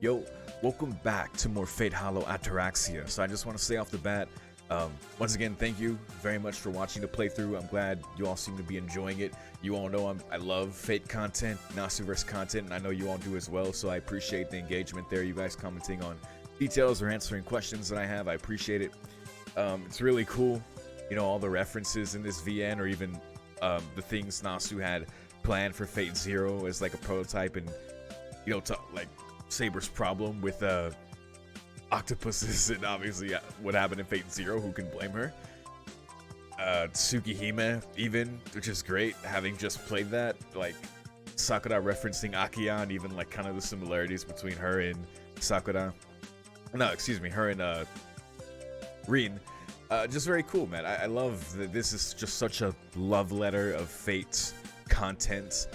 Yo, welcome back to more Fate Hollow Ataraxia. So I just want to say off the bat, once again, thank you very much for watching the playthrough. I'm glad you all seem to be enjoying it. You all know I love Fate content, Nasuverse content, and I know you all do as well, so I appreciate the engagement there, you guys commenting on details or answering questions that I have. I appreciate it. It's really cool, you know, all the references in this VN, or even the things Nasu had planned for Fate Zero as like a prototype, and you know, to like Saber's problem with octopuses, and obviously what happened in Fate Zero. Who can blame her? Tsukihime even, which is great, having just played that. Like Sakura referencing Akiya, and even like kind of the similarities between her and Sakura. No, excuse me, her and Rin. Just very cool, man. I love that this is just such a love letter of Fate content.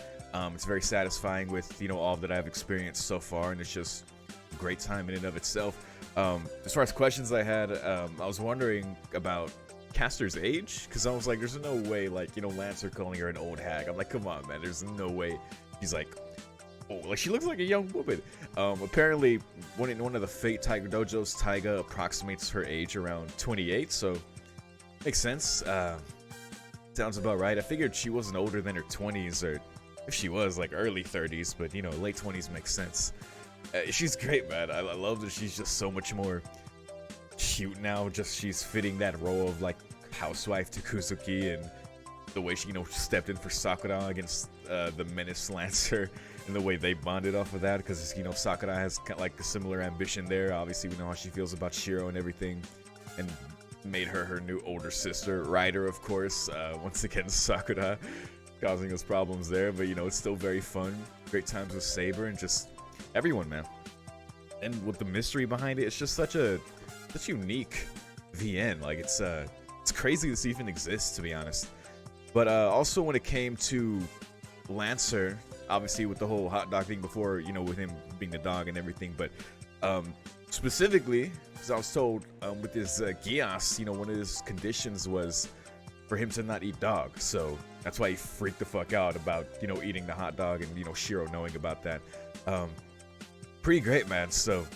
It's very satisfying with, you know, all that I've experienced so far, and it's just a great time in and of itself. As far as questions I had, I was wondering about Caster's age, because I was like, there's no way, like, you know, Lancer calling her an old hag. I'm like, come on, man, there's no way. He's like, oh, like, she looks like a young woman. Apparently, in one of the Fate Tiger Dojos, Taiga approximates her age around 28, so makes sense. Sounds about right. I figured she wasn't older than her 20s, or if she was, like, early 30s, but, you know, late 20s makes sense. She's great, man. I love that she's just so much more cute now. Just she's fitting that role of, like, housewife to Kuzuki, and the way she, you know, stepped in for Sakura against the Menace Lancer, and the way they bonded off of that, because, you know, Sakura has kind of like a similar ambition there. Obviously, we know how she feels about Shiro and everything, and made her her new older sister. Ryder, of course, once again, Sakura causing us problems there, but, you know, it's still very fun. Great times with Saber, and just everyone, man. And with the mystery behind it, it's just such unique VN. Like, it's crazy this even exists, to be honest. But also when it came to Lancer, obviously with the whole hot dog thing before, you know, with him being the dog and everything, but specifically, because I was told with his Gias, you know, one of his conditions was for him to not eat dog. So that's why he freaked the fuck out about, you know, eating the hot dog, and, you know, Shiro knowing about that. Pretty great, man. So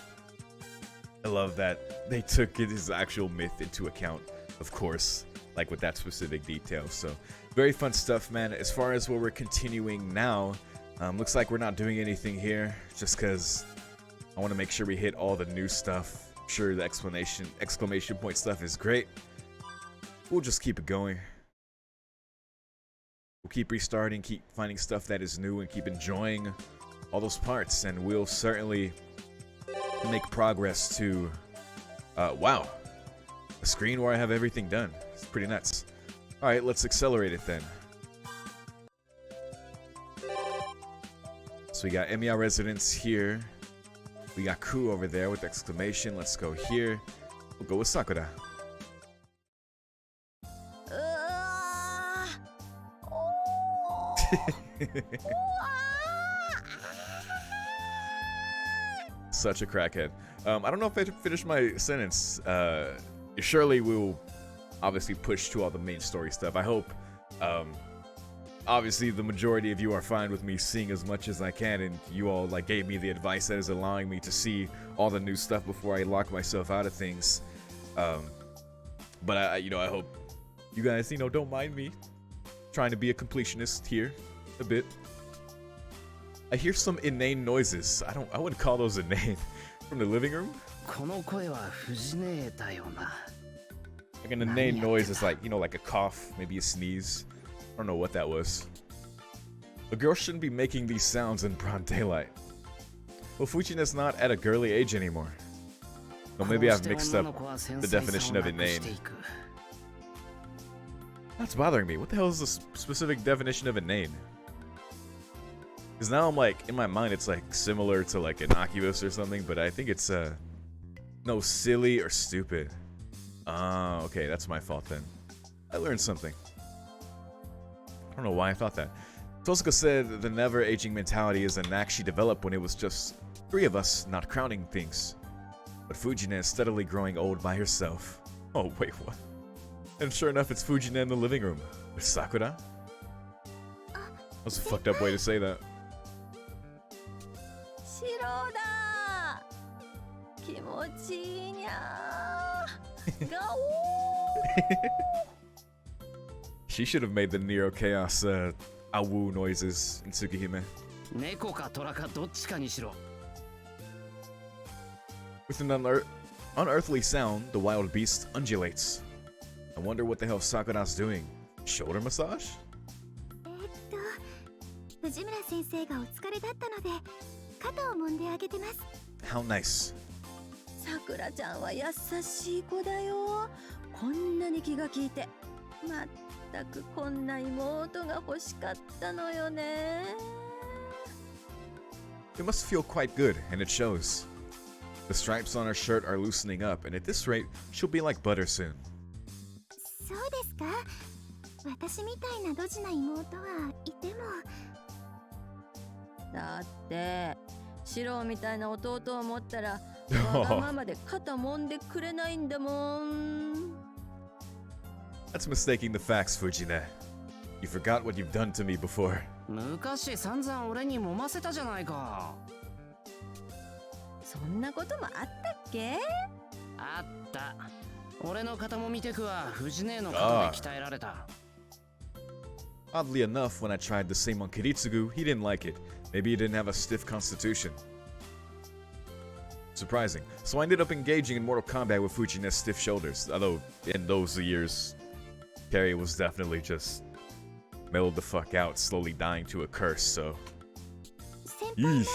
I love that they took his actual myth into account, of course, like with that specific detail. So very fun stuff, man. As far as where we're continuing now, looks like we're not doing anything here, just because I want to make sure we hit all the new stuff. I'm sure the exclamation point stuff is great. We'll just keep it going. We'll keep restarting, keep finding stuff that is new, and keep enjoying all those parts, and we'll certainly make progress to wow, a screen where I have everything done. It's pretty nuts. Alright, let's accelerate it then. So we got Emiya residence here. We got Ku over there with exclamation. Let's go here. We'll go with Sakura. Such a crackhead. I don't know if I finished my sentence. Surely we'll obviously push to all the main story stuff. I hope. Obviously, the majority of you are fine with me seeing as much as I can, and you all like gave me the advice that is allowing me to see all the new stuff before I lock myself out of things. But I you know, I hope you guys, you know, don't mind me trying to be a completionist here a bit. I hear some inane noises. I wouldn't call those inane. From the living room? Like an inane noise is like, you know, like a cough, maybe a sneeze. I don't know what that was. A girl shouldn't be making these sounds in broad daylight. Well, Fujina's not at a girly age anymore. Well, maybe I've mixed up the definition of inane. That's bothering me. What the hell is the specific definition of inane? Because now I'm like, in my mind, it's like similar to like an Oculus or something, but I think it's no, silly or stupid. Ah, okay, that's my fault then. I learned something. I don't know why I thought that. Tosuka said the never-aging mentality is a knack she developed when it was just 3 of us not crowning things. But Fujina is steadily growing old by herself. Oh, wait, what? And sure enough, it's Fujina in the living room. With Sakura? That was a fucked up way to say that. 気持ちいいにゃー。ガオー。 She should have made the Neo Chaos awu noises in Tsukihime. 猫か虎かどっちかにしろ。 With an unearthly sound, the wild beast undulates. I wonder what the hell Sakura's doing. Shoulder massage? 藤村先生がお疲れだったので肩を揉んであげてます。 How nice. さくらちゃんは優しい子だよ。こんなに気が利いて。まったくこんな妹が欲しかったのよね。 It must feel quite good, and it shows. The stripes on her shirt are loosening up, and at this rate, she'll be like butter soon. そうですか。私みたいなドジな妹はいても。だってシロみたいな弟を持ったらわがままで肩揉んでくれないんだもん。 That's mistaking the facts, Fujine. You forgot what you've done to me before. 昔散々俺に揉ませたじゃないか。そんなこともあったっけ？あった。俺の肩もみテクは藤姉の肩で鍛えられた。 Oddly enough, when I tried the same on Kiritsugu, he didn't like it. Maybe he didn't have a stiff constitution. Surprising. So I ended up engaging in Mortal Kombat with Fujine's stiff shoulders. Although, in those years, Carrie was definitely just mellowed the fuck out, slowly dying to a curse, so... 先輩が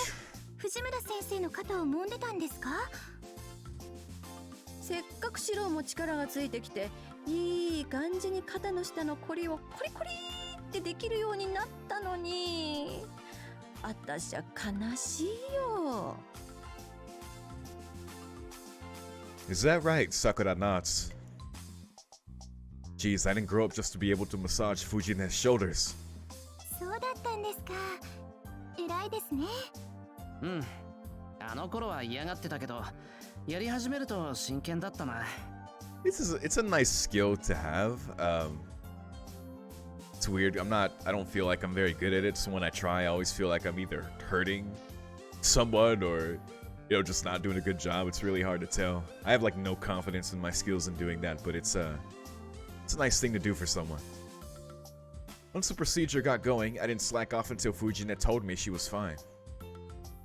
藤村先生の肩を揉んでたんですか？せっかくシロも力がついてきていい感じに肩の下のコリをコリコリってできるようになったのに、あたしゃ悲しいよ。 Is that right? Sakura nods. Geez, I didn't grow up just to be able to massage Fujine's shoulders. そうだったんですか。偉いですね。うん。あの頃は嫌がってたけど、やり始めると真剣だったな。It's a nice skill to have. It's weird. I don't feel like I'm very good at it, so when I try, I always feel like I'm either hurting someone or, you know, just not doing a good job. It's really hard to tell. I have like no confidence in my skills in doing that, but it's a nice thing to do for someone. Once the procedure got going, I didn't slack off until Fujine told me she was fine.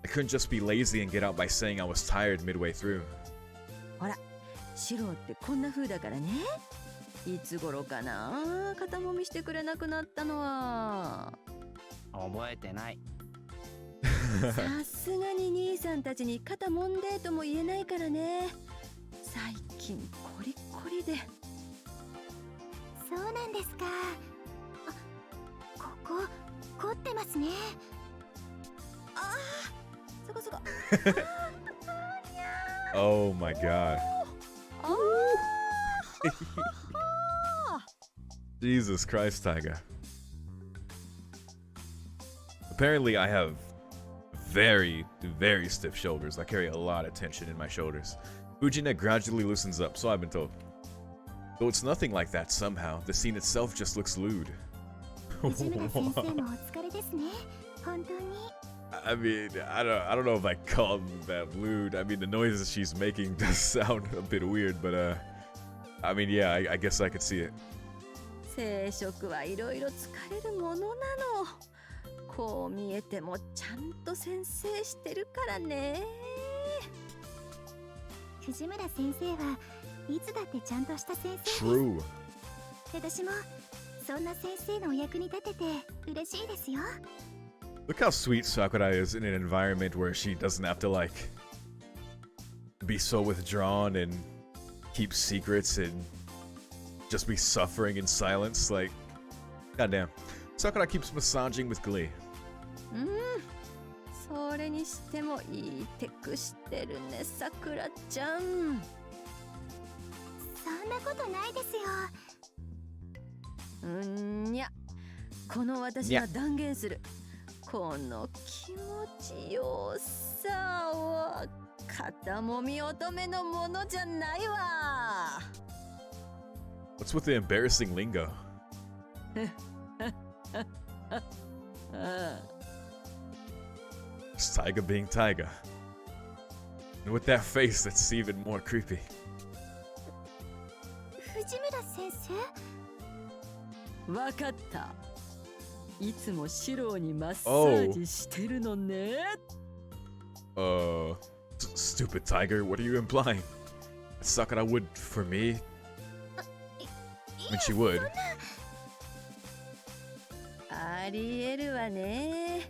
I couldn't just be lazy and get out by saying I was tired midway through. ほら、シロってこんな風だからね。いつ頃かな、肩もみしてくれなくなったのは。覚えてない。さすがに兄さんたちに肩もんでとも言えないからね。最近コリコリで。そうなんですか。あ、ここ凝ってますね。ああ、そこそこ。Oh my god. Jesus Christ, Taiga. Apparently, I have very, very stiff shoulders. I carry a lot of tension in my shoulders. Fujine gradually loosens up, so I've been told. Though it's nothing like that somehow, the scene itself just looks lewd. 藤村先生もお疲れですね。本当に。 I mean, I don't know if I call that lewd. I mean, the noises she's making does sound a bit weird, but I mean, yeah, I guess I could see it. 生殖はいろいろ疲れるものなの。こう見えてもちゃんと先生してるからね。藤村先生はいつだってちゃんとした先生です。 True. 私もそんな先生のお役に立てて嬉しいですよ。 Look how sweet Sakura is in an environment where she doesn't have to, like, be so withdrawn and keep secrets and just be suffering in silence. Like, goddamn. Sakura keeps massaging with glee. それにしてもいいテクしてるね、さくらちゃん。そんなことないですよ。にゃ、この私が断言する。この気持ちよさは肩もみ乙女のものじゃないわ。 What's with the embarrassing lingo? It's Taiga being Taiga. And with that face, that's even more creepy. 藤村先生。わかった。いつもシロにマッサージしてるのね。Stupid tiger, what are you implying? Sakura would for me? I mean, she would. ありえるわね。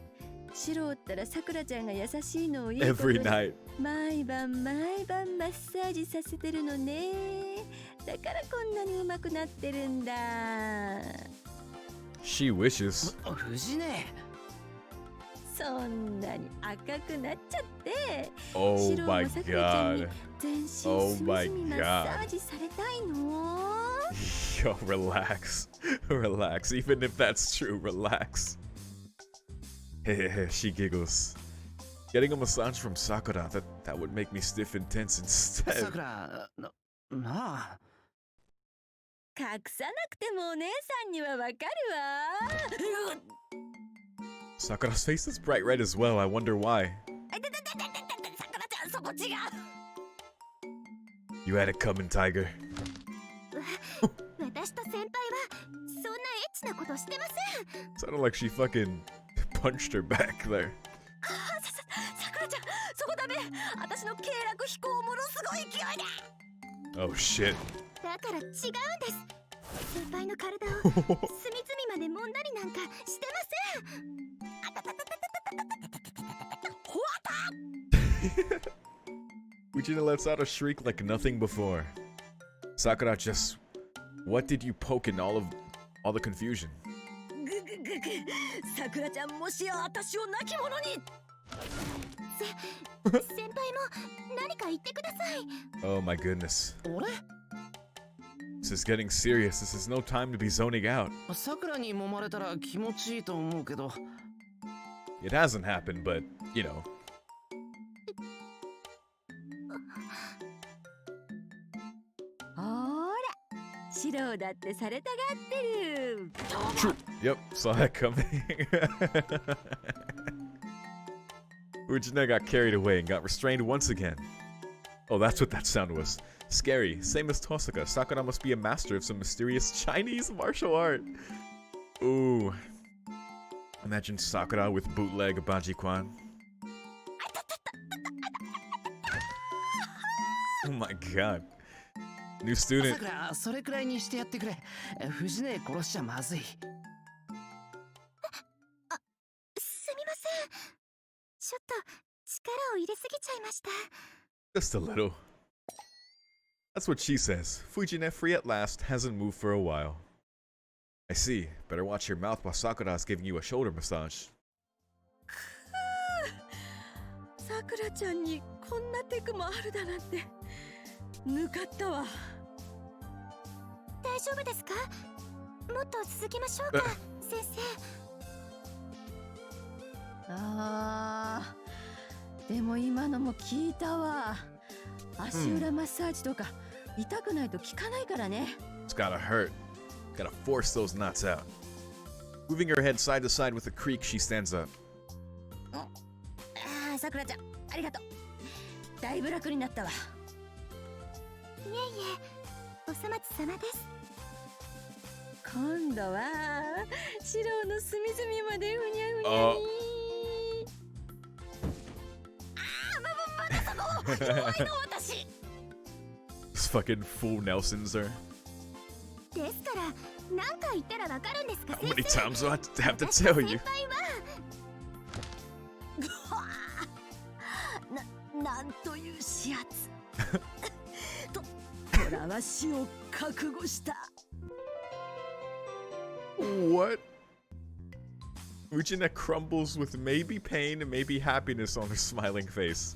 シロったらさくらちゃんが優しいのをいいこと Every で night. 毎晩マッサージさせてるのね。だからこんなに上手くなってるんだ。She wishes. 藤ね。そんなに赤くなっちゃって。 Oh シロ my もさくらちゃんに god. 全身隅 Oh 々 my マッサージされたいの？ Yo, relax. Relax. Even if that's true, relax. She giggles. Getting a massage from Sakura, that would make me stiff and tense instead. さくら、なあ。隠さなくてもお姉さんにはわかるわ。Sakura's face is bright red as well. I wonder why. さくらちゃんそこ違う。 You had it coming, Tiger. 私と先輩はそんなエッチなことしてません。 Sounded like she fucking punched her back there. さくらちゃんそこダメ。私の経絡飛行ものすごい勢いだ。 Oh shit. だから違うんです。先輩の体を隅々まで揉んだりなんかしてません。 Uchina lets out a shriek like nothing before. Sakura just... What did you poke in all the confusion? さくらちゃんもしや私を泣き者に。先輩も何か言ってください。 Oh my goodness. 俺？ This is getting serious. This is no time to be zoning out. さくらに揉まれたら気持ちいいと思うけど。It hasn't happened, but, you know. ほら、シロだってされたがってる。 True. Yep, saw that coming. Uchina got carried away and got restrained once again. Oh, that's what that sound was. Scary. Same as Tosaka. Sakura must be a master of some mysterious Chinese martial art. Ooh. Imagine Sakura with bootleg Bajikwan. Oh my god. New さ student. くら、それくらいにしてやってくれ。藤ね殺しちゃまずい。すみません。ちょっと力を入れすぎちゃいました。 Just a little. That's what she says. Fujine, free at last, hasn't moved for a while. I see. Better watch your mouth while Sakura is giving you a shoulder massage. さくらちゃんにこんなテクもあるだなんて。ぬかったわ。大丈夫ですか？もっと続きましょうか、先生。あー、でも今のも聞いたわ。足裏マッサージとか痛くないと効かないからね。 It's gotta hurt. Gotta force those knots out. Moving her head side to side with a creak, she stands up. ああ、さくらちゃん、ありがとう。だいぶ楽になったわ。いえいえ、お粗末様です。今度はシロの隅々までふにゃふにゃに。まだそこ弱いの私。This fucking fool Nelson's her. ですから何回言ったらわかるんですか、 How 先 many 生。 times do I have to 私と tell 先 you? 輩はなんという始圧。虎は死を覚悟した。 What? Uchina crumbles with maybe pain and maybe happiness on her smiling face.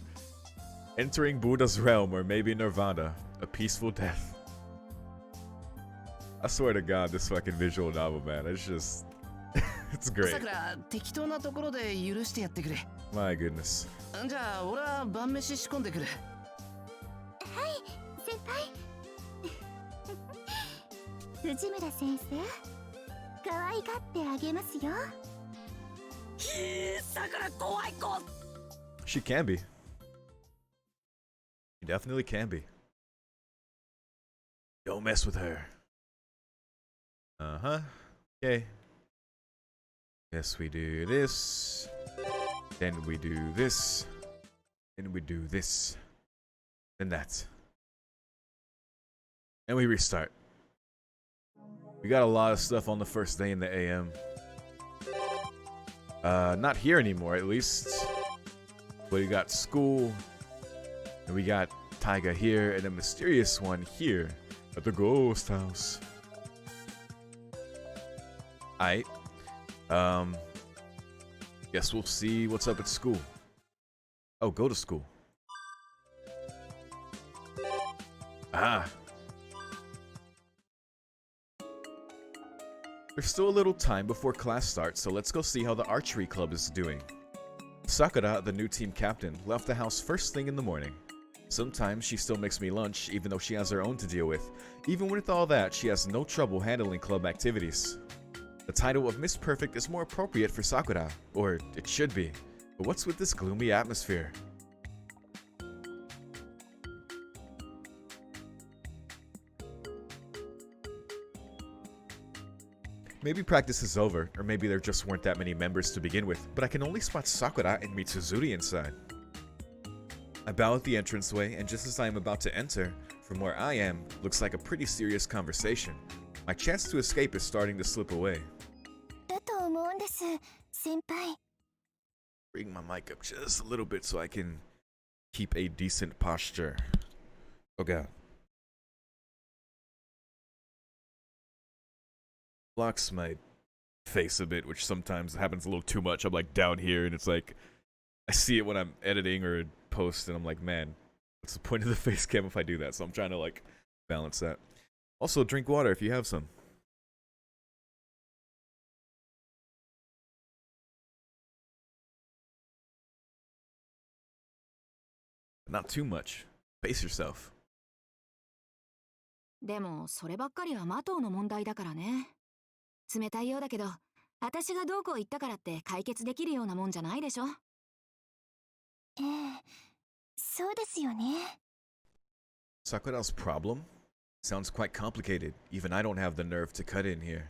Entering Buddha's realm or maybe Nirvana, a peaceful death. I swear to God, this fucking visual novel, man, it's just... it's さ great. くら、適当なところで許してやってくれ。 My goodness. じゃあ、俺は晩飯仕込んでくる。先輩。藤村先生、可愛がってあげますよ。さくら怖い子。 She can be. You definitely can be. Don't mess with her. Uh-huh. Okay. Yes, we do this. Then we do this. Then we do this. Then that. And we restart. We got a lot of stuff on the first day in the AM. Not here anymore, at least. But we got school. And we got Taiga here. And a mysterious one here. At the ghost house. Aight. Guess we'll see what's up at school. Oh, go to school. Ah. There's still a little time before class starts, so let's go see how the archery club is doing. Sakura, the new team captain, left the house first thing in the morning. Sometimes she still makes me lunch, even though she has her own to deal with. Even with all that, she has no trouble handling club activities. The title of Miss Perfect is more appropriate for Sakura, or it should be. But what's with this gloomy atmosphere? Maybe practice is over, or maybe there just weren't that many members to begin with, but I can only spot Sakura and Mitsuzuri inside. I bow at the entranceway, and just as I am about to enter, from where I am, looks like a pretty serious conversation. My chance to escape is starting to slip away. だと思うんです、先輩。 Bring my mic up just a little bit so I can keep a decent posture. Oh god. Blocks my face a bit, which sometimes happens a little too much. I'm like down here and it's like I see it when I'm editing or post and I'm like, man, what's the point of the face cam if I do that? So I'm trying to like balance that. Also, drink water if you have some. Not too much. Pace yourself. でもそればっかりはマトウの問題だからね。冷たいようだけど、私がどうこう言ったからって解決できるようなもんじゃないでしょ。そうですよね。 Sakura's problem? Sounds quite complicated. Even I don't have the nerve to cut in here.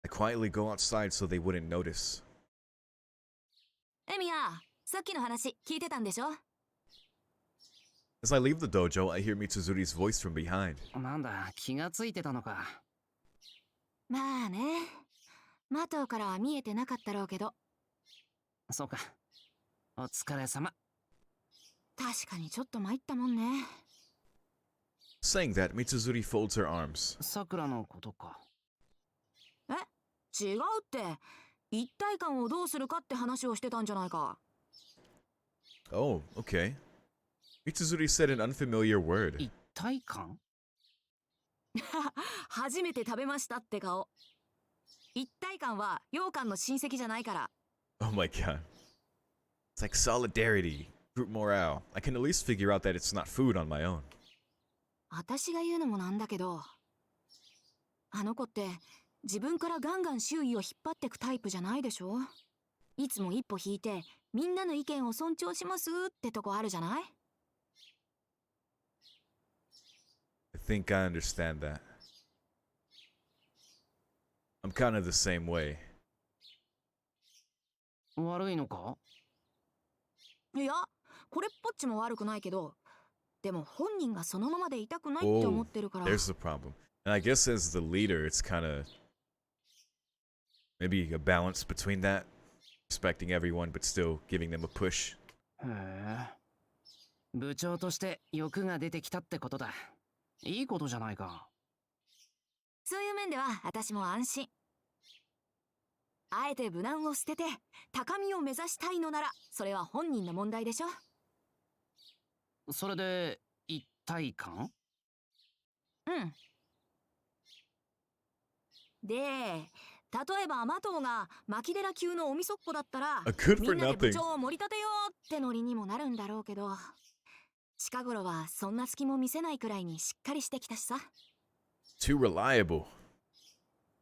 I quietly go outside so they wouldn't notice. エミヤ、さっきの話聞いてたんでしょ。 As I leave the dojo, I hear Mitsuzuri's voice from behind. なんだ、気がついてたのか。まあね。マトウからは見えてなかったろうけど。そうか。お疲れ様。確かにちょっと参ったもんね。 Saying that, Mitsuzuri folds her arms. さくらのことか。え、違うって。一体感をどうするかって話をしてたんじゃないか。 Oh, okay. Mitsuzuri said an unfamiliar word. 一体感？初めて食べましたって顔。一体感は羊羹の親戚じゃないから。 Oh my god. It's like solidarity, group morale. I can at least figure out that it's not food on my own. 私が言うのもなんだけど、あの子って自分からガンガン周囲を引っ張ってくタイプじゃないでしょ。いつも一歩引いてみんなの意見を尊重しますってとこあるじゃない。 I think I understand that. I'm kind of the same way. 悪いのか？いや、これっぽっちも悪くないけど、でも本人がそのままでいたくないって思ってるから。 There's the problem. And I guess as the leader, it's kind of maybe a balance between that, respecting everyone but still giving them a push. へえ。部長として欲が出てきたってことだ。いいことじゃないか。そういう面では私も安心。あえて無難を捨てて高みを目指したいのなら、それは本人の問題でしょ。それで一体感？うん。で、例えばマトウが牧寺級のおみそっぽだったら、 A good み for んなで部 nothing. 長を盛り立てようってノリにもなるんだろうけど、近頃はそんな隙も見せないくらいにしっかりしてきたしさ。 Too reliable.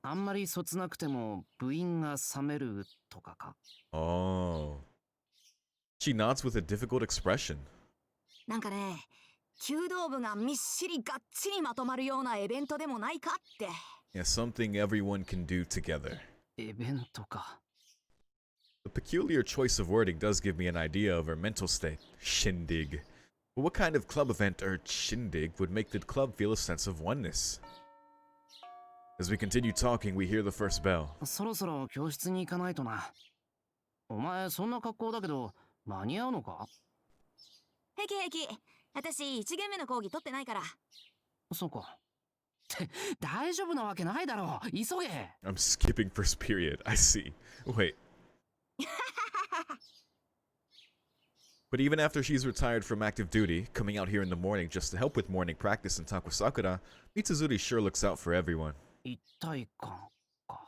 あんまりそつなくても部員が冷めるとかか。 Oh. She nods with a difficult expression. なんかね、弓道部がみっしりがっちりまとまるようなイベントでもないかって。Yeah, something everyone can do together. イベントか。The peculiar choice of wording does give me an idea of her mental state. Shindig. But what kind of club event or shindig would make the club feel a sense of oneness? As we continue talking, we hear the first bell. そろそろ教室に行かないとな。お前そんな格好だけど間に合うのか？平気平気。私1限目の講義取ってないから。そうか。って大丈夫なわけないだろう。急げ。I'm skipping first period. I see. Wait. But even after she's retired from active duty, coming out here in the morning just to help with morning practice and talk with Sakura, Mitsuzuri sure looks out for everyone. 一体感か。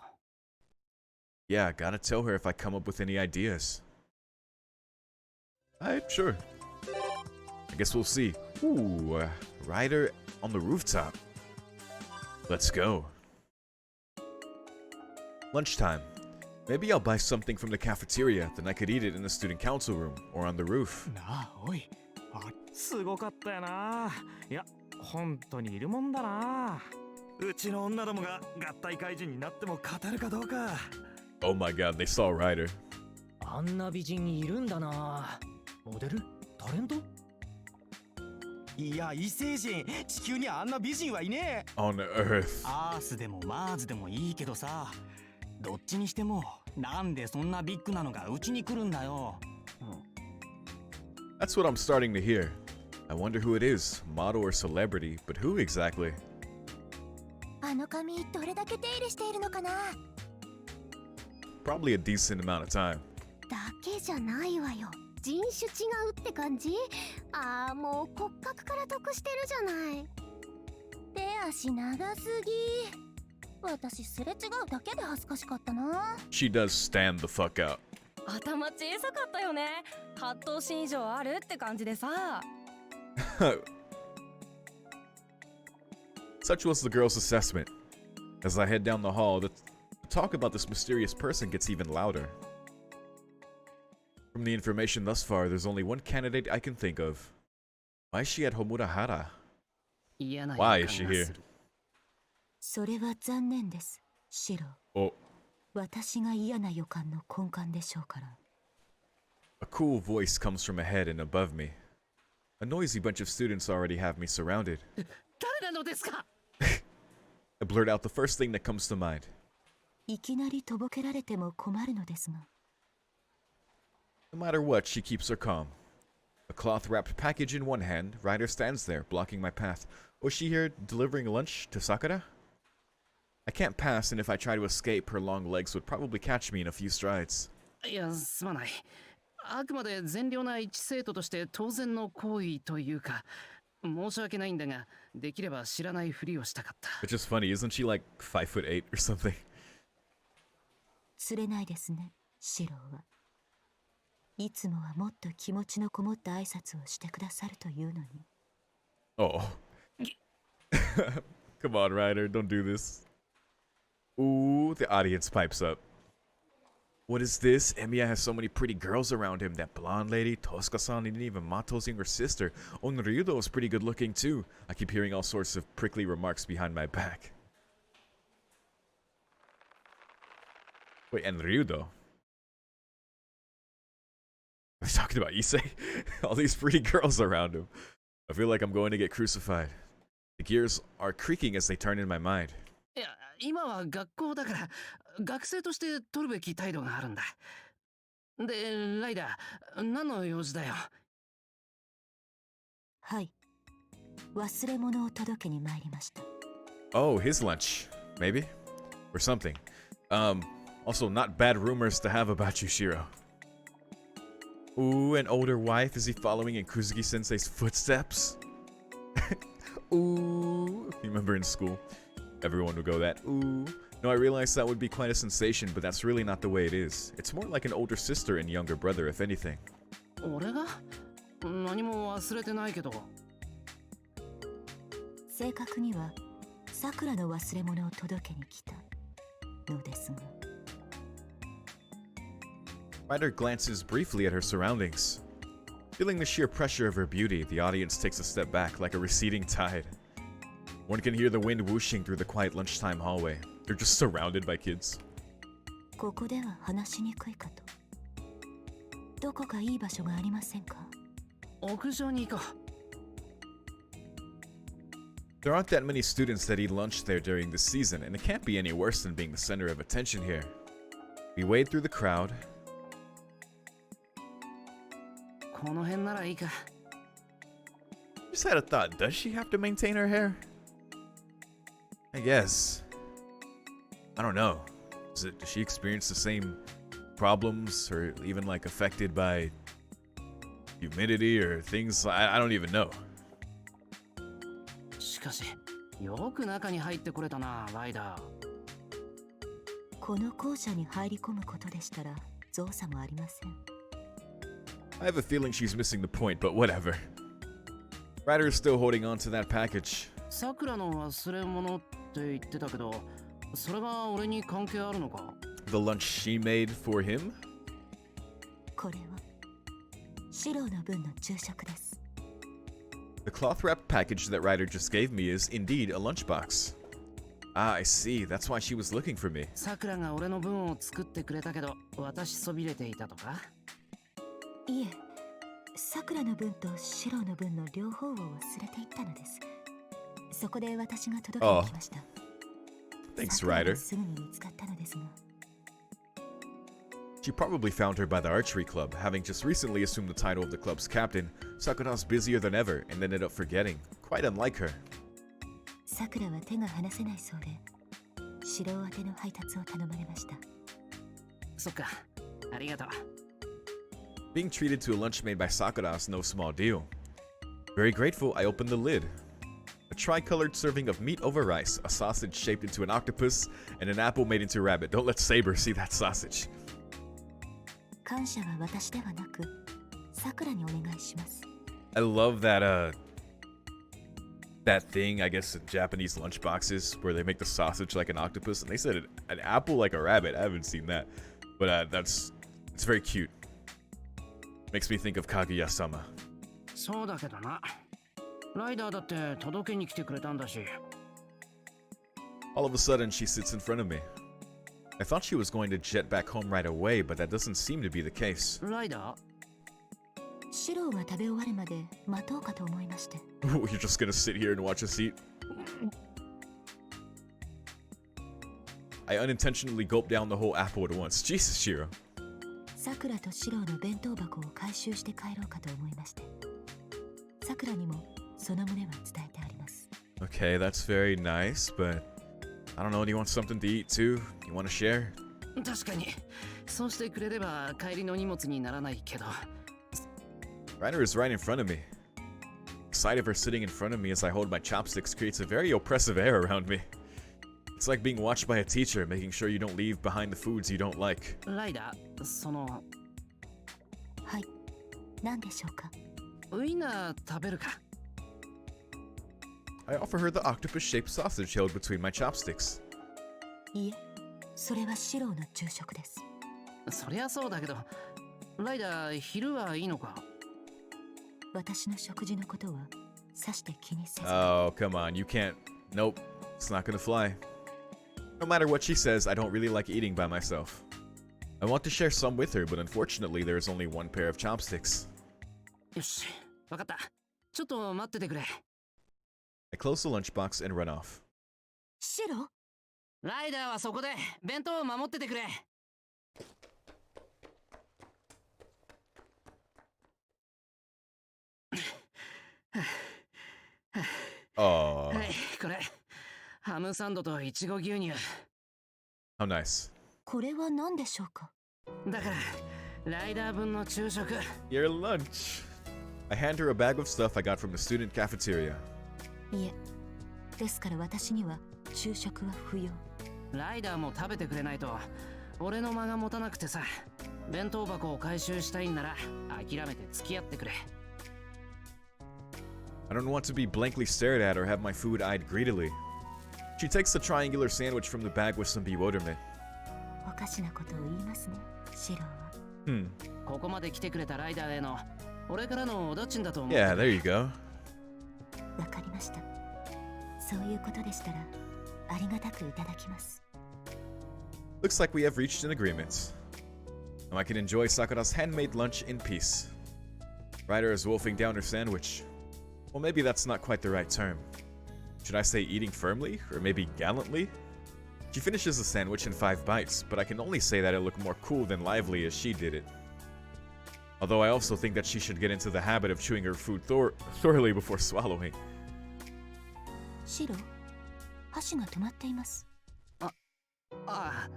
Yeah, gotta tell her if I come up with any ideas. Alright, sure. I guess we'll see. Ooh, rider on the rooftop. Let's go. Lunchtime. Maybe I'll buy something from the cafeteria, then I could eat it in the student council room or on the roof. なあおい、すごかったよな。いや本当にいるもんだな。うちの女どもが合体怪人になっても語るかどうか。Oh my god, they saw Ryder. あんな美人いるんだな。モデル？タレント？いや異星人、地球にあんな美人はいねえ。 On Earth. アースでもマーズでもいいけどさ、どっちにしてもなんでそんなビッグなのがうちに来るんだよ。That's what I'm starting to hear. I wonder who it is, model or celebrity, but who exactly? あの髪どれだけ手入れしているのかな。 Probably a decent amount of time. だけじゃないわよ。人種違うって感じ。ああ、もう骨格から得してるじゃない。手足長すぎ。私すれ違うだけで恥ずかしかったな。 She does stand the fuck out. 頭小さかったよね。8頭身以上あるって感じでさ。Such was the girl's assessment. As I head down the hall, the talk about this mysterious person gets even louder. From the information thus far, there's only one candidate I can think of. Why is she at Homurahara? 嫌な Why 予 is she 感が here? する。それは残念です、シロ。 Oh, 私が嫌な予感の根幹でしょうから。a cool voice comes from ahead and above me. A noisy bunch of students already have me surrounded. 誰なのですか？ I blurt out the first thing that comes to mind. いきなりとぼけられても困るのですが。No matter what, she keeps her calm. A cloth-wrapped package in one hand, Ryder stands there, blocking my path. Was she here delivering lunch to Sakura? I can't pass, and if I try to escape, her long legs would probably catch me in a few strides. いや、すまない。あくまで善良な一生徒として当然の行為というか、申し訳ないんだが、できれば知らないふりをしたかった。Which is funny, isn't she like 5'8" or something? 釣れないですね、シロは。いつもはもっと気持ちのこもった挨拶をしてくださるというのに。Oh. Come on, Ryder, don't do this. Ooh, the audience pipes up. What is this? Emiya has so many pretty girls around him. That blonde lady, Tosca-san, and even Mato's younger sister. Onryudo is pretty good looking too. I keep hearing all sorts of prickly remarks behind my back. Wait, Onryudo? Are they talking about Issei? All these pretty girls around him. I feel like I'm going to get crucified. The gears are creaking as they turn in my mind. いや、今は学校だから、学生として取るべき態度があるんだ。で、ライダー、何の用事だよ。はい。忘れ物を届けに参りました。Oh, his lunch. Maybe? Or something. Also not bad rumors to have about you, Shiro. Ooh, an older wife? Is he following in Kuzuki-sensei's footsteps? Ooh. You remember in school? Everyone would go that, ooh. No, I realize that would be quite a sensation, but that's really not the way it is. It's more like an older sister and younger brother, if anything. 俺が？何も忘れてないけど。正確には、さくらの忘れ物を届けに来たのですが。Ryder glances briefly at her surroundings. Feeling the sheer pressure of her beauty, the audience takes a step back like a receding tide. One can hear the wind whooshing through the quiet lunchtime hallway. They're just surrounded by kids. ここでは話しにくいかと。どこかいい場所がありませんか？屋上に行こ There aren't that many students that eat lunch there during the season, and it can't be any worse than being the center of attention here. We wade through the crowd. う。この辺ならいいか。 Just had a thought. Does she have to maintain her hair? I guess. I don't know. Does she experience the same problems or even like affected by humidity or things? I don't even know. しかし、よく中に入ってこれたな、ライダー。この校舎に入り込むことでしたら造作もありません。 I have a feeling she's missing the point, but whatever. Ryder is still holding on to that package. さくらの忘れ物って言ってたけど、それが俺に関係あるのか？ The lunch she made for him? これはシロの分の昼食です。 The cloth-wrapped package that Ryder just gave me is indeed a lunchbox. Ah, I see. That's why she was looking for me. さくらが俺の分を作ってくれたけど、私そびれていたとか？いえ、さくらの分とシロの分の両方を忘れていったのです。そこで私が届けに来ました。Thanks, Ryder. すぐに見つかったのですが。 She probably found her by the archery club, having just recently assumed the title of the club's captain. Sakura's busier than ever and ended up forgetting, quite unlike her. さくらは手が離せないそうで、シロ宛ての配達を頼まれました。そっか、ありがとう。 Being treated to a lunch made by Sakura is no small deal. Very grateful, I opened the lid. A tri-colored serving of meat over rice, a sausage shaped into an octopus, and an apple made into a rabbit. Don't let Saber see that sausage. 感謝は私ではなく、さくらにお願いします。 I love that that thing, I guess, in Japanese lunchboxes where they make the sausage like an octopus, and they said an apple like a rabbit. I haven't seen that, but it's very cute. Makes me think of Kaguya-sama. そうだけどな。ライダーだって届けに来てくれたんだし。 All of a sudden, she sits in front of me. I thought she was going to jet back home right away, but that doesn't seem to be the case. ライダー？シロが食べ終わるまで待とうかと思いまして。You're just gonna sit here and watch us eat? I unintentionally gulped down the whole apple at once. Jesus, Shiro. さくらとシロの弁当箱を回収して帰ろうかと思いまして。さくらにもその旨は伝えてあります。 Okay, that's very nice, but I don't know, do you want something to eat too? You want to share? 確かに、そうしてくれれば帰りの荷物にならないけど。 Ryder is right in front of me. The sight of her sitting in front of me as I hold my chopsticks creates a very oppressive air around me. It's like being watched by a teacher, making sure you don't leave behind the foods you don't like. ライダー、その。はい、何でしょうか。ウインナー食べるか。 I offer her the octopus-shaped sausage held between my chopsticks. いえ、それはシロの昼食です。そりゃそうだけど、ライダー、昼はいいのか？私の食事のことはさして気にせず。 Oh, come on, you can't. Nope, it's not gonna fly. No matter what she says, I don't really like eating by myself. I want to share some with her, but unfortunately there is only one pair of chopsticks. よし、わかった。ちょっと待っててくれ。I close the lunchbox and run off. シロ？ライダーはそこで弁当を守っててくれ。Oh, はい、これ。ハムサンドとイチゴ牛乳。 how nice. これは何でしょうか。だから、ライダー分の昼食。Your lunch. I hand her a bag of stuff I got from the student cafeteria. いえ、ですから私には昼食は不要。ライダーも食べてくれないと、俺の間が持たなくてさ。弁当箱を回収したいんなら、諦めて付き合ってくれ。I don't want to be blankly stared at or have my food eyed greedily. She takes the triangular sandwich from the bag with some bewilderment. おかしなことを言いますね、シロは。Hmm. ここまで来てくれたライダーへの俺からのおだちんだと思う。 Yeah, there you go. わかりました。そういうことでしたらありがたくいただきます。 Looks like we have reached an agreement. Now I can enjoy Sakura's handmade lunch in peace. Ryder is wolfing down her sandwich. Well, maybe that's not quite the right term. Should I say eating firmly, or maybe gallantly? She finishes the sandwich in 5 bites, but I can only say that it looked more cool than lively as she did it. Although I also think that she should get into the habit of chewing her food thoroughly before swallowing. シロ、箸が止まっています。ああ。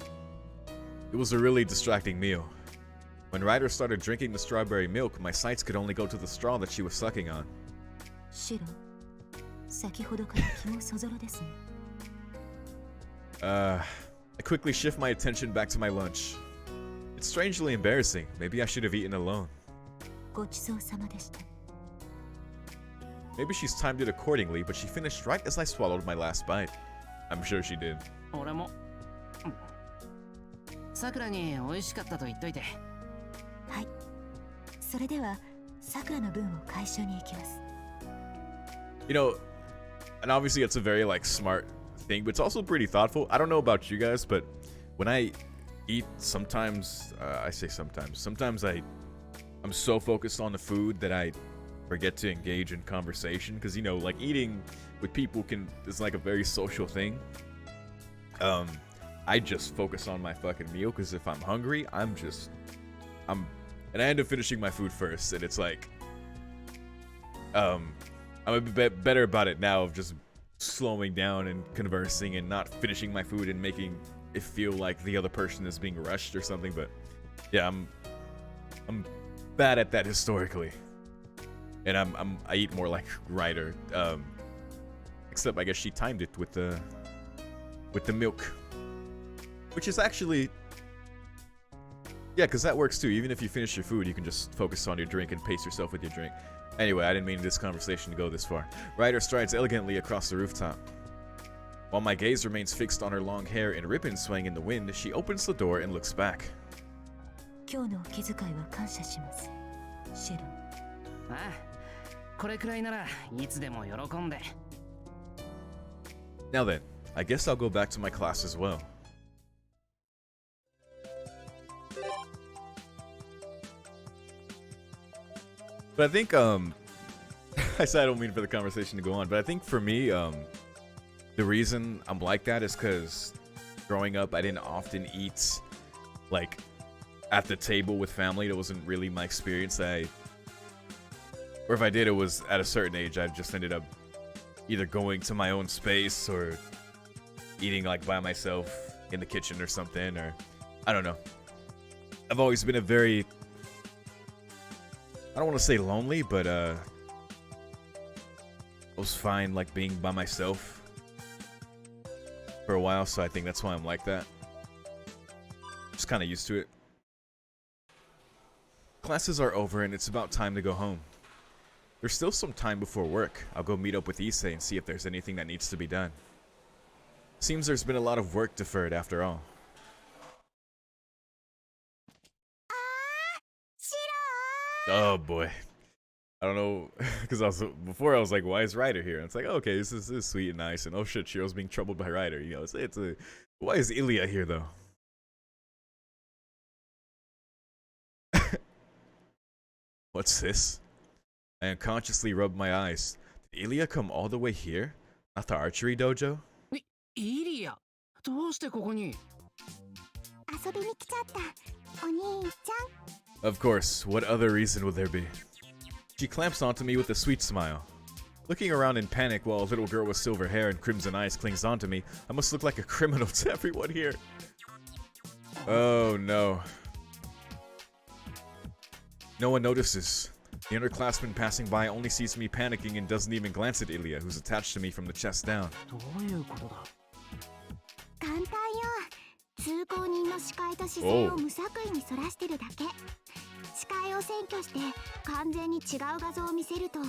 It was a really distracting meal. When Ryder started drinking the strawberry milk, my sights could only go to the straw that she was sucking on. シロ、先ほどから気もそぞろですね。I quickly shift my attention back to my lunch. It's strangely embarrassing. Maybe I should have eaten alone. ごちそうさまでした。 Maybe she's timed it accordingly, but she finished right as I swallowed my last bite. I'm sure she did. 俺も。さくらに美味しかったと言っといて。はい。それでは、さくらの分を回収に行きます。 You know, and obviously it's a very like smart thing, but it's also pretty thoughtful. I don't know about you guys, but when I eat, sometimes I say sometimes I'm so focused on the food that I forget to engage in conversation, because you know, like eating with people is like a very social thing. I just focus on my fucking meal, because if I'm hungry, and I end up finishing my food first, and it's like I'm a bit better about it now, of just slowing down and conversing and not finishing my food and making it feel like the other person is being rushed or something. But yeah, I'm bad at that historically, and I eat more like Ryder, except I guess she timed it with the milk, which is actually, yeah, because that works too. Even if you finish your food, you can just focus on your drink and pace yourself with your drink. Anyway, I didn't mean this conversation to go this far. Ryder strides elegantly across the rooftop. While my gaze remains fixed on her long hair and ribbons swaying in the wind, she opens the door and looks back. 今日のお気遣いは感謝します。シロ。ああ。これくらいならいつでも喜んで。Now then, I guess I'll go back to my class as well. But I think, I said I don't mean for the conversation to go on, but I think for me, the reason I'm like that is because growing up, I didn't often eat, like, at the table with family. That wasn't really my experience. Or if I did, it was at a certain age. I just ended up either going to my own space or eating, like, by myself in the kitchen or something, or, I don't know. I've always been a very, I don't want to say lonely, but I was fine like being by myself for a while, so I think that's why I'm like that. Just kind of used to it. Classes are over and it's about time to go home. There's still some time before work. I'll go meet up with Issei and see if there's anything that needs to be done. Seems there's been a lot of work deferred after all. Oh boy, I don't know, because before I was like, why is Ryder here? And it's like, okay, this is sweet and nice, and oh shit, Shiro's being troubled by Ryder. You know, why is Ilya here though? What's this? I unconsciously rubbed my eyes. Did Ilya come all the way here? Not the archery dojo? イリア、どうしてここに？遊びに来ちゃった、お兄ちゃん。Of course, what other reason would there be? She clamps onto me with a sweet smile. Looking around in panic while a little girl with silver hair and crimson eyes clings onto me, I must look like a criminal to everyone here. Oh no. No one notices. The underclassman passing by only sees me panicking and doesn't even glance at Ilya, who's attached to me from the chest down. どういうことだ？簡単よ。通行人の視界と視線を無作為にそらしてるだけ。視界を占拠して完全に違う画像を見せると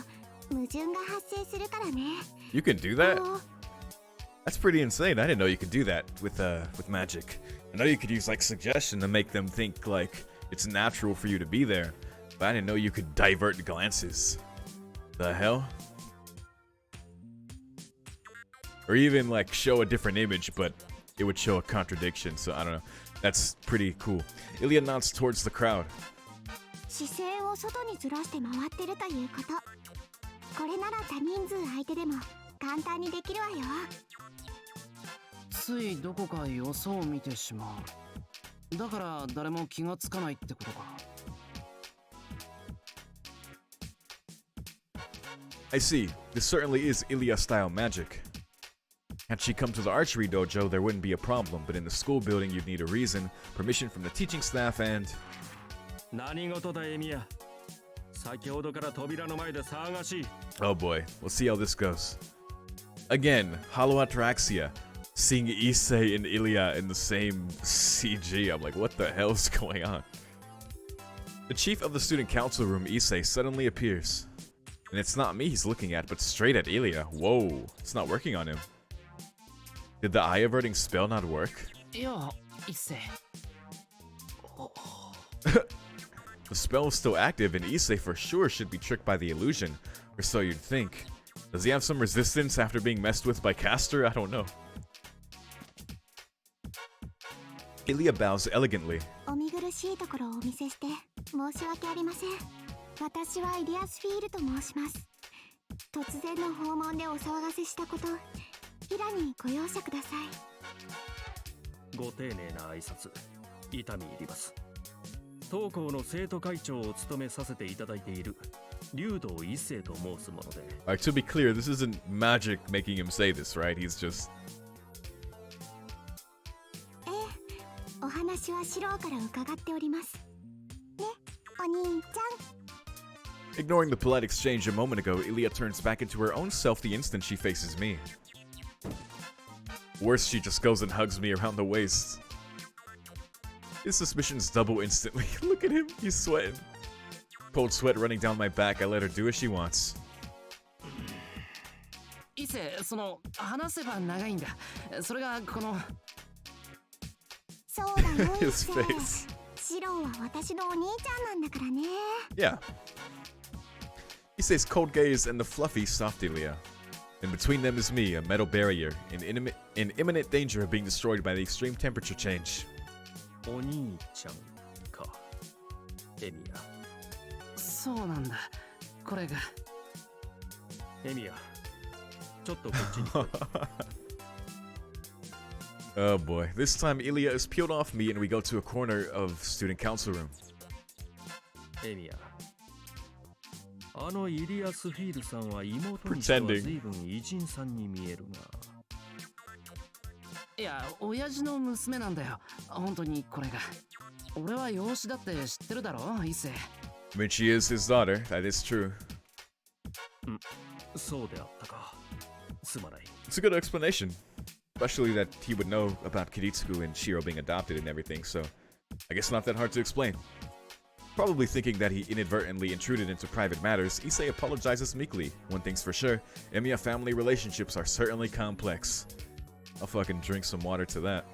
矛盾が発生するからね。You can do that? That's pretty insane. I didn't know you could do that with magic. I know you could use like suggestion to make them think like it's natural for you to be there. I didn't know you could divert glances. The hell? Or even like show a different image, but it would show a contradiction, so I don't know. That's pretty cool. Ilya nods towards the crowd. 視線を外にずらして回ってるということ。これなら多人数相手でも簡単にできるわよ。ついどこかよそを見てしまう。だから誰も気がつかないってことか。I see. This certainly is Ilya-style magic. Had she come to the archery dojo, there wouldn't be a problem, but in the school building, you'd need a reason, permission from the teaching staff, and... 何事だエミヤ。先ほどから扉の前で騒がしい。Oh boy, we'll see how this goes. Again, Hollow Ataraxia. Seeing Issei and Ilya in the same CG, I'm like, what the hell's going on? The chief of the student council room, Issei, suddenly appears. And it's not me he's looking at, but straight at Ilya. Whoa, it's not working on him. Did the eye averting spell not work? いや、一世。The spell is still active, and Issei for sure should be tricked by the illusion, or so you'd think. Does he have some resistance after being messed with by Caster? I don't know. Ilya bows elegantly. お見苦しいところをお見せして申し訳ありません。私はイリアスフィールと申します。突然の訪問でお騒がせしたこと、平にご容赦ください。ご丁寧な挨拶、痛み入ります。当校の生徒会長を務めさせていただいている竜道一世と申すもので。Alright, to be clear, this isn't magic making him say this, right? He's just... ええ、お話はシローから伺っております。ね、お兄ちゃん。 Ignoring the polite exchange a moment ago, Ilya turns back into her own self the instant she faces me. Worse, she just goes and hugs me around the waist. His suspicions double instantly. Look at him, he's sweating. Cold sweat running down my back, I let her do as she wants. 一世、話せば長いんだ。それがこの。そうだよ、一 His 世。 face. シローは私のお兄ちゃんなんだからね。Yeah. Issei's cold gaze and the fluffy, soft Ilya. And between them is me, a metal barrier, in imminent danger of being destroyed by the extreme temperature change. お兄ちゃんか、エミヤ。そうなんだ。これが。エミヤ、ちょっとこっちに来い。Oh boy. This time Ilya is peeled off me and we go to a corner of student council room. エミヤ。あのイリアスフィールさんは妹にしては随分偉人さんに見えるが。いや、親父の娘なんだよ。本当にこれが。俺は養子だって知ってるだろ、一世。I mean, she is his daughter. That is true. そうであったか。すまない。It's a good explanation. Especially that he would know about Kiritsugu and Shiro being adopted and everything, so I guess not that hard to explain. Probably thinking that he inadvertently intruded into private matters, Issei apologizes meekly. One thing's for sure, Emiya family relationships are certainly complex. I'll fucking drink some water to that.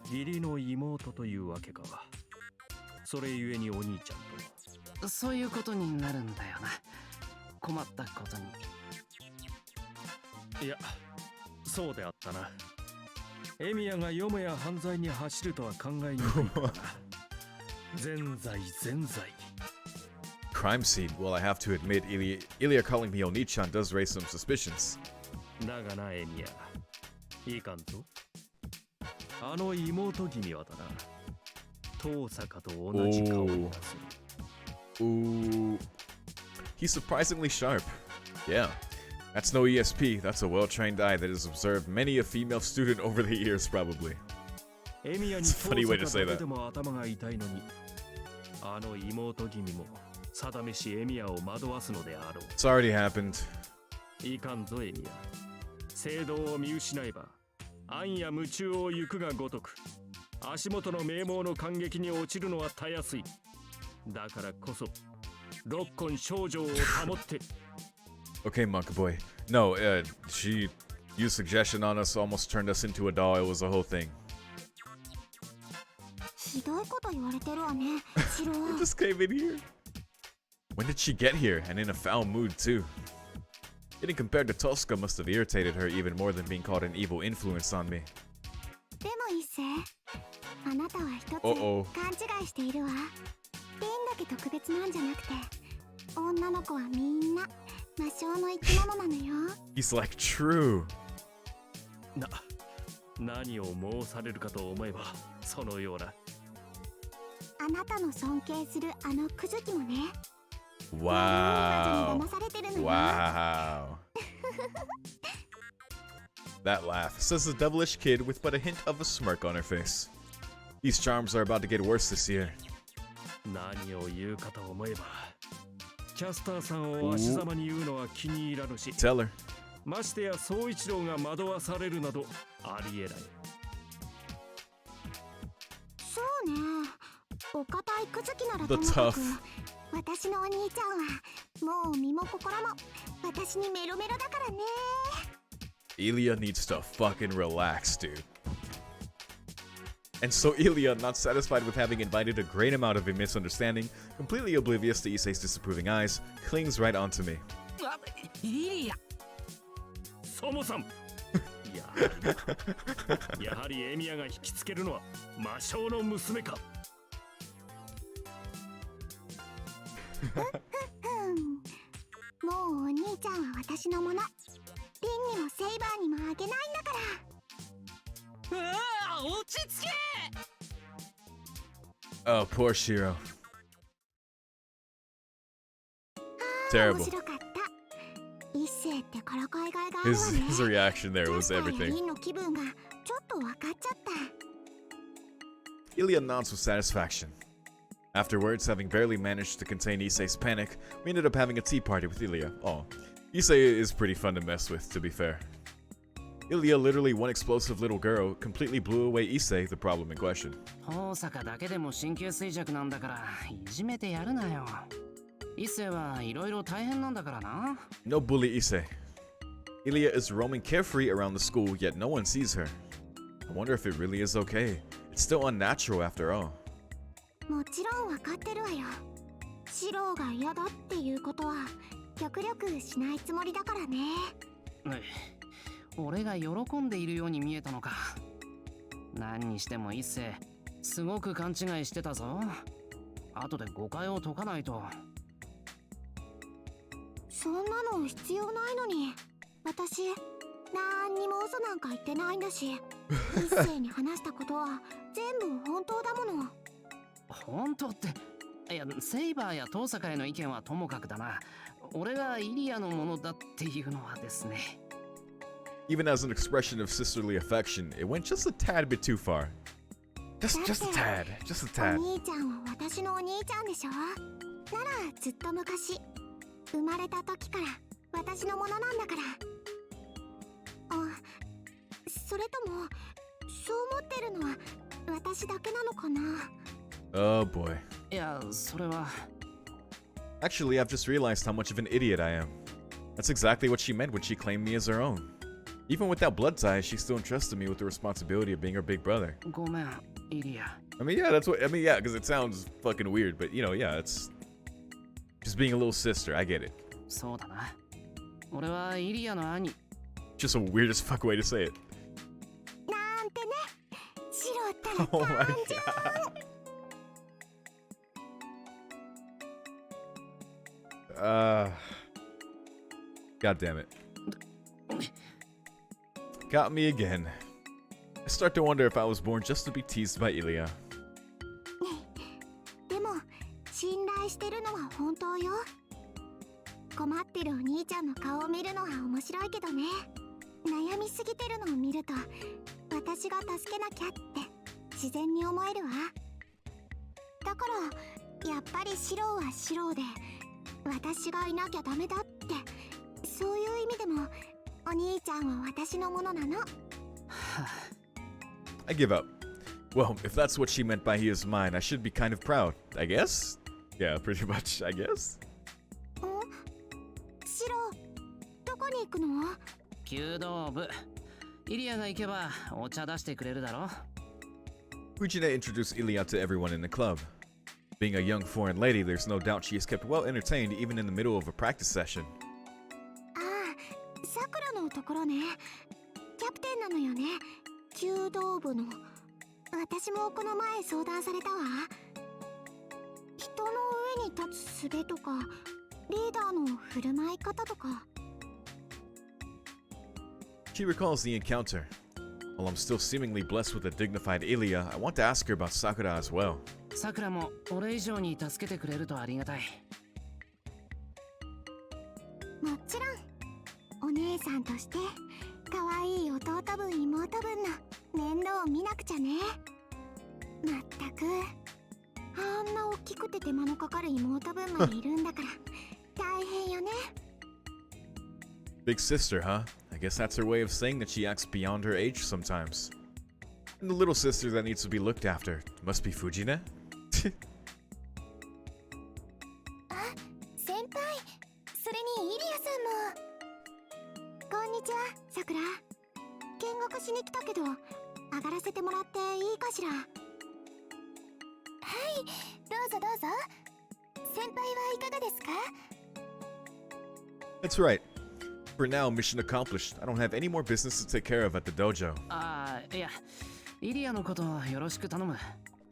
Giriの妹というわけか。それゆえにお兄ちゃんと。そういうことになるんだよな。困ったことに。いや、そうであったな。エミヤがよもや犯罪に走るとは考えにくいからな。全罪全罪。Crime scene. Well, I have to admit, Ilya calling me Oni-chan does raise some suspicions. だがな、エミヤ。いいかんと。あの妹君はだな。遠坂と同じ顔を出す。Ooh. He's surprisingly sharp. Yeah. That's no ESP. That's a well-trained eye that has observed many a female student over the years, probably. It's a funny way to say that. でも頭が痛いのに、あの妹君も定めしエミヤを惑わすのであろう。It's already happened. いかんぞエミヤ。聖堂を見失えば、暗や夢中を行くがごとく、足元の名門の感激に落ちるのはたやすい。だからこそ、六根少女を保って。Okay, Monkey Boy. No, she used suggestion on us, almost turned us into a doll. It was a whole thing. ひどいこと言われてるわね、シロ。 It just came in here. When did she get here? And in a foul mood, too. Getting compared to Tosca must have irritated her even more than being called an evil influence on me. でも一星、あなたは一つ Uh-oh. 勘違いしているわ。リンだけ特別なんじゃなくて、女の子はみんな魔性の生き物なのよ。 He's like, true. 何を申されるかと思えばそのような。あなたの尊敬するあのクズキもね。 Wow. 騙されてるのよ。 Wow. That laugh, says the devilish kid with but a hint of a smirk on her face. These charms are about to get worse this year. 何を言うかと思えば、キャスターさんを足ざまに言うのは気に入らぬし、 Tell her. ましてや総一郎が惑わされるなどありえない。そうね。お堅いクズキなら The ともか tough. く、私のお兄ちゃんはもう身も心も私にメロメロだからね。 Ilya needs to fucking relax, dude. And so Ilya, not satisfied with having invited a great amount of a misunderstanding, completely oblivious to Issei's disapproving eyes, clings right onto me. いやそもそもやはりエミヤが引きつけるのは魔性の娘か。もうお兄ちゃんは私のもの。リンにもセイバーにもあげないんだから。うわあ落ち着け。 Oh, poor Shiro. 面 Terrible. 白かった。一星ってからかいがいがあるわ His ね。 reaction there キャ was スターや everything. リンの気分がちょっと分かっちゃった。 Ilya nods with satisfaction. Afterwards, having barely managed to contain Issei's panic, we ended up having a tea party with Ilya. Oh, Issei is pretty fun to mess with, to be fair. Ilya, literally one explosive little girl, completely blew away Issei, the problem in question. 大阪だけでも神経衰弱なんだからいじめてやるなよ。一世はいろいろ大変なんだからな。 No bully Issei. Ilya is roaming carefree around the school, yet no one sees her. I wonder if it really is okay. It's still unnatural after all. もちろん分かってるわよ。シローが嫌だっていうことは極力しないつもりだからね。俺が喜んでいるように見えたのか。何にしても一世すごく勘違いしてたぞ。後で誤解を解かないと。そんなの必要ないのに。私なんにも嘘なんか言ってないんだし。一星に話したことは全部本当だもの。本当って、いやセイバーや遠坂への意見はともかくだな。俺がイリアのものだっていうのはですね。Even as an expression of sisterly affection, it went just a tad bit too far. Just a tad. Just a お tad. 兄ちゃんは私のお兄ちゃんでしょ。ならずっと昔、生まれた時から私のものなんだから。あ、それともそう思ってるのは私だけなのかな。 Oh boy. いやそれは。 Actually, I've just realized how much of an idiot I am. That's exactly what she meant when she claimed me as her own. Even without blood ties, she still entrusted me with the responsibility of being her big brother. ごめんイリア。 I mean, yeah, that's what I mean, yeah, because it sounds fucking weird, but you know, yeah, it's just being a little sister. I get it. そうだな。俺はイリアの兄。 Just a weird as fuck way to say it. なんてね。シロったら Oh my 感じ。 god. God damn it. Got me again. I start to wonder if I was born just to be teased by Ilya. でも信頼してるのは本当よ。困ってるお兄ちゃんの顔を見るのは面白いけどね。悩みすぎてるのを見ると私が助けなきゃって自然に思えるわ。だからやっぱりシローはシローで私がいなきゃダメだってそういう意味でもお兄ちゃんは私のものなの。I give up. Well, if that's what she meant by he is mine, I should be kind of proud, I guess? Yeah, pretty much, I guess. シロー弓道部。イリアが行けばお茶出してくれるだろ。Fujina introduced Ilya to everyone in the club. Being a young foreign lady, there's no doubt she is kept well entertained even in the middle of a practice session. ああ、さくらのところね。キャプテンなのよね。弓道部の。私もこの前相談されたわ。人の上に立つ術とか、リーダーの振る舞い方とか。She recalls the encounter. While I'm still seemingly blessed with a dignified Ilya, I want to ask her about Sakura as well. さくらも俺以上に助けてくれるとありがたい。もちろん。お姉さんとして可愛い弟分妹分の面倒を見なくちゃね。まったくあんな大きくて手間のかかる妹分までいるんだから大変よね。Big sister, huh? I guess that's her way of saying that she acts beyond her age sometimes. And the little sister that needs to be looked after must be Fujina? あ、先輩、それにイリアさんも。こんにちは、さくら。見学しに来たけど、上がらせてもらっていいかしら。はい、どうぞどうぞ。先輩はいかがですか？ That's right. For now, mission accomplished. I don't have any more business to take care of at the dojo. ああ、いや、イリアのことよろしく頼む。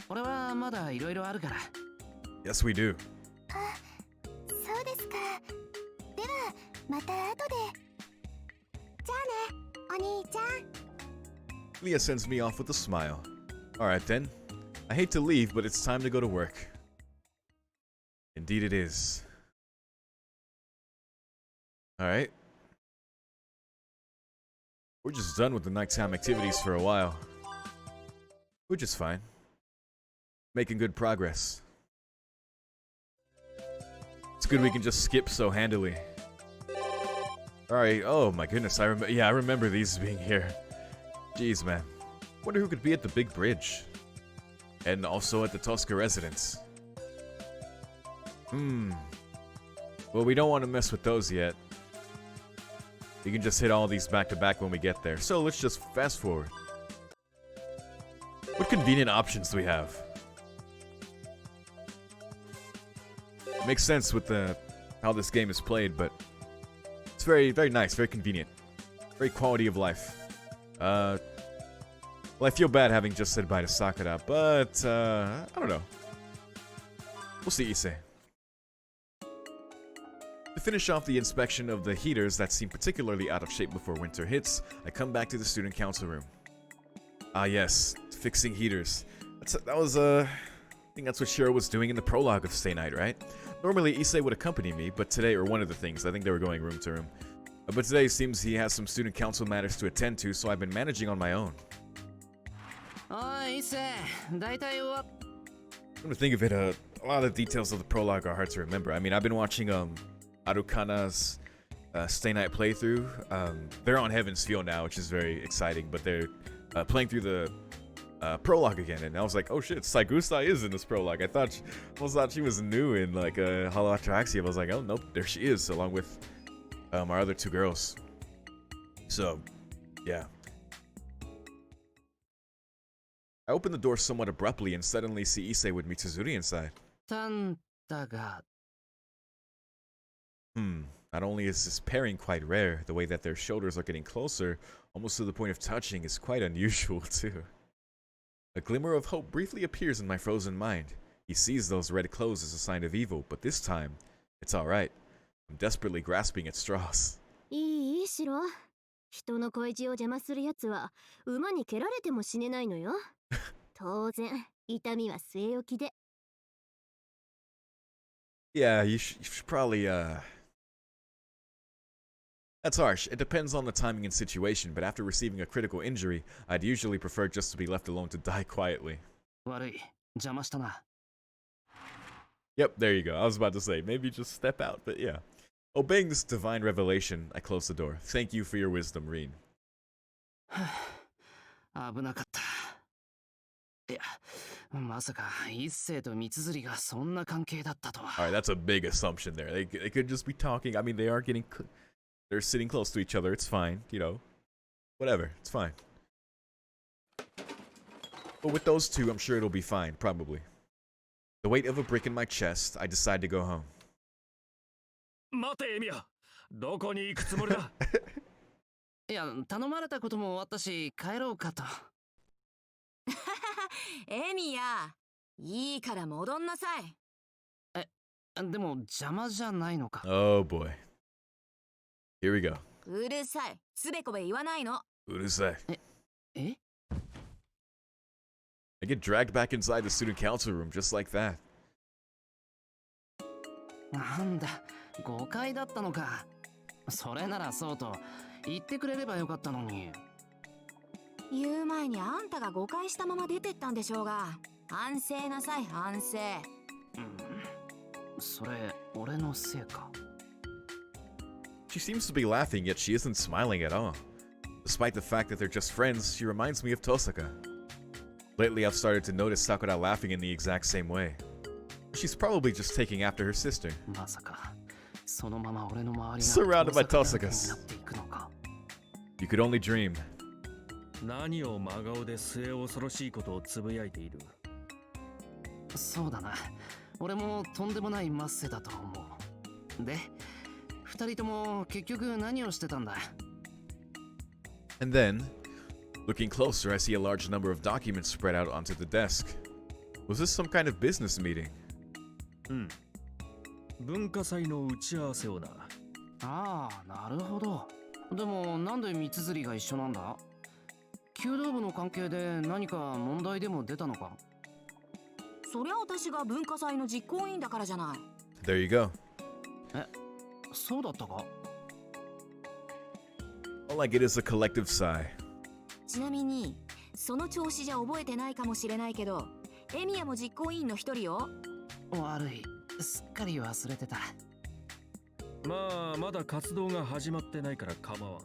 俺はまだいろいろあるから。Yes, we do. あ、そうですか。では、また後で。じゃあね、お兄ちゃん。Leah sends me off with a smile. Alright then. I hate to leave, but it's time to go to work. Indeed it is. Alright. We're just done with the nighttime activities for a while. Which is fine. Making good progress. It's good we can just skip so handily. Alright, oh my goodness, I remember these being here. Jeez, man. Wonder who could be at the big bridge. And also at the Tosca residence. Well, we don't want to mess with those yet. We can just hit all these back to back when we get there. So let's just fast forward. What convenient options do we have? Makes sense with how this game is played, but it's very, very nice, very convenient. Very quality of life. Well, I feel bad having just said bye to Sakura, but I don't know. We'll see Issei. To finish off the inspection of the heaters that seem particularly out of shape before winter hits, I come back to the student council room. Ah yes, fixing heaters. I think that's what Shiro was doing in the prologue of Stay Night, right? Normally Issei would accompany me, but today, or one of the things, I think they were going room to room. But today it seems he has some student council matters to attend to, so I've been managing on my own. おい、Issei、大体終わっ。Come to think of it, a lot of the details of the prologue are hard to remember. I mean, I've been watching Arukana's Stay Night playthrough. They're on Heaven's Feel now, which is very exciting, but they're playing through the prologue again, and I was like, oh shit, Saigusa is in this prologue. I thought she was new in like Hollow Ataraxia. I was like, oh nope, there she is, along with our other two girls. So, yeah. I open the door somewhat abruptly and suddenly see Issei with Mitsuzuri inside. たんだが。Not only is this pairing quite rare, the way that their shoulders are getting closer, almost to the point of touching, is quite unusual too. A glimmer of hope briefly appears in my frozen mind. He sees those red clothes as a sign of evil, but this time, it's alright. I'm desperately grasping at straws. いい、シロ。人の恋路を邪魔するやつは馬に蹴られても死ねないのよ。当然、痛みは据え置きで。Yeah, you should probably, That's harsh. It depends on the timing and situation, but after receiving a critical injury, I'd usually prefer just to be left alone to die quietly. 悪い、邪魔したな。Yep, there you go. I was about to say, maybe just step out, but yeah. Obeying this divine revelation, I close the door. Thank you for your wisdom, Reen. 危なかった。いや、まさか一星と三綴がそんな関係だったとは。Alright, that's a big assumption there. They could just be talking. I mean, they are getting They're sitting close to each other. It's fine, you know. Whatever, it's fine. But with those two, I'm sure it'll be fine, probably. The weight of a brick in my chest, I decide to go home. 待てエミヤ、どこに行くつもりだ。いや、頼まれたことも終わったし、帰ろうかと。エミヤ、いいから戻んなさい。でも邪魔じゃないのか。Oh boy. Here we go. うるさい。つべこべ言わないの。うるさい。え I get dragged back inside the student council room just like that. なんだ、誤解だったのか。それならそうと言ってくれればよかったのに。言う前にあんたが誤解したまま出てったんでしょうが。反省なさい、反省。それ、俺のせいか。She seems to be laughing, yet she isn't smiling at all. Despite the fact that they're just friends, she reminds me of Tosaka. Lately, I've started to notice Sakura laughing in the exact same way. She's probably just taking after her sister. まさか、そのまま俺の周りが Surrounded by 盗作だらけ Tosakas. になっていくのか。You could only dream. 何を真顔で末恐ろしいことをつぶやいている。そうだな。俺もとんでもないマッセだと思う。で、二人とも結局何をしてたんだ？ And then, looking closer, I see a large number of documents spread out onto the desk. Was this some kind of business meeting? 文化祭の打ち合わせをな。ああ、なるほど。でもなんで三つが一緒なんだ？弓道部の関係で何か問題でも出たのか？そりゃ私が文化祭の実行委員だからじゃない。There you go. そうだったか？ All I get is a collective sigh. ちなみに、その調子じゃ覚えてないかもしれないけど、エミヤも実行委員の一人よ。悪い。すっかり忘れてた。まあまだ活動が始まってないから構わん。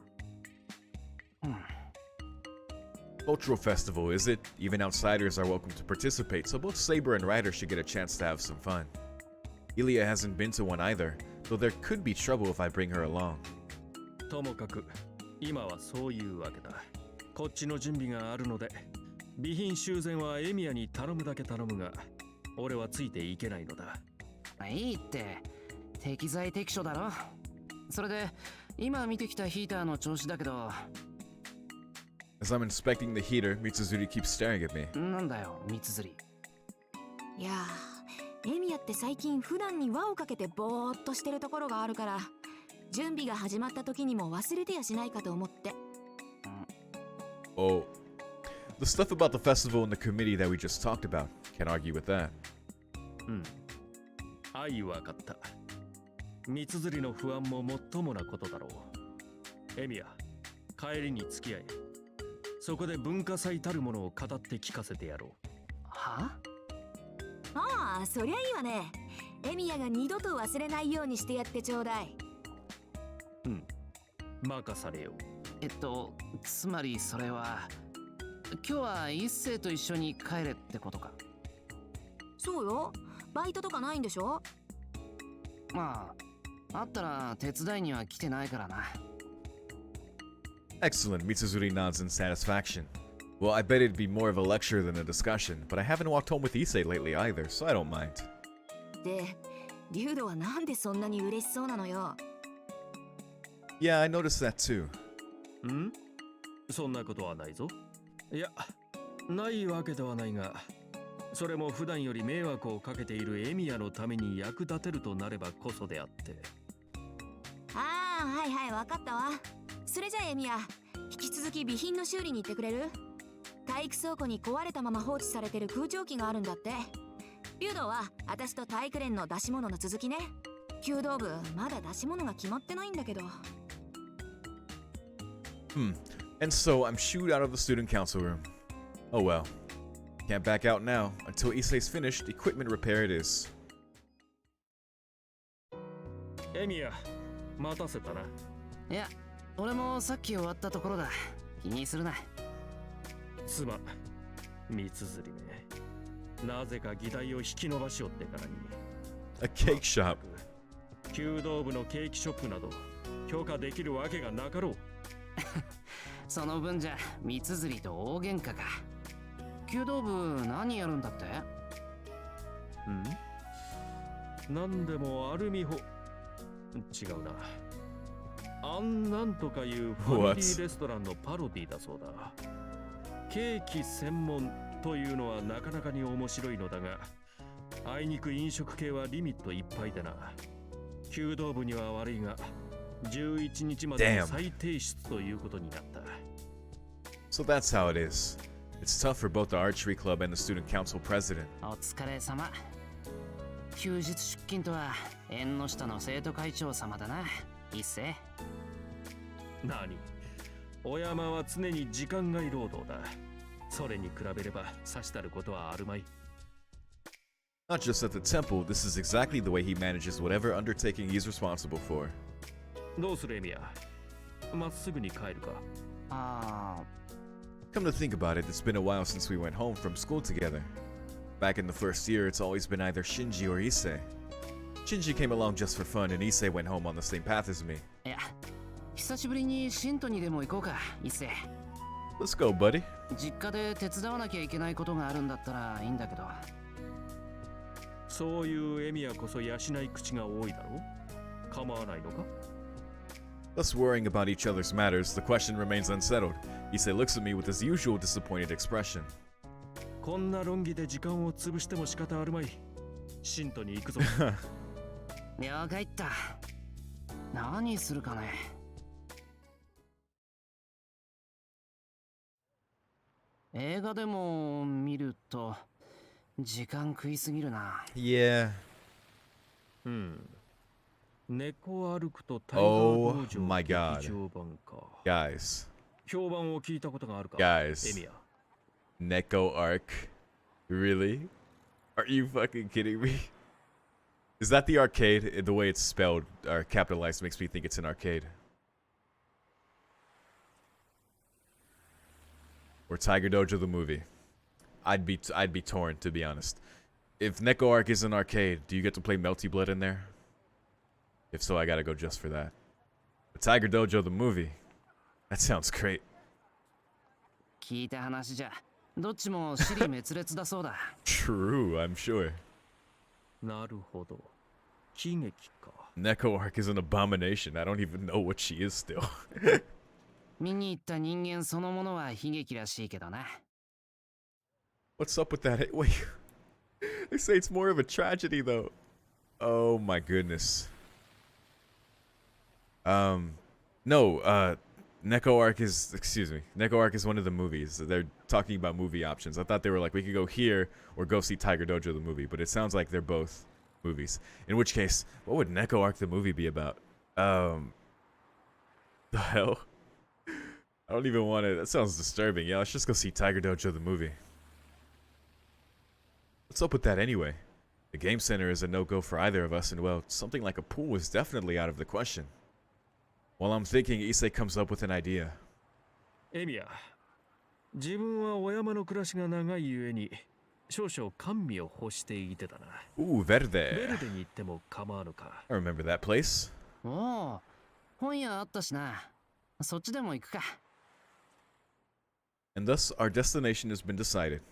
Cultural festival, is it? Even outsiders are welcome to participate, so both Saber and Ryder should get a chance to have some fun. Ilya hasn't been to one either, though there could be trouble if I bring her along. ともかく今はそういうわけだ。こっちの準備があるので、備品修繕はエミヤに頼むだけ頼むが、俺はついていけないのだ。いいって、適材適所だろ。それで今見てきたヒーターの調子だけど。As I'm inspecting the heater, Mitsuzuri keeps staring at me. なんだよ、三つり。いやー、エミヤって最近普段に輪をかけてぼーっとしてるところがあるから、準備が始まった時にも忘れてやしないかと思って。Oh, the stuff about the festival and the committee that we just talked about. Can't argue with that. わかった。三つ釣りの不安ももっともなことだろう。エミヤ、帰りに付き合え。そこで文化祭たるものを語って聞かせてやろう。は？ああ、そりゃいいわね。エミヤが二度と忘れないようにしてやってちょうだい。任されよ。つまりそれは、今日は一星と一緒に帰れってことか。そうよ。バイトとかないんでしょ？まあ、あったら手伝いには来てないからな。Excellent, Mitsuzuri nods in satisfaction. Well, I bet it'd be more of a lecture than a discussion, but I haven't walked home with Issei lately either, so I don't mind. で、リュウドはなんでそんなに嬉しそうなのよ。Yeah, I noticed that too. そんなことはないぞ。いや、ないわけではないが、それも普段より迷惑をかけているエミヤのために役立てるとなればこそであって。ああ、はいはい、わかったわ。それじゃあエミヤ、引き続き備品の修理に行ってくれる？体育倉庫に壊れたまま放置されてる空調機があるんだって。リュウドは私と体育連の出し物の続きね。弓道部まだ出し物が決まってないんだけど。And so I'm shooed out of the student council room. Oh well. Can't back out now. Until Issei's finished, equipment repair it is. エミヤ、待たせたな。いや、俺もさっき終わったところだ。気にするな。すまん、三つ釣りめ。なぜか議題を引き伸ばしおってからに。 A cake shop. 弓道部のケーキショップなど許可できるわけがなかろう。その分じゃ三綴りと大喧嘩か。弓道部何やるんだって？なんでもアルミホ、違うな。なんとかいうファミリーレストランのパロディだそうだ。ケーキ専門というのはなかなかに面白いのだが、あいにく飲食系はリミットいっぱいだな。弓道部には悪いが、11日までの再提出ということになった。So that's how it is. It's tough for both the archery club and the student council president. お疲れ様。休日出勤とは縁の下の生徒会長様だな、一世。何？お山は常に時間外労働だ。それに比べればさしたることはあるまい。Not just at the temple, this is exactly the way he manages whatever undertaking he's responsible for. どうするエミヤ？まっすぐに帰るか？Come to think about it, it's been a while since we went home from school together. Back in the first year, it's always been either Shinji or Issei. Shinji came along just for fun, and Issei went home on the same path as me. いや、久しぶりにシントにでも行こうか、一世。Let's go, buddy. 実家で手伝わなきゃいけないことがあるんだったらいいんだけど。そういうエミヤこそ養い口が多いだろう？構わないのか？Thus worrying about each other's matters, the question remains unsettled. Issei looks at me with his usual disappointed expression. こんな論議で時間を潰しても仕方あるまい。シントに行くぞ。了解った。何するかね。映画でも見ると時間食いすぎるな。Yeah. 猫歩くとタイガー道 Oh 場 my 劇 god. 場版か。 Guys. 評判を聞いたことがあるか？ Guys. エミヤ。Neko arc? Really? Are you fucking kidding me? Is that the arcade? The way it's spelled or capitalized makes me think it's an arcade. Or Tiger Dojo the movie. I'd be torn, to be honest. If Neko arc is an arcade, do you get to play Melty Blood in there? If so, I gotta go just for that. But Tiger Dojo the movie. That sounds great. 聞いた話じゃ、どっちも尻滅裂だそうだ。True, I'm sure. なるほど。喜劇か。Neko arc is an abomination. I don't even know what she is still. 見に行った人間そのものは悲劇らしいけどな。What's up with that? Wait. They say it's more of a tragedy, though. Oh my goodness. No, Neko arc is, excuse me, Neko arc is one of the movies. They're talking about movie options. I thought they were like, we could go here or go see Tiger Dojo the movie, but it sounds like they're both movies. In which case, what would Neko arc the movie be about? The hell? I don't even want to, that sounds disturbing. Yeah, let's just go see Tiger Dojo the movie. What's up with that anyway? The game center is a no-go for either of us, and well, something like a pool is definitely out of the question. While I'm thinking, Issei comes up with an idea. エミヤ、自分はお山の暮らしが長いゆえに少々甘味を欲していてだな。Ooh, ベ Verde. ルデに行っても構わぬか。I remember that place. おお、本屋あったしな。そっちでも行くか。And thus, our destination has been decided.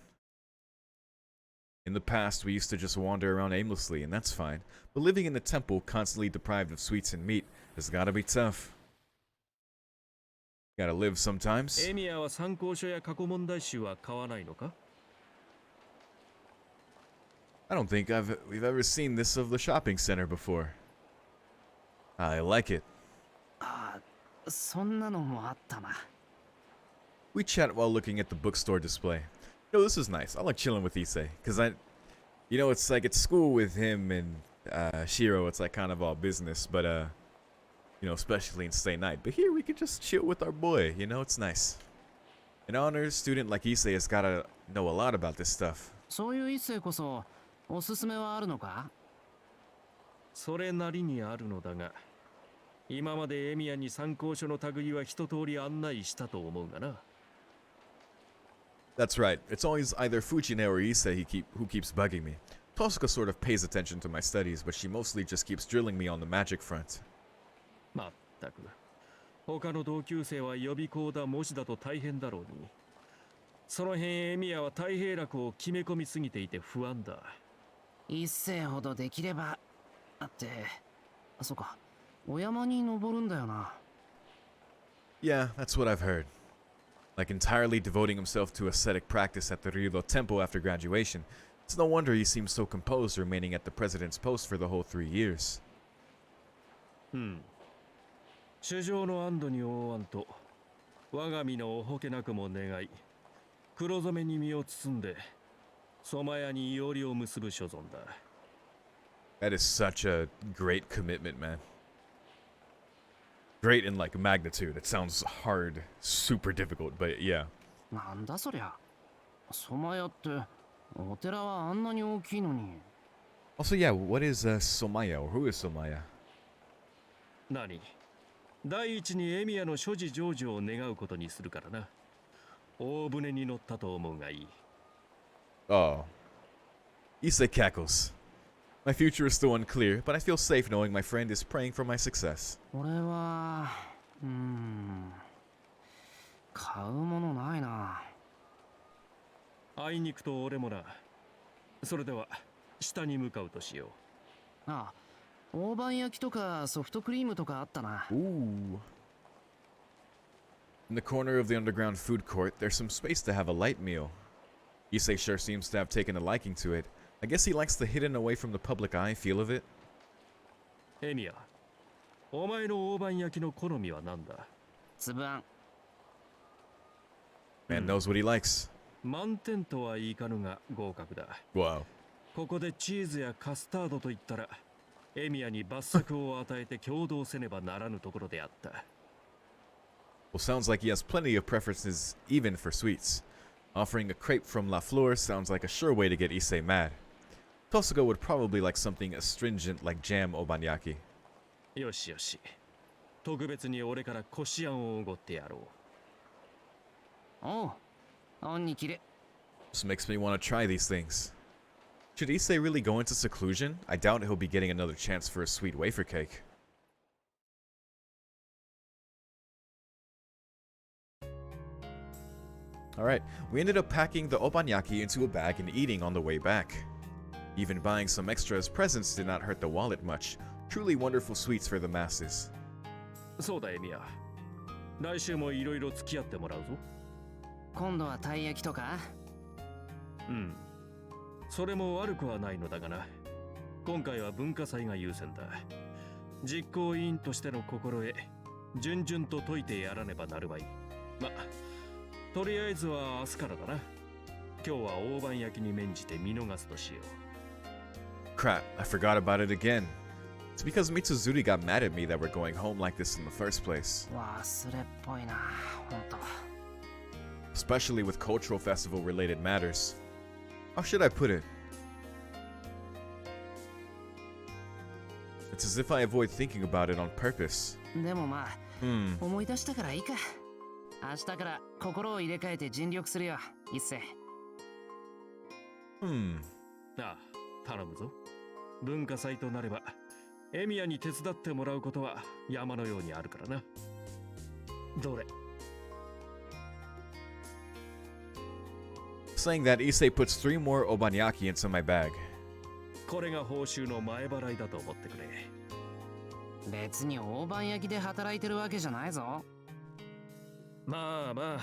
In the past, we used to just wander around aimlessly, and that's fine. But living in the temple, constantly deprived of sweets and meat, has gotta be tough. Gotta live sometimes. エミヤは参考書や過去問題集は買わないのか？ I don't think we've ever seen this of the shopping center before. I like it. そんなのもあったな。We chat while looking at the bookstore display. You know, this is nice. I like chilling with Issei, because it's like at school with him and Shiro, it's like kind of all business, but especially in stay night. But here we can just chill with our boy, it's nice. An honors student like Issei has gotta know a lot about this stuff. そういう一世こそおすすめはあるのか？それなりにあるのだが、今までエミヤに参考書の類は一通り案内したと思うがな。That's right. It's always either Fujine or Issei who keeps bugging me. Tosuka sort of pays attention to my studies, but she mostly just keeps drilling me on the magic front. まっったく。他の同級生は予備校だ模試だと大変だろうに。その辺エミヤは太平楽を決め込みすぎていて不安だ。一世ほどできれば。だって、そうか、お山に登るんだよな。Yeah, that's what I've heard. Like entirely devoting himself to ascetic practice at the Ryudo Temple after graduation. It's no wonder he seems so composed remaining at the president's post for the whole 3 years. 主上の安堵に覆わんと、我が身のおほけなくも願い、黒染めに身を包んで、ソマヤにいおりを結ぶ所存だ。That is such a great commitment, man. Great in like magnitude. It sounds hard, super difficult, but yeah. なんだそりゃ。ソマヤって、お寺はあんなに大きいのに。Also, yeah, what is Somaya, or who is Somaya? 何？第一にエミヤの所持成就を願うことにするからな。大船に乗ったと思うがいい。Oh. Issei cackles. My future is still unclear, but I feel safe knowing my friend is praying for my success. 俺は、買うものないな。あいにくと俺もな。それでは下に向かうとしよう。ああ、大判焼きとかソフトクリームとかあったな。Ooh. In the corner of the underground food court, there's some space to have a light meal. Issei sure seems to have taken a liking to it. I guess he likes the hidden away from the public eye feel of it. エミヤ、お前の大判焼きの好みは何だ？粒あん。Man knows what he likes. 満点とはいかぬが合格だ。Wow. ここでチーズやカスタードといったら、エミヤに罰則を与えて共同せねばならぬところであった。Well, sounds like he has plenty of preferences even for sweets. Offering a crepe from La Fleur sounds like a sure way to get Issei mad. Tosuko would probably like something astringent like jam obanyaki. よしよし。特別に俺からこしあんをおごってやろう。おう、あんにきれ。This makes me want to try these things. Should Issei really go into seclusion? I doubt he'll be getting another chance for a sweet wafer cake. Alright, we ended up packing the obanyaki into a bag and eating on the way back. Even buying some extra as presents did not hurt the wallet much. Truly wonderful sweets for the masses. そうだエミヤ。来週もいろいろ付き合ってもらうぞ。今度はたい焼きとか？それも悪くはないのだがな。今回は文化祭が優先だ。実行委員としての心得、順々と解いてやらねばなるまい。ま、とりあえずは明日からだな。今日は大判焼きに免じて見逃すとしよう。 Crap, I forgot about it again. It's because Mitsuzuri got mad at me that we're going home like this in the first place. 忘れっぽいな、ほんと。Especially with cultural festival related matters. How should I put it? It's as if I avoid thinking about it on purpose. でもまあ、思い出したからいいか。明日から心を入れ替えて尽力するよ、一世。ああ、頼むぞ。文化祭となれば、エミヤに手伝ってもらうことは山のようにあるからな。どれ？ Saying that, Issei puts 3 more obanyaki into my bag. これが報酬の前払いだと思ってくれ。別に大判焼きで働いてるわけじゃないぞ。まあまあ、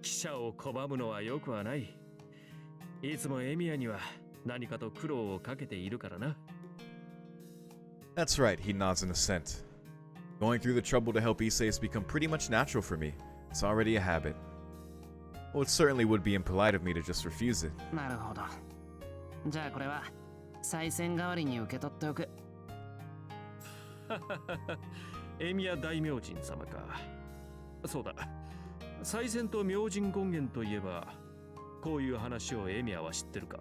記者を拒むのはよくはない。いつもエミヤには何かと苦労をかけているからな。That's right, he nods in assent. Going through the trouble to help Issei has become pretty much natural for me. It's already a habit. Well, it certainly would be impolite of me to just refuse it. なるほど。じゃあこれは再選代わりに受け取っておく。エミヤ大明神様か。そうだ。再選と明神権現といえば、こういう話をエミヤは知ってるか。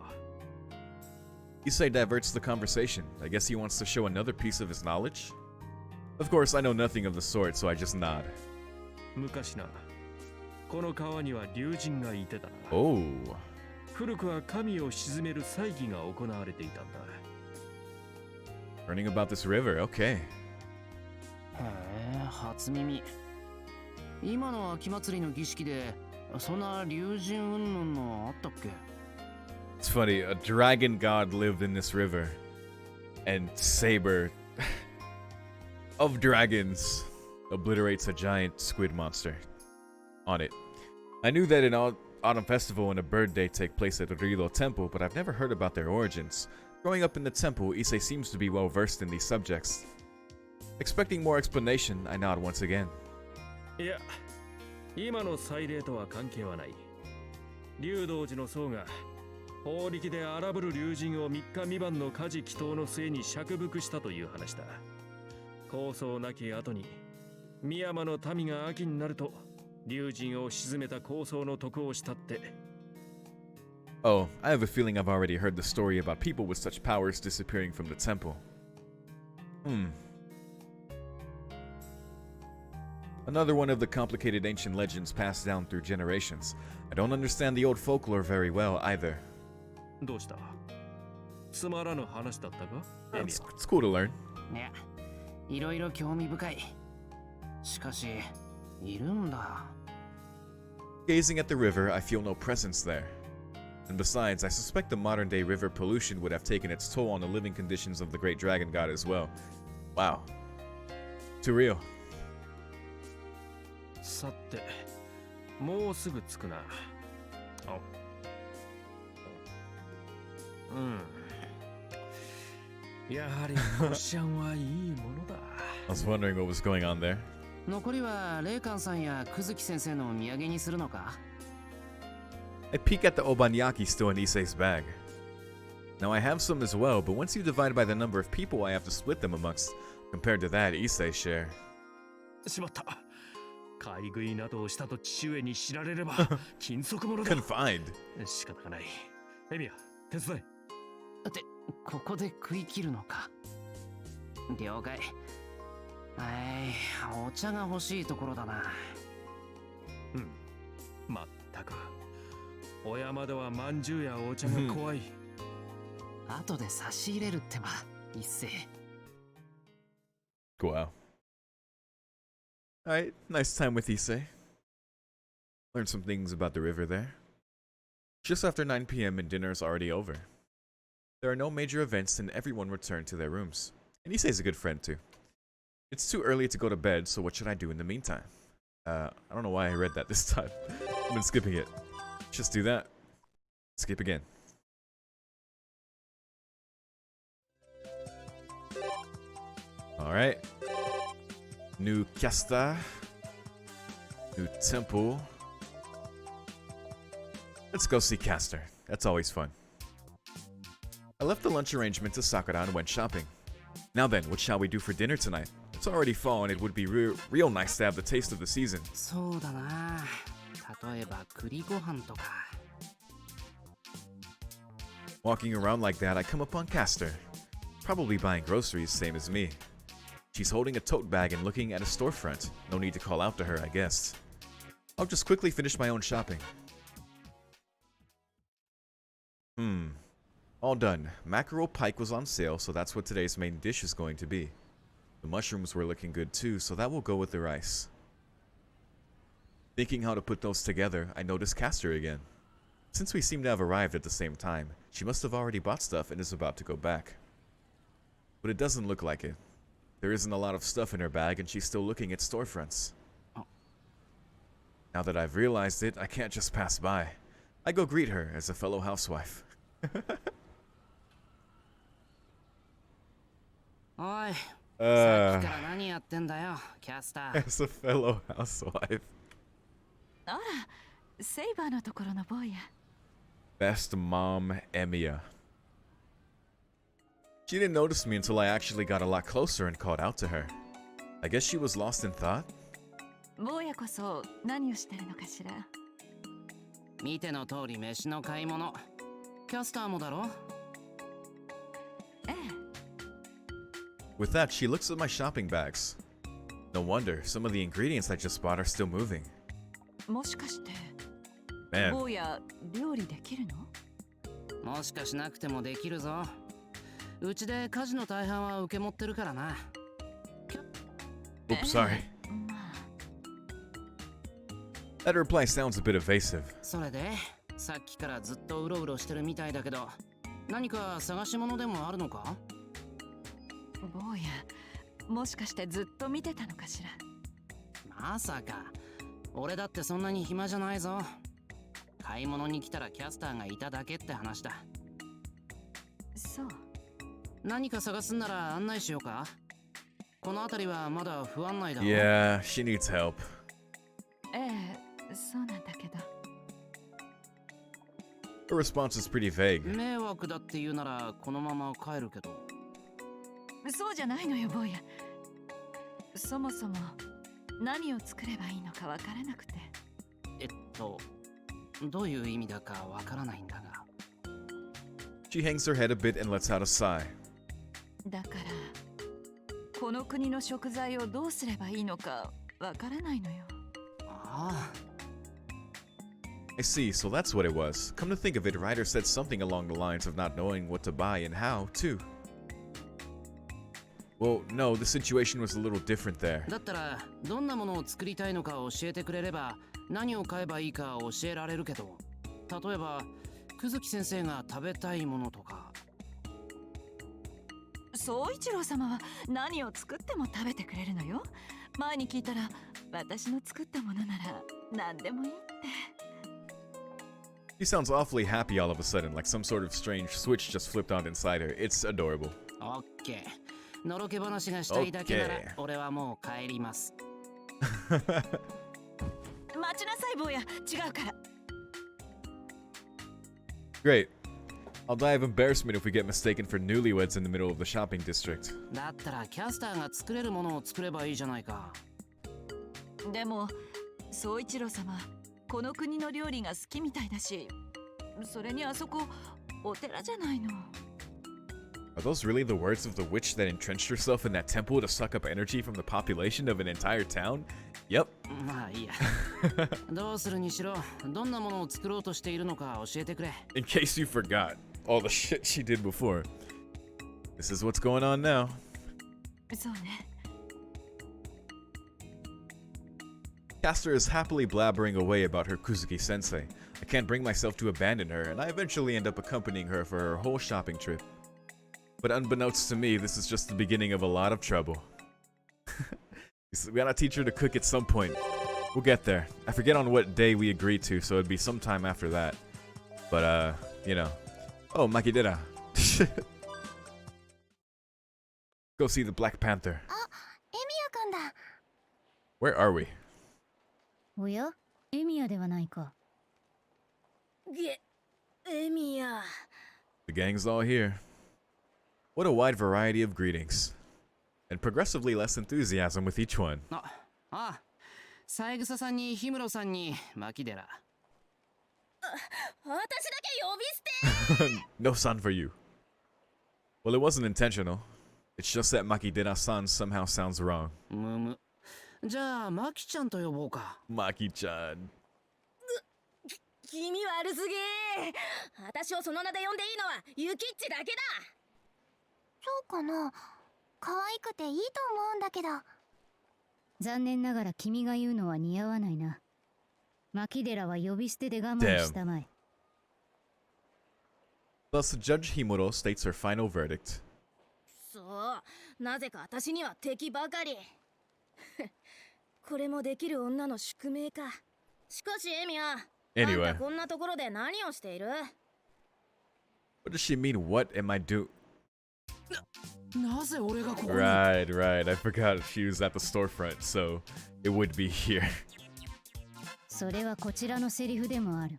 Issei diverts the conversation. I guess he wants to show another piece of his knowledge? Of course, I know nothing of the sort, so I just nod. 昔な、この川には竜神がいてたな。Oh. 古くは神を鎮める祭儀が行われていたんだ。Learning about this river, okay. へえ、初耳。今の秋祭りの儀式でそんな竜神云々のあったっけ？ It's funny, a dragon god lived in this river, and Saber of dragons obliterates a giant squid monster on it. I knew that an autumn festival and a bird day take place at the Rilo temple, but I've never heard about their origins. Growing up in the temple, Issei seems to be well versed in these subjects. Expecting more explanation, I nod once again. いや、今の祭礼とは関係はない。竜道寺の僧が法力で荒ぶる竜神を3日未満の火事祈祷の末に釈伏したという話だ。構想なき後に、深山の民が秋になると、竜神を鎮めた構想の徳をしたって。Oh, I have a feeling I've already heard the story about people with such powers disappearing from the temple. Another one of the complicated ancient legends passed down through generations. I don't understand the old folklore very well either. どうした？つまらぬ話だったか？ It's cool to learn. いや、いろいろ興味深い。しかし、いるんだ。Gazing at the river, I feel no presence there. And besides, I suspect the modern-day river pollution would have taken its toll on the living conditions of the great dragon god as well. Wow. Too real. さて、もうすぐ着くな。やはりコシャンはいいものだ。I was wondering what was going on there. 残りは霊感さんや久月先生のお土産にするのか？ I peek at the obanyaki still in Issei's bag. Now I have some as well, but once you divide by the number of people I have to split them amongst, compared to that Issei's share. しまった。買い食いなどをしたと父上に知られれば禁足者だ。Confined. 仕方がない。エミヤ、手伝え。って、ここで食い切るのか。了解。はい、お茶が欲しいところだな。まったく。お山ではまんじゅうやお茶が怖い。後で差し入れるってば、一斉。Wow. Alright, nice time with Issei. Learned some things about the river there. Just after 9 p.m. and dinner is already over. There are no major events and everyone returned to their rooms. And Issei's a good friend too. It's too early to go to bed, so what should I do in the meantime? I don't know why I read that this time. I've been skipping it. Just do that. Skip again. Alright. New Kesta. New temple. Let's go see Caster. That's always fun. I left the lunch arrangement to Sakura and went shopping. Now then, what shall we do for dinner tonight? It's already fall and it would be real nice to have the taste of the season. そうだな。例えば栗ご飯とか。Walking around like that, I come upon Caster. Probably buying groceries, same as me. She's holding a tote bag and looking at a storefront. No need to call out to her, I guess. I'll just quickly finish my own shopping. All done. Mackerel pike was on sale, so that's what today's main dish is going to be. The mushrooms were looking good too, so that will go with the rice. Thinking how to put those together, I noticed Caster again. Since we seem to have arrived at the same time, she must have already bought stuff and is about to go back. But it doesn't look like it. There isn't a lot of stuff in her bag and she's still looking at storefronts. Now that I've realized it, I can't just pass by. I go greet her as a fellow housewife. おい、さっきから何やってんだよ、キャスター。 As a fellow housewife. あら、セイバーのところの坊や。Best mom, Emiya. She didn't notice me until I actually got a lot closer and called out to her. I guess she was lost in thought? 坊やこそ何をしてるのかしら。見ての通り飯の買い物。キャスターもだろ？ええ。With that, she looks at my shopping bags. No wonder, some of the ingredients I just bought are still moving. もしかして、 Man, 坊や料理できるの？もしかしなくてもできるぞ。うちで家事の大半は受け持ってるからな。oops, sorry. That reply sounds a bit evasive. それでさっきからずっとうろうろしてるみたいだけど、何か探し物でもあるのか？坊や、もしかしてずっと見てたのかしら。まさか。俺だってそんなに暇じゃないぞ。買い物に来たらキャスターがいただけって話だ。そう。何か探すんなら案内しようか。この辺りはまだ不安内だろ。Yeah, she needs help. ええ、そうなんだけど。Her response is pretty vague. 迷惑だって言うならこのまま帰るけど。そうじゃないのよ、坊や。そもそも何を作ればいいのかわからなくて。どういう意味だかわからないんだが。She hangs her head a bit and lets out a sigh. だからこの国の食材をどうすればいいのかわからないのよ。ああ。I see, so that's what it was. Come to think of it, Ryder said something along the lines of not knowing what to buy and how, too. Well, no, the situation was a little different there. だったらどんなものを作りたいのか教えてくれれば何を買えばいいか教えられるけど、例えば久月先生が食べたいものとか。宗一郎様は何を作っても食べてくれるのよ。前に聞いたら私の作ったものなら何でもいいって。She sounds awfully happy all of a sudden, like some sort of strange switch just flipped on inside her. It's adorable. オッケー。のろけ話がしたいだけなら俺はもう帰ります。待ちなさい坊や、違うから。Great. I'll die of embarrassment if we get mistaken for newlyweds in the middle of the shopping district. だったらキャスターが作れるものを作ればいいじゃないか。でも宗一郎様、この国の料理が好きみたいだし、それにあそこお寺じゃないの。Are those really the words of the witch that entrenched herself in that temple to suck up energy from the population of an entire town? Yep. まあいいや。どうするにしろ、どんなものを作ろうとしているのか教えてくれ。In case you forgot all the shit she did before. This is what's going on now. そうね。Caster is happily blabbering away about her Kuzuki-sensei. I can't bring myself to abandon her, and I eventually end up accompanying her for her whole shopping trip. But unbeknownst to me, this is just the beginning of a lot of trouble. We gotta teach her to cook at some point. We'll get there. I forget on what day we agreed to, so it'd be sometime after that. But, you know. Oh, Makidera. Go see the Black Panther. あ、エミヤくんだ。 Where are we? おや、エミヤではないか。エミヤ。The gang's all here. What a wide variety of greetings. And progressively less enthusiasm with each one. ああ、三枝さんに氷室さんに牧寺。私だけ呼び捨て。 No sun for you. Well, it wasn't intentional. It's just that Makidera-san somehow sounds wrong. むむ。じゃあマキちゃんと呼ぼうか。Maki-chan. 気味悪すぎー。私をその名で呼んでいいのはユキッチだけだ。そうかな。可愛くていいと思うんだけど。残念ながら君が言うのは似合わないな。牧寺は呼び捨てで我慢したまえ。Thus, Judge Himuro states her final verdict. そう、なぜか私には敵ばかり。これもできる女の宿命か。しかしエミヤ、Anyway. あんたこんなところで何をしている？ What does she mean, what am I doing? なぜ俺がここに？ Right. I forgot she was at the storefront, so it would be here. それはこちらのセリフでもある。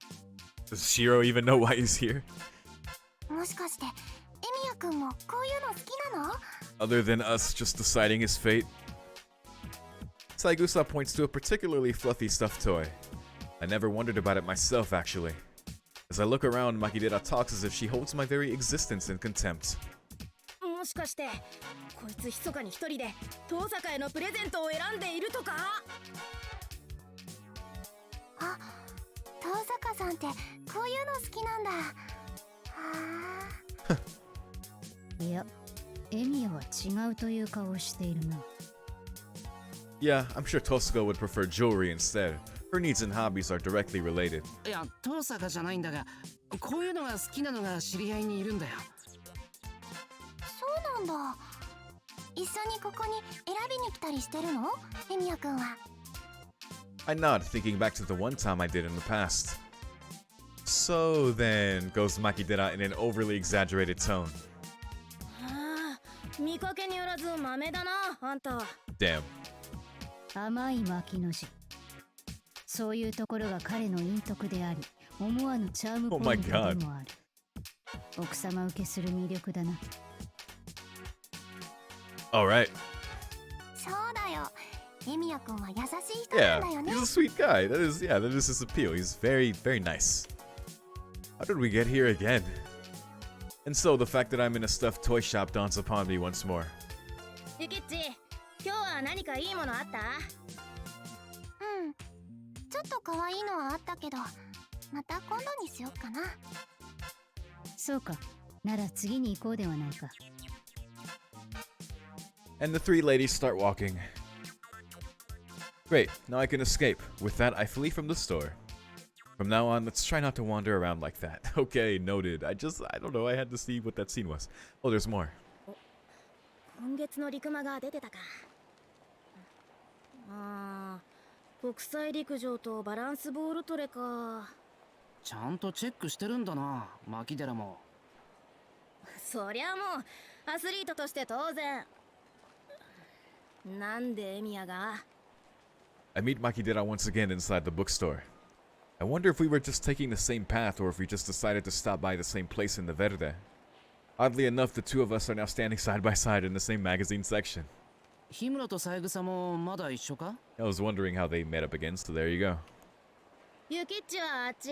Does Shiro even know why he's here? もしかしてエミヤくんもこういうの好きなの？ Other than us just deciding his fate? Saigusa points to a particularly fluffy stuffed toy. I never wondered about it myself, actually. As I look around, Makidera talks as if she holds my very existence in contempt. もしかしてこいつ密かに一人で遠坂へのプレゼントを選んでいるとか？あ、遠坂さんってこういうの好きなんだ。はあ。いや、エミヤは違うという顔をしているな。Yeah, I'm sure Tosuko would prefer jewelry instead. Her needs and hobbies are directly related. いや遠坂じゃないんだが、こういうのが好きなのが知り合いにいるんだよ。そうなんだ。一緒にここに選びに来たりしてるの？エミヤくんは。I nod, thinking back to the one time I did in the past. So then, goes Makidera in an overly exaggerated tone. ああ、見かけによらず豆だな、あんたは。Damn. 甘い巻きの字。そういうところが彼の陰徳であり、思わぬチャームポイントでもある。奥様受けする魅力だな。Alright. そうだよ。エミヤくんは優しい人な Yeah, んだよね。 he's a sweet guy. That is his appeal. He's very, very nice. How did we get here again? And so the fact that I'm in a stuffed toy shop dawns upon me once more. ゆきっち、今日は何かいいものあった？うん。ちょっと可愛いのはあったけど、また今度にしよっかな。そうか。なら次に行こうではないか。And the three ladies start walking. Great, now I can escape. With that, I flee from the store. From now on, let's try not to wander around like that. Okay, noted. I don't know, I had to see what that scene was. Oh, there's more. 今月の陸馬が出てたか。ああ、国際陸上とバランスボールトレか。ちゃんとチェックしてるんだな、牧寺も。そりゃもうアスリートとして当然。なんでエミヤが？ I meet Makidera once again inside the bookstore. I wonder if we were just taking the same path or if we just decided to stop by the same place in the Verde. Oddly enough, the two of us are now standing side by side in the same magazine section. 氷室と三枝もまだ一緒か？ I was wondering how they met up again, so there you go. ゆきっちはあっち。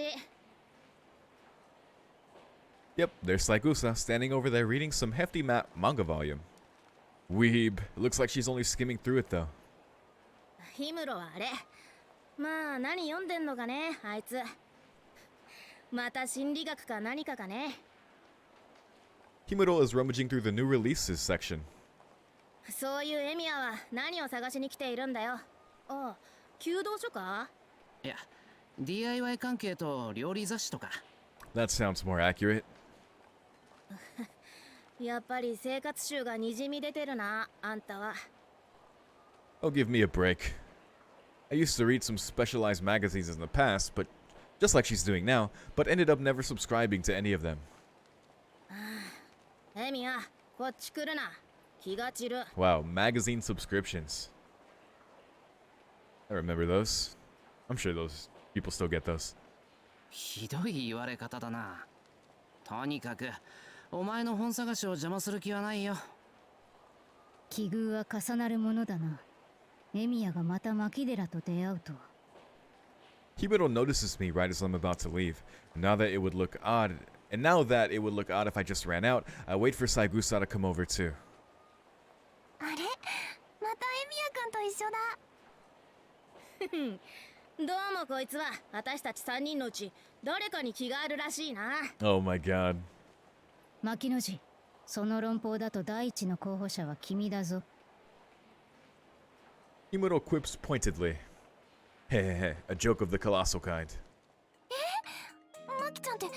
Yep, there's Saikusa standing over there reading some hefty manga volume. Weeb. Looks like she's only skimming through it though. 氷室はあれ。まあ何読んでんのかね、あいつ。また心理学か何かかね。Himuro is rummaging through the new releases section. そういうエミヤは何を探しに来ているんだよ。ああ、弓道書か？いや、DIY 関係と料理雑誌とか。That sounds more accurate. やっぱり生活習がにじみ出てるな、あんたは。Oh, give me a break. I used to read some specialized magazines in the past, but just like she's doing now, but ended up never subscribing to any of them. エミヤ、こっち来るな。気が散る。 Wow, magazine subscriptions. I remember those. I'm sure those people still get those. ひどい言われ方だな。とにかく、お前の本探しを邪魔する気はないよ。奇遇は重なるものだな。エミヤがまた牧寺と出会うとは。Himuro notices me right as I'm about to leave. Now that it would look odd if I just ran out, I wait for Saigusa to come over too. あれ？またエミヤくんと一緒だ。どうもこいつは私たち3人のうち誰かに気があるらしいな。 Oh my god. 牧野寺、その論法だと第一の候補者は君だぞ。Himuro quips pointedly. Hehehe, a joke of the colossal kind. マキちゃんってエミ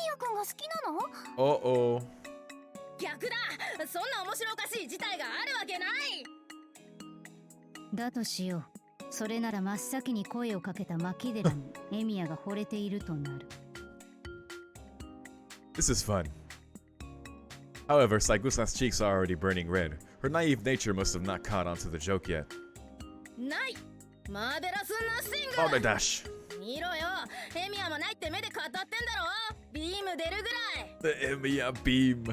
ヤくんが好きなの？ Uh-oh. 逆だ。そんな面白おかしい事態があるわけない。だとしよう。それなら真っ先に声をかけた牧寺にエミヤが惚れているとなる。This is fun. However, Saigusa's cheeks are already burning red. Her naive nature must have not caught onto the joke yet. ないマーベラスナッシング。 Oh my gosh. 見ろよ、エミヤもないって目で語ってんだろ。ビーム出るぐらい。 The Emiya beam.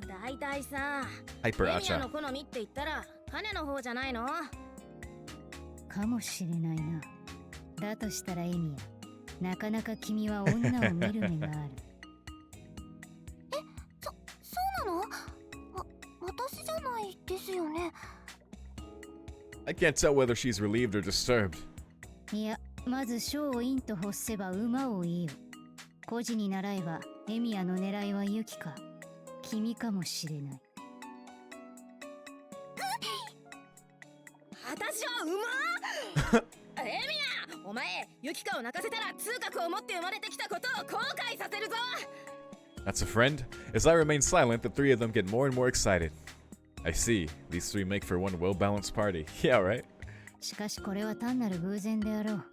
だいたいさ、 Hyper エミヤの Acha. 好みって言ったら彼の方じゃないの？かもしれないな。だとしたらエミヤ、なかなか君は女を見る目がある。そうなの？私じゃないですよね。I can't tell whether she's relieved or disturbed. いや、まず将を陰と欲せば馬を言いよ。孤児に習えばエミヤの狙いはユキか君かもしれない。私は馬？エ前ユキカを泣かせたら通覚を持って生まれてきたことを後悔させるぞ。 That's a friend? As I remain silent, the three of them get more and more excited. I see. These three make for one well-balanced party. Yeah, right? しかしこれは単なる偶然であろう。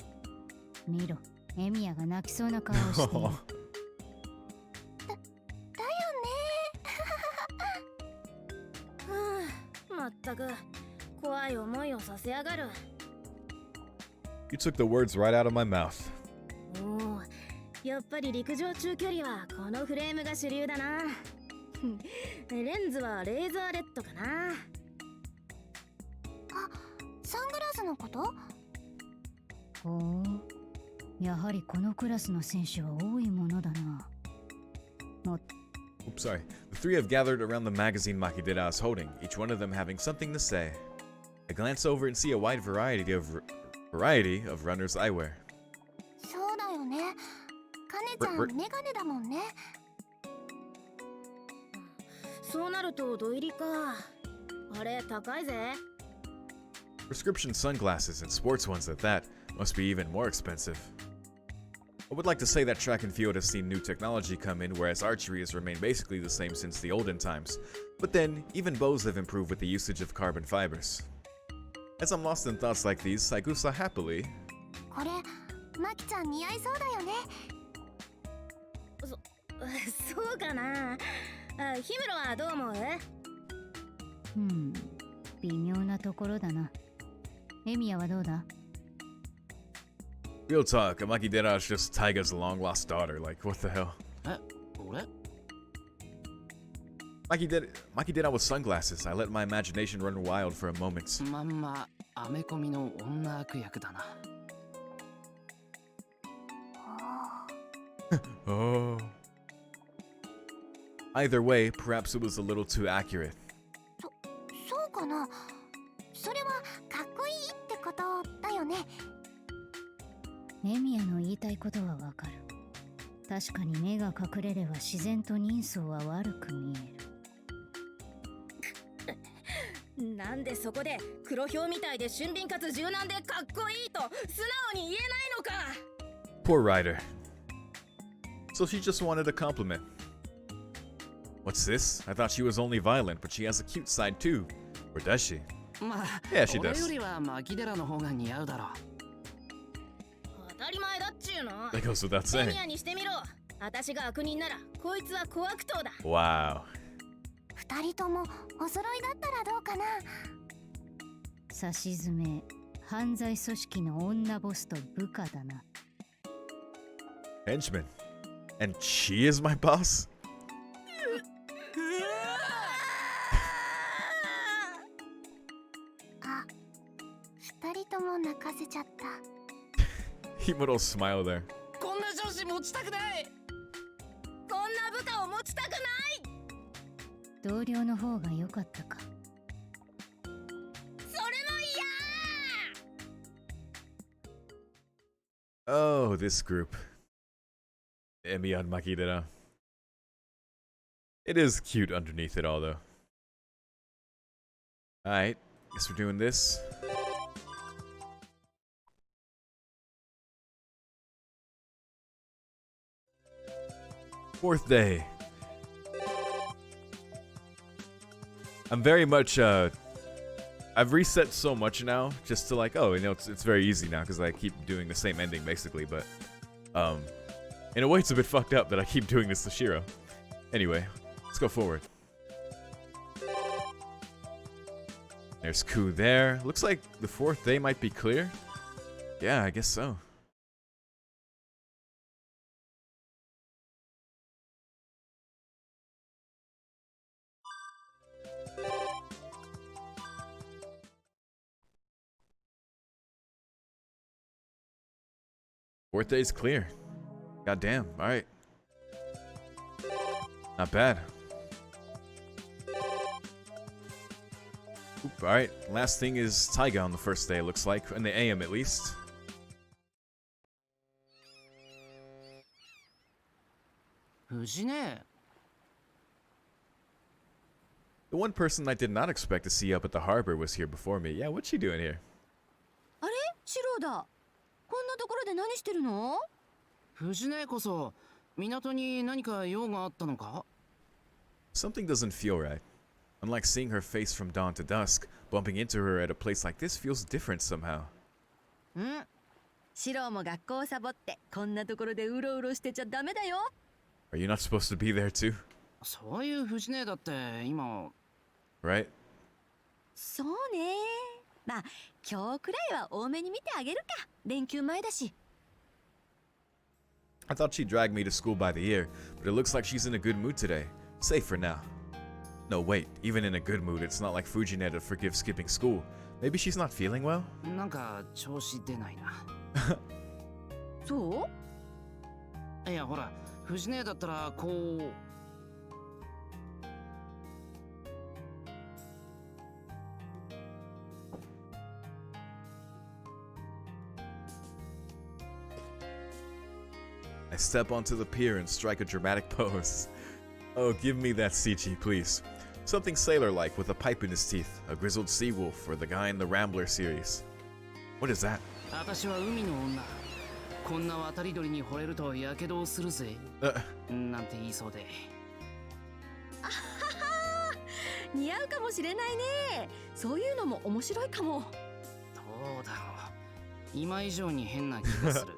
見ろ、エミヤが泣きそうな顔をしている。まったく怖い思いをさせやがる。 You took the words right out of my mouth. おお、やっぱり陸上中距離はこのフレームが主流だな。レンズはレーザーレッドかな。あ、サングラスのこと？ほう、やはりこのクラスの選手は多いものだな。もっ Oops, sorry. The three have gathered around the magazine Makidera is holding, each one of them having something to say. I glance over and see a wide variety of runners' eyewear. そうだよね。カネちゃんメガネだもんね。そうなると土入りか。あれ高いぜ。 Prescription sunglasses and sports ones at that must be even more expensive. I would like to say that track and field has seen new technology come in, whereas archery has remained basically the same since the olden times. But then, even bows have improved with the usage of carbon fibers. As I'm lost in thoughts like these, I gusa happily. これ、マキちゃん似合いそうだよね。そうかな。あ、ヒムロはどう思う？微妙なところだな。エミヤはどうだ？ Real talk, Makidera is just Taiga's long lost daughter. Like, what the hell? え、俺？ Makidera with sunglasses. I let my imagination run wild for a moment. まんまアメコミの女悪役だな。Oh. Either way, perhaps it was a little too accurate. そうかな。それはかっこいいってことだよね。エミヤの言いたいことはわかる。確かに目が隠れれば自然と人相は悪く見える。なんでそこで黒ひょうみたいで俊敏かつ柔軟でかっこいいと素直に言えないのか。 Poor Ryder. So she just wanted a compliment. What's this? I thought she was only violent, but she has a cute side too. Or does she? まあ、 Yeah, she 俺 does. よりはマキデラの方が似合うだろう。当たり前だっちゅうの。 That goes without エミ saying. ヤにしてみろ。私が悪人ならこいつは小悪党だ。 Wow. 二人ともお揃いだったらどうかな。さしずめ、犯罪組織の女ボスと部下だな。Henchman. And she is my boss? あ、二人とも泣かせちゃった。 Himuro smile there. こんな上司持ちたくない。こんな部下を持ちたくない。同僚の方が良かったか。それも嫌。 Oh, this group. Emi and Makidera. It is cute underneath it all, though. Alright, guess we're doing this. Fourth day. I'm very much, I've reset so much now, just to like, oh, you know, it's very easy now, because I keep doing the same ending, basically, but, in a way, it's a bit fucked up that I keep doing this to Shiro. Anyway, let's go forward. There's Ku there. Looks like the fourth day might be clear. Yeah, I guess so. Fourth day's clear. Goddamn, alright. Not bad. Oop, alright. Last thing is Taiga on the first day, it looks like. In the AM, at least. Fujine. The one person I did not expect to see up at the harbor was here before me. Yeah, what's she doing here? あれシロだ。こんなところで何してるの？藤音こそ港に何か用があったのか？ Something doesn't feel right. Unlike seeing her face from dawn to dusk, bumping into her at a place like this feels different somehow. シロも学校をサボってこんなところでうろうろしてちゃダメだよ。 Are you not supposed to be there too? そういう藤音だって今 Right? そうね。まあ今日くらいは多めに見てあげるか。連休前だし。I thought she'd drag me to school by the ear, but it looks like she's in a good mood today. Safe for now. No, wait, even in a good mood, it's not like Fujine to forgive skipping school. Maybe she's not feeling well? なんか調子出ないな。そう？いやほら、藤音だったらこう。I step onto the pier and strike a dramatic pose. Oh, give me that Sichi, please. Something sailor-like with a pipe in his teeth, a grizzled sea wolf, or the guy in the Rambler series. What is that? 私は海の女。こんな渡り鳥に惚れるとやけどをするぜ。なんて言いそうで。あはは似合うかもしれないね。そういうのも面白いかも。どうだろう。今以上に変な気がする。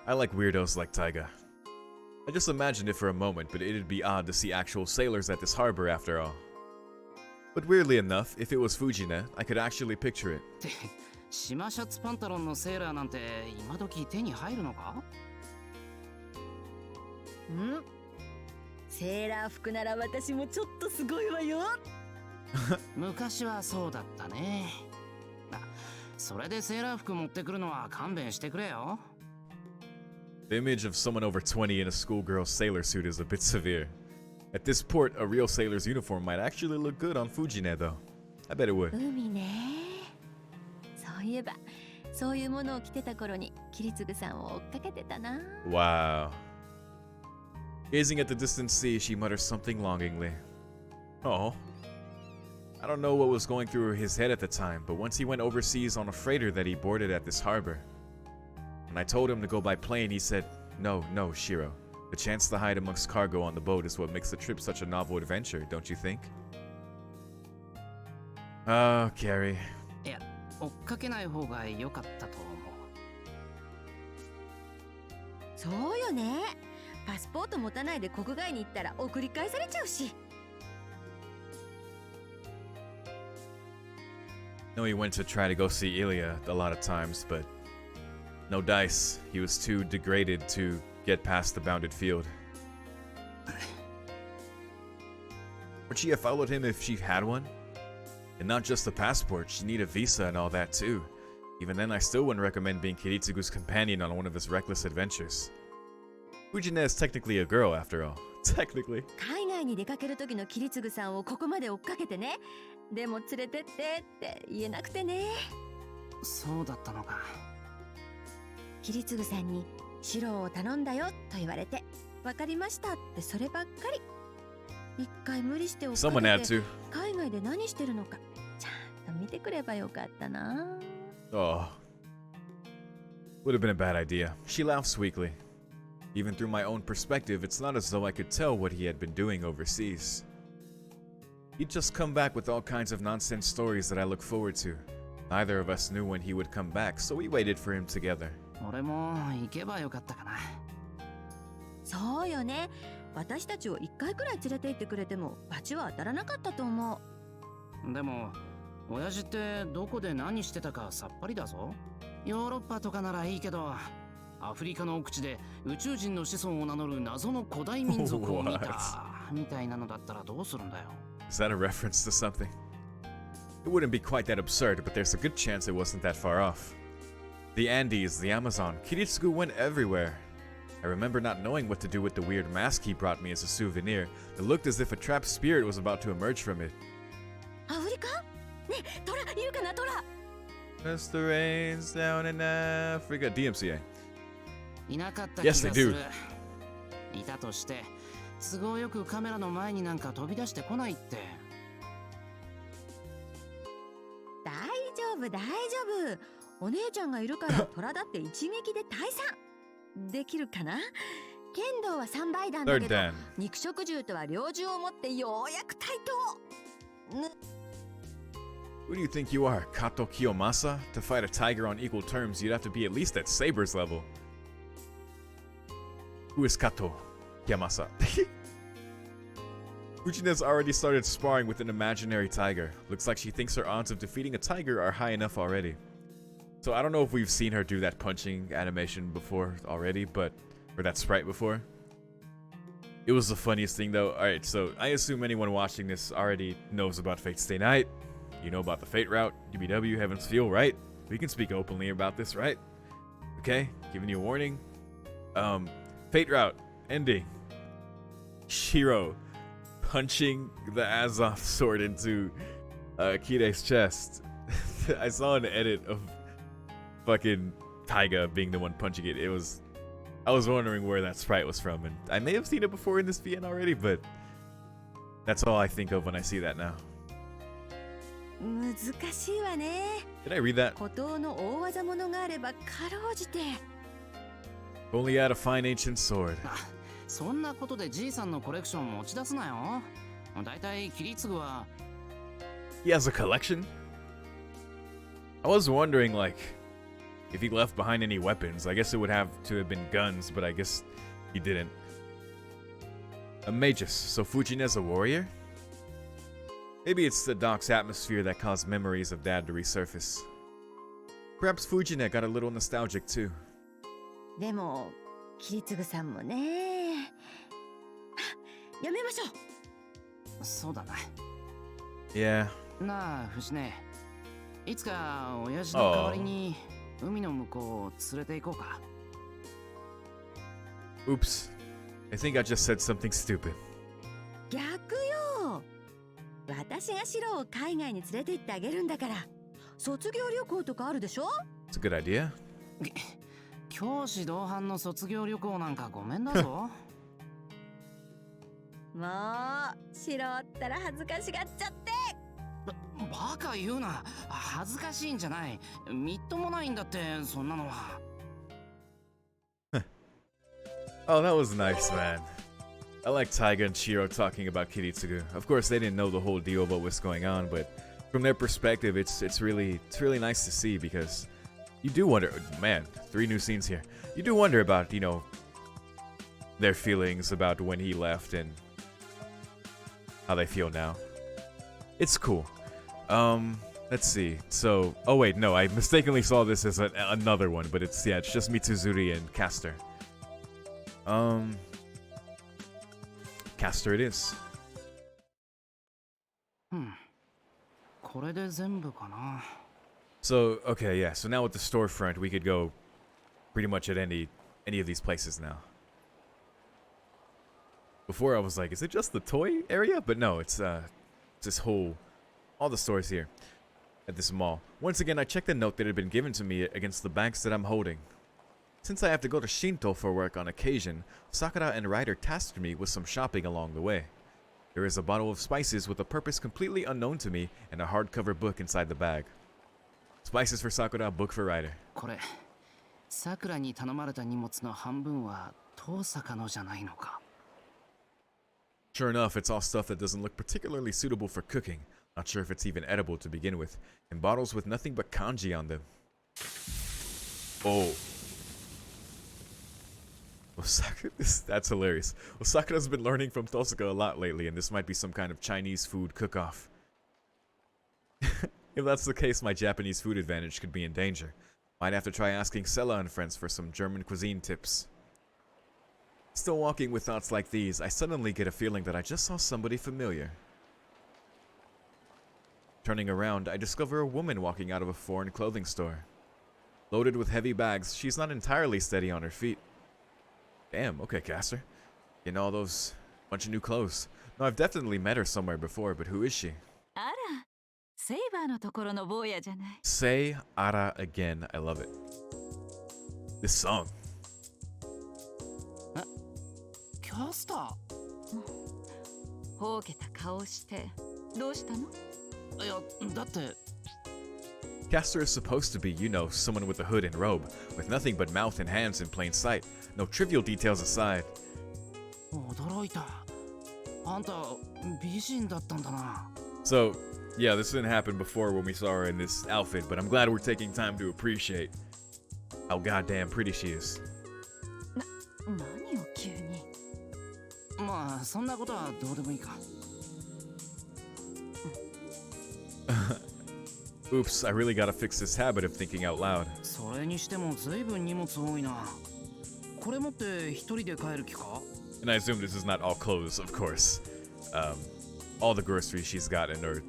I like weirdos like Taiga. I just imagined it for a moment, but it'd be odd to see actual sailors at this harbor after all. But weirdly enough, if it was Fujine, I could actually picture it. 島シャツパンタロンのセーラーなんて今時手に入るのか？セーラー服なら私もちょっとすごいわよ。昔はそうだったね。それでセーラー服持ってくるのは勘弁してくれよ。The image of someone over 20 in a schoolgirl sailor suit is a bit severe. At this port, a real sailor's uniform might actually look good on Fujine, though. I bet it would. 海ね。そういえば、そういうものを着てた頃にキリツグさんを追っかけてたな。Wow. Gazing at the distant sea, she mutters something longingly. Oh. I don't know what was going through his head at the time, but once he went overseas on a freighter that he boarded at this harbor. When I told him to go by plane, he said, No, Shiro. The chance to hide amongst cargo on the boat is what makes the trip such a novel adventure, don't you think? Oh, Carrie. いや、追っかけない方が良かったと思う。そうよね。パスポート持たないで国外に行ったら送り返されちゃうし。No, he went to try to go see Ilya a lot of times, but no dice. He was too degraded to get past the bounded field. Would she have followed him if she had one? And not just a passport, she'd need a visa and all that too. Even then, I still wouldn't recommend being Kiritsugu's companion on one of his reckless adventures. Fujine is technically a girl, after all. Technically. 海外に出かける時のキリツグさんをここまで追っかけてね。でも連れてってって言えなくてね。そうだったのか。キリツグさんにシロを頼んだよと言われて、わかりましたってそればっかり。一回無理して追っか Someone had けて to. 海外で何してるのかちゃんと見てくればよかったな。Oh. Would have been a bad idea. She laughs weakly. Even through my own perspective, it's not as though I could tell what he had been doing overseas. He'd just come back with all kinds of nonsense stories that I look forward to. Neither of us knew when he would come back, so we waited for him together. 俺も行けばよかったかな。そうよね。私たちを一回くらい連れて行ってくれても罰は当たらなかったと思う。でも親父ってどこで何してたかさっぱりだぞ。ヨーロッパとかならいいけど、アフリカの奥地で宇宙人の子孫を名乗る謎の古代民族を見たみたいなのだったらどうするんだよ。Is that a reference to something? It wouldn't be quite that absurd, but there's a good chance it wasn't that far off. The Andes, the Amazon, Kiritsugu went everywhere. I remember not knowing what to do with the weird mask he brought me as a souvenir. It looked as if a trapped spirit was about to emerge from it. アフリカ？ねえ、トラいるかなトラ。 As the rains down in Africa. DMCA. いなかった気がす Yes, they る。 do. いたとして、都合よくカメラの前になんか飛び出してこないって。大丈夫大丈夫。お姉ちゃんがいるから虎だって一撃で退散できるかな。剣道は3倍弾だ Third けど Dan. 肉食獣とは猟銃を持ってようやく対等。 Who do you think you are, Kato Kiyomasa? To fight a tiger on equal terms, you'd have to be at least at Saber's level. Who is Kato Kiyomasa? Fujina's already started sparring with an imaginary tiger. Looks like she thinks her odds of defeating a tiger are high enough already. So I don't know if we've seen her do that punching animation before already, or that sprite before. It was the funniest thing though. Alright, so I assume anyone watching this already knows about Fate Stay Night. You know about the Fate route, UBW, Heaven's Feel, right? We can speak openly about this, right? Okay, giving you a warning. Fate route, ending. Shiro punching the Azoth sword into Kire's chest. I saw an edit of fucking Taiga being the one punching it. I was wondering where that sprite was from, and I may have seen it before in this VN already, but that's all I think of when I see that now. 難しいわね。 Did I read that? 孤島の大技物があればかろうじて。 Only had a fine ancient sword. そんなことでじいさんのコレクション持ち出すなよ。だいたいキリツグは He has a collection? I was wondering, like, if he left behind any weapons. I guess it would have to have been guns, but I guess he didn't. A magus, so Fujina's a warrior? Maybe it's the dock's atmosphere that caused memories of Dad to resurface. Perhaps Fujina got a little nostalgic too. でもキリツグさんもね。やめましょう。そうだな。Yeah. なあ、藤根。いつか親父の代わりに海の向こうを連れて行こうか。Oops. I think I just said something stupid. 逆よ。私がシロを海外に連れて行ってあげるんだから。卒業旅行とかあるでしょ？ It's a good idea. 教師同伴の卒業旅行なんかごめんだぞ。もうシロったら恥ずかしがっちゃって。バカ言うな。恥ずかしいんじゃない。みっともないんだってそんなのは。Oh, that was nice, man. I like Taiga and Shiro talking about Kiritsugu. Of course, they didn't know the whole deal about what's going on, but from their perspective, it's really nice to see because you do wonder. Man, 3 new scenes here. You do wonder about their feelings about when he left and how they feel now. It's cool. Let's see. So, oh wait, no, I mistakenly saw this as another one, but it's just Mitsuzuri and Caster. Caster it is. これで全部かな。 So, okay, yeah. So now with the storefront, we could go pretty much at any of these places now. Before I was like, is it just the toy area? But no, it's this whole, all the stores here at this mall. Once again, I checked the note that had been given to me against the bags that I'm holding. Since I have to go to Shinto for work on occasion, Sakura and Ryder tasked me with some shopping along the way. There is a bottle of spices with a purpose completely unknown to me and a hardcover book inside the bag. Spices for Sakura, book for Ryder. これ、さくらに頼まれた荷物の半分は遠坂のじゃないのか。 Sure enough, it's all stuff that doesn't look particularly suitable for cooking. Not sure if it's even edible to begin with. And bottles with nothing but kanji on them. Oh. Well, that's hilarious. Well, Sakura's been learning from Tosaka a lot lately, and this might be some kind of Chinese food cook-off. If that's the case, my Japanese food advantage could be in danger. Might have to try asking Sella and friends for some German cuisine tips. Still walking with thoughts like these, I suddenly get a feeling that I just saw somebody familiar. Turning around, I discover a woman walking out of a foreign clothing store. Loaded with heavy bags, she's not entirely steady on her feet. Damn, okay, Caster. Getting all those bunch of new clothes. No, I've definitely met her somewhere before, but who is she? あら、セイバーのところの坊やじゃない。Say Ara again. I love it. This song. キャスター。ほうけた顔してどうしたの？いや、だって Castor is supposed to be, you know, someone with a hood and robe, with nothing but mouth and hands in plain sight. No trivial details aside. 驚いた。あんた美人だったんだな。 So, yeah, this didn't happen before when we saw her in this outfit, but I'm glad we're taking time to appreciate how goddamn pretty she is. 何を急に。まあそんなことはどうでもいいか。Oops, I really gotta fix this habit of thinking out loud. それにしても随分荷物多いな。これ持って一人で帰る気か？ And I assume this is not all clothes, of course. All the groceries she's gotten or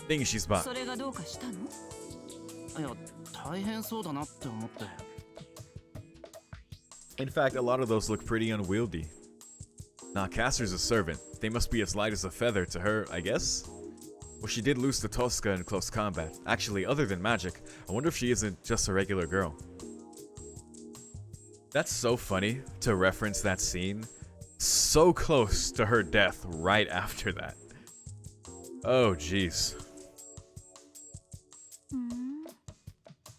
things she's bought. それがどうかしたの？いや大変そうだなって思って。 In fact, a lot of those look pretty unwieldy. Nah, Castor's a servant. They must be as light as a feather to her, I guess? Well, she did lose to Tosca in close combat. Actually, other than magic, I wonder if she isn't just a regular girl. That's so funny to reference that scene. So close to her death right after that. Oh, jeez.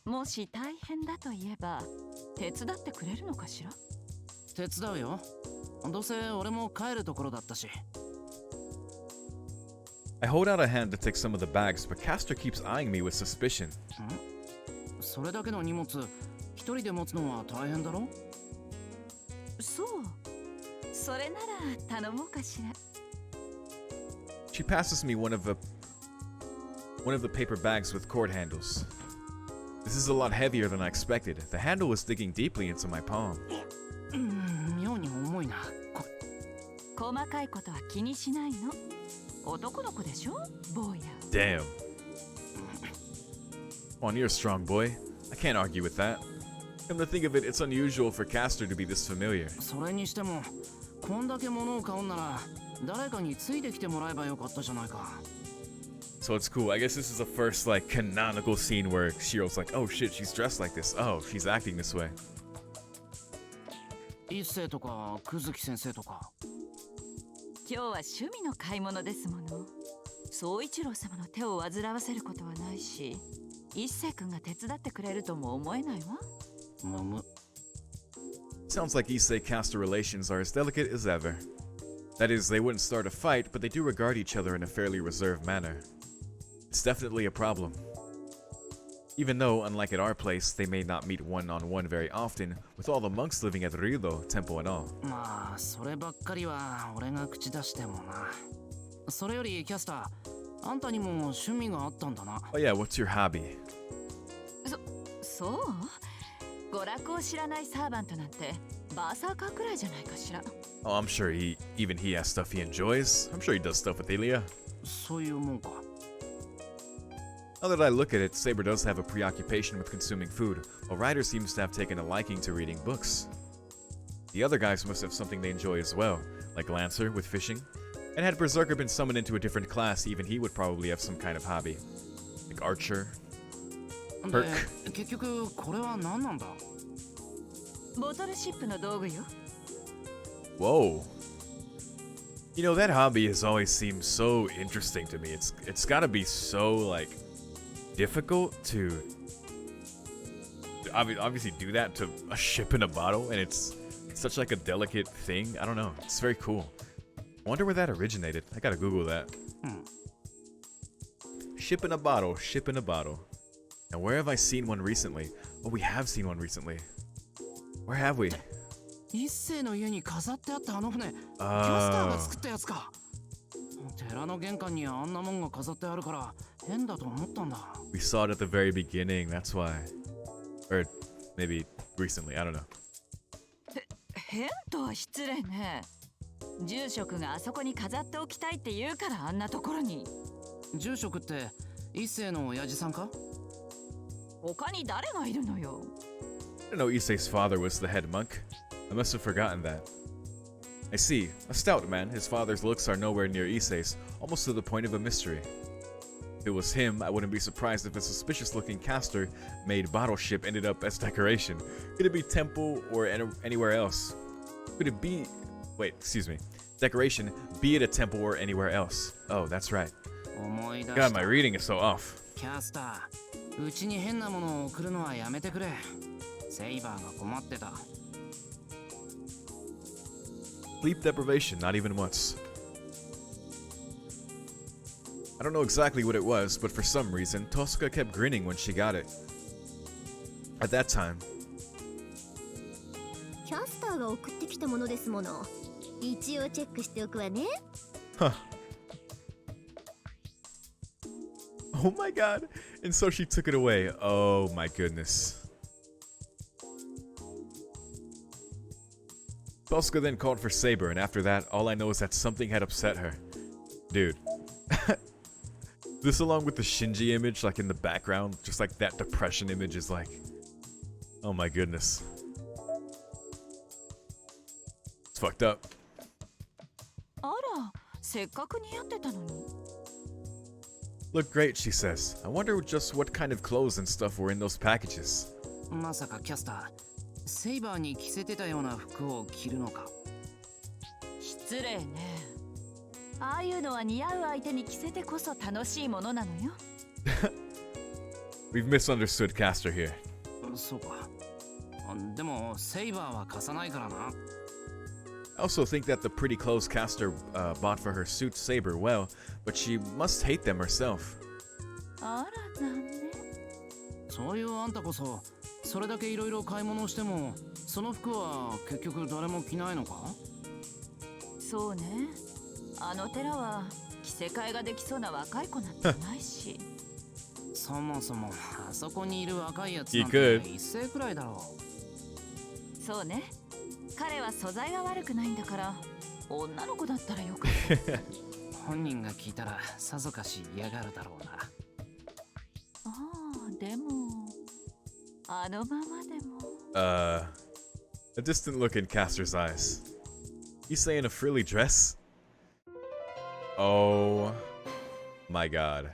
もし大変だと言えば手伝ってくれるのかしら？手伝うよ。どうせ俺も帰るところだったし。 I hold out a hand to take some of the bags, but Castor keeps eyeing me with suspicion. それだけの荷物一人で持つのは大変だろ？そう。それなら頼もうかしら。 She passes me one of the paper bags with cord handles. This is a lot heavier than I expected. The handle was digging deeply into my palm. 妙に重いな。細かいことは気にしないの。男の子でしょ、坊や。 Damn. Come on, you're a strong boy. I can't argue with that. Come to think of it, it's unusual for Castor to be this familiar. それにしてもこんだけ物を買うんなら誰かについてきてもらえばよかったじゃないか。 So it's cool. I guess this is the first like canonical scene where Shiro's like, oh shit, she's dressed like this. Oh, she's acting this way. Issei とか久月先生とか。今日は趣味の買い物ですもの。宗一郎様の手を煩わせることはないし、一星君が手伝ってくれるとも思えないわ。むむ。 Sounds like Issei-Castor relations are as delicate as ever. That is, they wouldn't start a fight, but they do regard each other in a fairly reserved manner. It's definitely a problem. Even though, unlike at our place, they may not meet one-on-one very often, with all the monks living at Rilo Temple and all. まあそればっかりは俺が口出してもな。それよりキャスター、あんたにも趣味があったんだな。Oh yeah, what's your hobby? そう？娯楽を知らないサーバントなんてバーサーカーくらいじゃないかしら。Oh, I'm sure even he has stuff he enjoys. I'm sure he does stuff with Elia. そういうもんか。 Now that I look at it, Saber does have a preoccupation with consuming food, while Ryder seems to have taken a liking to reading books. The other guys must have something they enjoy as well, like Lancer with fishing, and had Berserker been summoned into a different class, even he would probably have some kind of hobby. Like Archer. で、結局これは何なんだ？ボトルシップの道具よ。 Whoa. You know, that hobby has always seemed so interesting to me. It's gotta be so, like, difficult to obviously do that to a ship in a bottle, and it's such like a delicate thing. I don't know. It's very cool. I wonder where that originated. I gotta Google that. Ship in a bottle, ship in a bottle. Now, where have I seen one recently? Oh, we have seen one recently. Where have we? 一世の家に飾ってあったあの船、キャスターが作ったやつか。寺の玄関にあんなもんが飾ってあるから変だと思ったんだ。We saw it at the very beginning, that's why. Or maybe recently, I don't know. 変とは失礼ね。住職があそこに飾っておきたいって言うからあんなところに。住職って一世の親父さんか？他に誰がいるのよ。I didn't know Issei's father was the head monk. I must have forgotten that. I see. A stout man, his father's looks are nowhere near Issei's, almost to the point of a mystery. If it was him, I wouldn't be surprised if a suspicious-looking Castor-made bottle ship ended up as decoration. Could it be temple or anywhere else? Could it be... Wait, excuse me. Decoration, be it a temple or anywhere else. Oh, that's right. God, my reading is so off. キャスター、うちに変なものを送るのはやめてくれ。セイバーが困ってた。 Sleep deprivation, not even once. I don't know exactly what it was, but for some reason, Tosca kept grinning when she got it. At that time, キャスターが送ってきたものですもの。一応チェックしておくわね。 huh. Oh my god. And so she took it away. Oh my goodness. Tosca then called for Saber, and after that, all I know is that something had upset her. Dude. This along with the Shinji image, like in the background, just like that depression image is like... Oh my goodness. It's fucked up. あら、せっかく似合ってたのに。 Look great, she says. I wonder just what kind of clothes and stuff were in those packages. まさかキャスター、セイバーに着せてたような服を着るのか。失礼ね。ああいうのは似合う相手に着せてこそ楽しいものなのよ。We've misunderstood Caster here. そうか。でもセイバーは貸さないからな。I also think that the pretty clothes Caster bought for her suits Saber well, but she must hate them herself. あら残念。そういうあんたこそ、それだけいろいろ買い物しても、その服は結局誰も着ないのか？そうね。あの寺は着せ替えができそうな若い子なんてないし。そもそもあそこにいる若いやつなんて一世くらいだろう。そうね。彼は素材が悪くないんだから女の子だったらよかった。本人が聞いたらさぞかし嫌がるだろうな。ああ、でもあのままでも。A distant look in Caster's eyes. Issei in a frilly dress? Oh my god.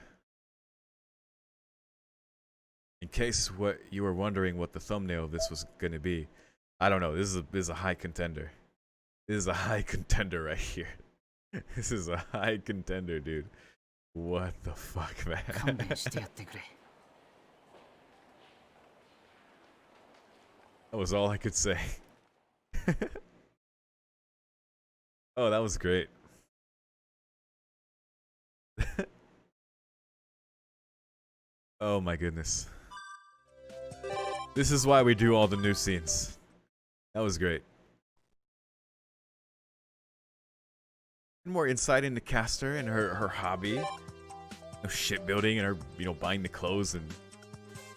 In case what you were wondering what the thumbnail of this was gonna be, I don't know. This is a high contender. This is a high contender right here. This is a high contender, dude. What the fuck, man? 勘弁してやってくれ。That was all I could say. Oh, that was great. Oh my goodness. This is why we do all the new scenes. That was great. More insight into Caster and her hobby. Shipbuilding and her, buying the clothes and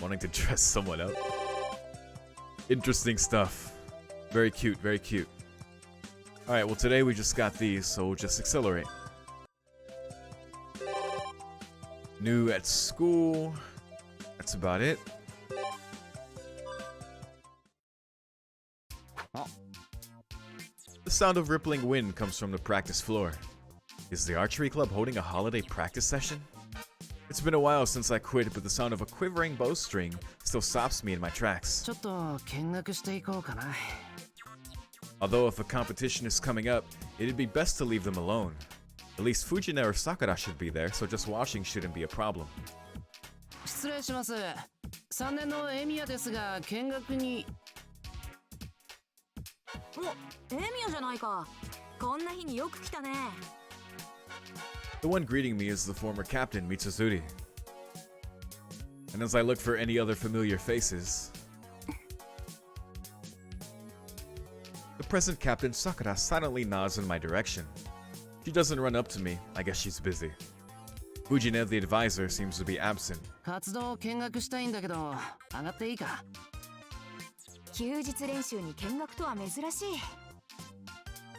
wanting to dress someone up. Interesting stuff. Very cute, very cute. Alright, well today we just got these, so we'll just accelerate. New at school. That's about it. The sound of rippling wind comes from the practice floor. Is the archery club holding a holiday practice session? It's been a while since I quit, but the sound of a quivering bowstring still stops me in my tracks. ちょっと見学していこうかな。 Although if a competition is coming up, it'd be best to leave them alone. At least Fujina or Sakura should be there, so just watching shouldn't be a problem. 失礼します。3年のエミヤですが見学に。お、エミヤじゃないか。こんな日によく来たね。The one greeting me is the former captain, Mitsuzuri. And as I look for any other familiar faces, the present captain Sakura silently nods in my direction. She doesn't run up to me, I guess she's busy. Fujina, the advisor, seems to be absent. 活動を見学したいんだけど、上がっていいか？休日練習に見学とは珍しい。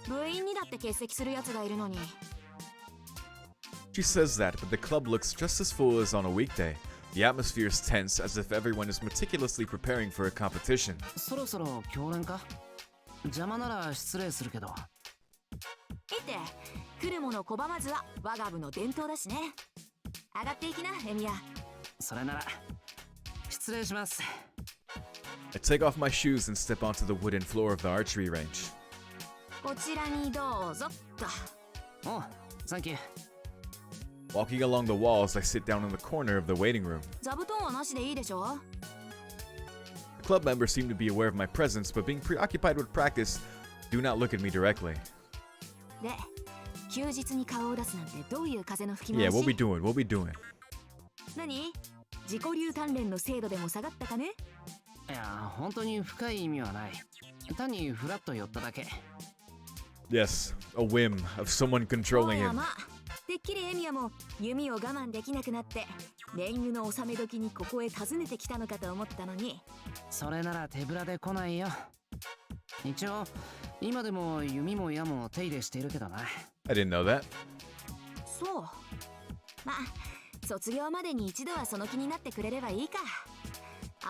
部員にだって欠席するやつがいるのに。She says that, but the club looks just as full as on a weekday. The atmosphere is tense, as if everyone is meticulously preparing for a competition. そろそろ教練か？邪魔なら失礼するけど。いて、来るもの拒まずは我が部の伝統だしね。上がっていきな、エミヤ。それなら失礼します。 I take off my shoes and step onto the wooden floor of the archery range. こちらにどうぞっと。おう、サンキュー。Walking along the walls, I sit down in the corner of the waiting room. 座布団はなしでいいでしょ。 The club members seem to be aware of my presence, but being preoccupied with practice, do not look at me directly. で、休日に顔を出すなんてどういう風の吹き回 Yeah, し？ what we doing? What we doing? 何？自己流鍛錬の精度でも下がったかね？いや、本当に深い意味はない。単にフラッと寄っただけ。Yes, a whim of someone お controlling や him. ま、てっきりエミヤも弓を我慢できなくなって年貢の納め時にここへ訪ねてきたのかと思ったのに。それなら手ぶらで来ないよ。一応、今でも弓も矢も手入れしているけどな。I didn't know that. そう。まあ、卒業までに一度はその気になってくれればいいか。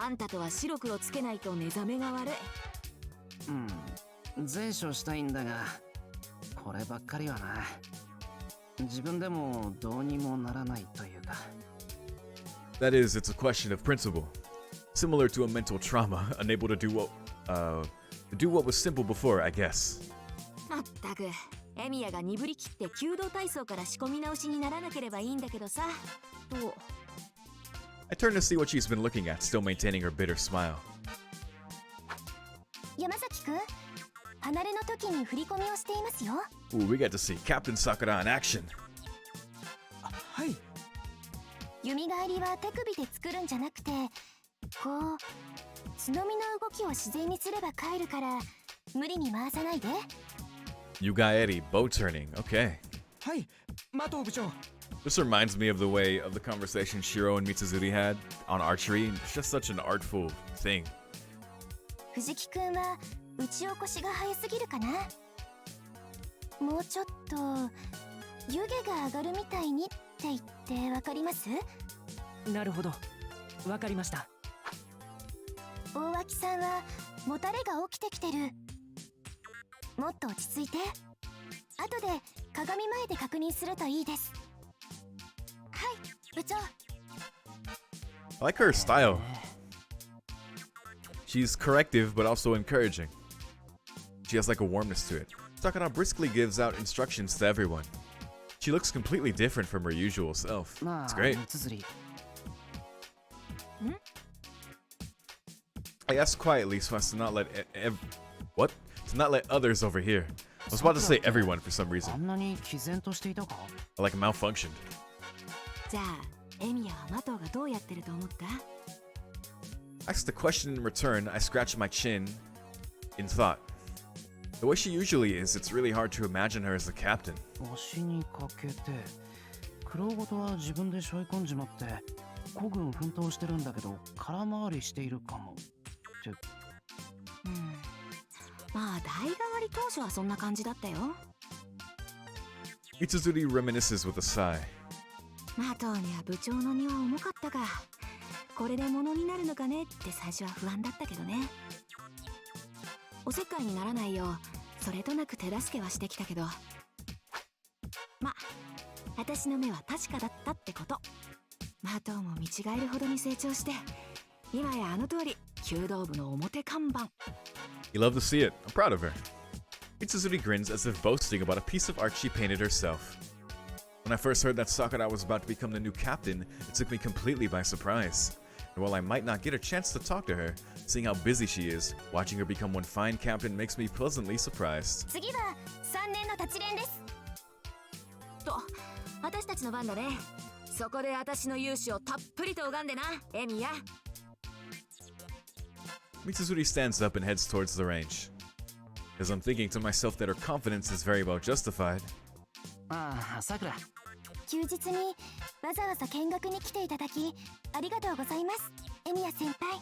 あんたとは白黒つけないと目覚めが悪い。うん、善処したいんだが、こればっかりはな。自分でもどうにもならないというか。That is, it's a question of principle. Similar to a mental trauma, unable to do what was simple before, I guess. まったく、エミヤが鈍り切って弓道体操から仕込み直しにならなければいいんだけどさ。と。I turn to see what she's been looking at, still maintaining her bitter smile. 山崎くん、離れの時に振り込みをしていますよ。 Ooh, we get to see Captain Sakura in action. はい。弓返りは手首で作るんじゃなくて、こうつのみの動きを自然にすれば帰るから無理に回さないで。 Yugaeri, bow turning. Okay. はい。マト部長。 This reminds me of the way of the conversation Shiro and Mitsuzuri had on archery. It's just such an artful thing. 藤木くんは打ち起こしが早すぎるかな。もうちょっと湯気が上がるみたいにって言ってわかります？なるほど。わかりました。大脇さんはもたれが起きてきてる。もっと落ち着いて。後で鏡前で確認するといいです。はい、部長。I like her style. She's corrective but also encouraging. She has like a warmness to it. Sakura briskly gives out instructions to everyone. She looks completely different from her usual self. ま It's あ、 great. つづり。I asked quietly so as to not let what? To not let others overhear. I was about to say everyone for some あ reason. んなに毅然としていたか？ I like malfunctioned. じゃあ、エミヤはマトウがどうやってると思った？ Asked the question in return, I scratched my chin in thought. The way she usually is, it's really hard to imagine her as the captain. 押にかけて、苦労事は自分で背負い込んじまって、孤軍奮闘してるんだけど、空回りしているかも。って。まあ、代替わり当初はそんな感じだったよ。Mitsuzuri reminisces with a sigh. マトウには部長の荷は重かったか。これで物になるのかねって最初は不安だったけどね。おせっかいにならないようそれとなく手助けはしてきたけど、ま、私の目は確かだったってこと。マトウも見違えるほどに成長して、今やあの通り弓道部の表看板。 You love to see it. I'm proud of her. Mitsuzuri grins as if boasting about a piece of art she painted herself. When I first heard that Sakura was about to become the new captain, it took me completely by surprise. And while I might not get a chance to talk to her, seeing how busy she is, watching her become one fine captain makes me pleasantly surprised. 次は3年の立ち連です。と、私たちの番だね。そこで私の勇姿をたっぷりと拝んでな、エミヤ。Mitsuzuri stands up and heads towards the range. As I'm thinking to myself that her confidence is very well justified. ああ、さくら。休日にわざわざ見学に来ていただきありがとうございます、エミヤ先輩。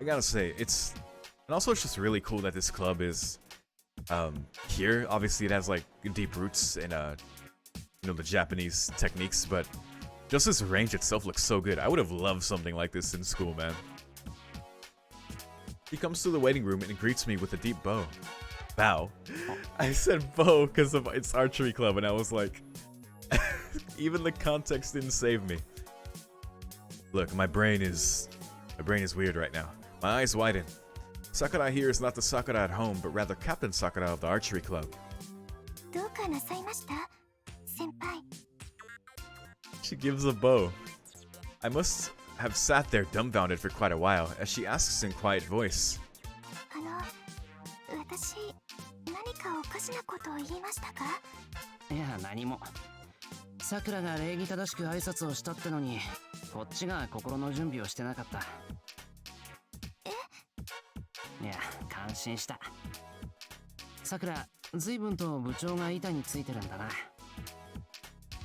I gotta say, and also it's just really cool that this club is here. Obviously it has like deep roots in the Japanese techniques, but just this range itself looks so good. I would have loved something like this in school, man. He comes to the waiting room and greets me with a deep bow. Bow? I said bow because of its archery club, and I was like, even the context didn't save me. Look, my brain is weird right now. My eyes widen. Sakura here is not the Sakura at home, but rather Captain Sakura of the archery club. どうかなさいました、先輩。She gives a bow. I must have sat there dumbfounded for quite a while as she asks in quiet voice. 私何かおかしなことを言いましたか？いや何も。さくらが礼儀正しく挨拶をしたってのに、こっちが心の準備をしてなかった。いや感心した。さくら随分と部長が板についてるんだな。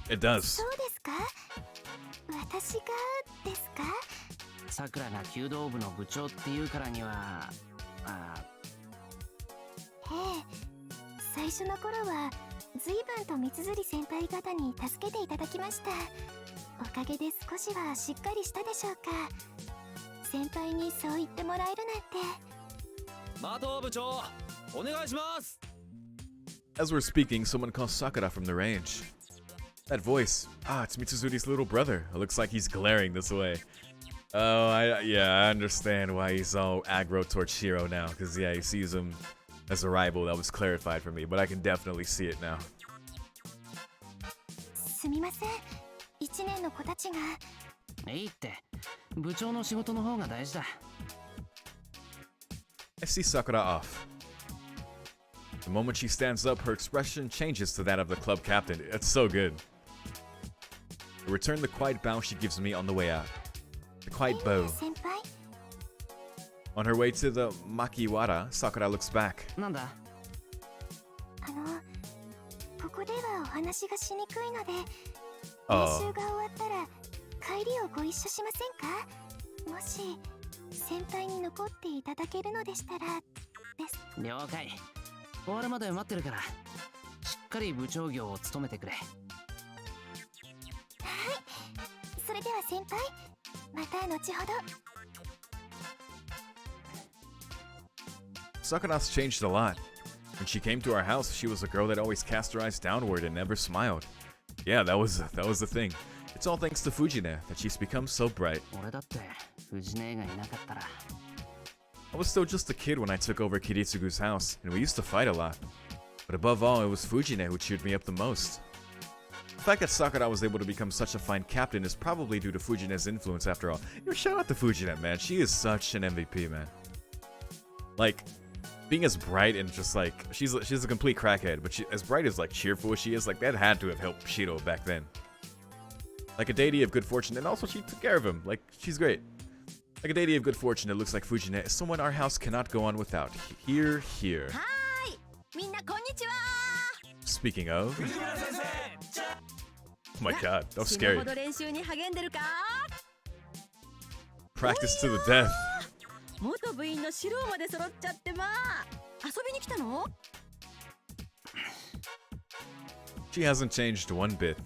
It does. そうですか？私がですか？さくらが弓道部の部長っていうからには、ええ、最初の頃は随分と三辻先輩方に助けていただきました。おかげで少しはしっかりしたでしょうか。先輩にそう言ってもらえるなんて。マト部長、お願いします。 As we're speaking, someone calls Sakura from the range. That voice. Ah, it's Mitsuzuri's little brother. It looks like he's glaring this way. Oh, I understand why he's all aggro towards Shiro now. Because, yeah, he sees him as a rival. That was clarified for me, but I can definitely see it now. すみません。一年の子たちが。いいって。部長の仕事の方が大事だ。I see Sakura off. The moment she stands up, her expression changes to that of the club captain. It's so good. I return the quiet bow she gives me on the way out. The quiet bow. 先輩。On her way to the Makiwara, Sakura looks back. なんだ？ここではお話がしにくいので、練 Oh. 習が終わったら帰りをご一緒しませんか？もし先輩に残っていただけるのでしたらです。了解。終わるまで待ってるから、しっかり部長業を務めてくれ。はい。それでは先輩、また後ほど。Sakura's changed a lot. When she came to our house, she was a girl that always cast her eyes downward and never smiled. Yeah, that was the thing. It's all thanks to Fujine that she's become so bright. 俺だって藤音がいなかったら。I was still just a kid when I took over Kiritsugu's house, and we used to fight a lot. But above all, it was Fujine who cheered me up the most. The fact that Sakura was able to become such a fine captain is probably due to Fujine's influence after all. Yo, shout out to Fujine, man. She is such an MVP, man. Like, being as bright and just like, she's a complete crackhead, but as bright as like cheerful as she is, like that had to have helped Shido back then. Like a deity of good fortune, and also she took care of him. Like, she's great. Like a deity of good fortune, it looks like Fujine is someone our house cannot go on without. Here. はーい、みんなこんにちは。 Speaking of... Oh my god, that was 死ぬ scary. ほど練習に励んでるか？ Practice to the death. 元部員のシロまで揃っちゃってまあ。遊びに来たの？ She hasn't changed one bit.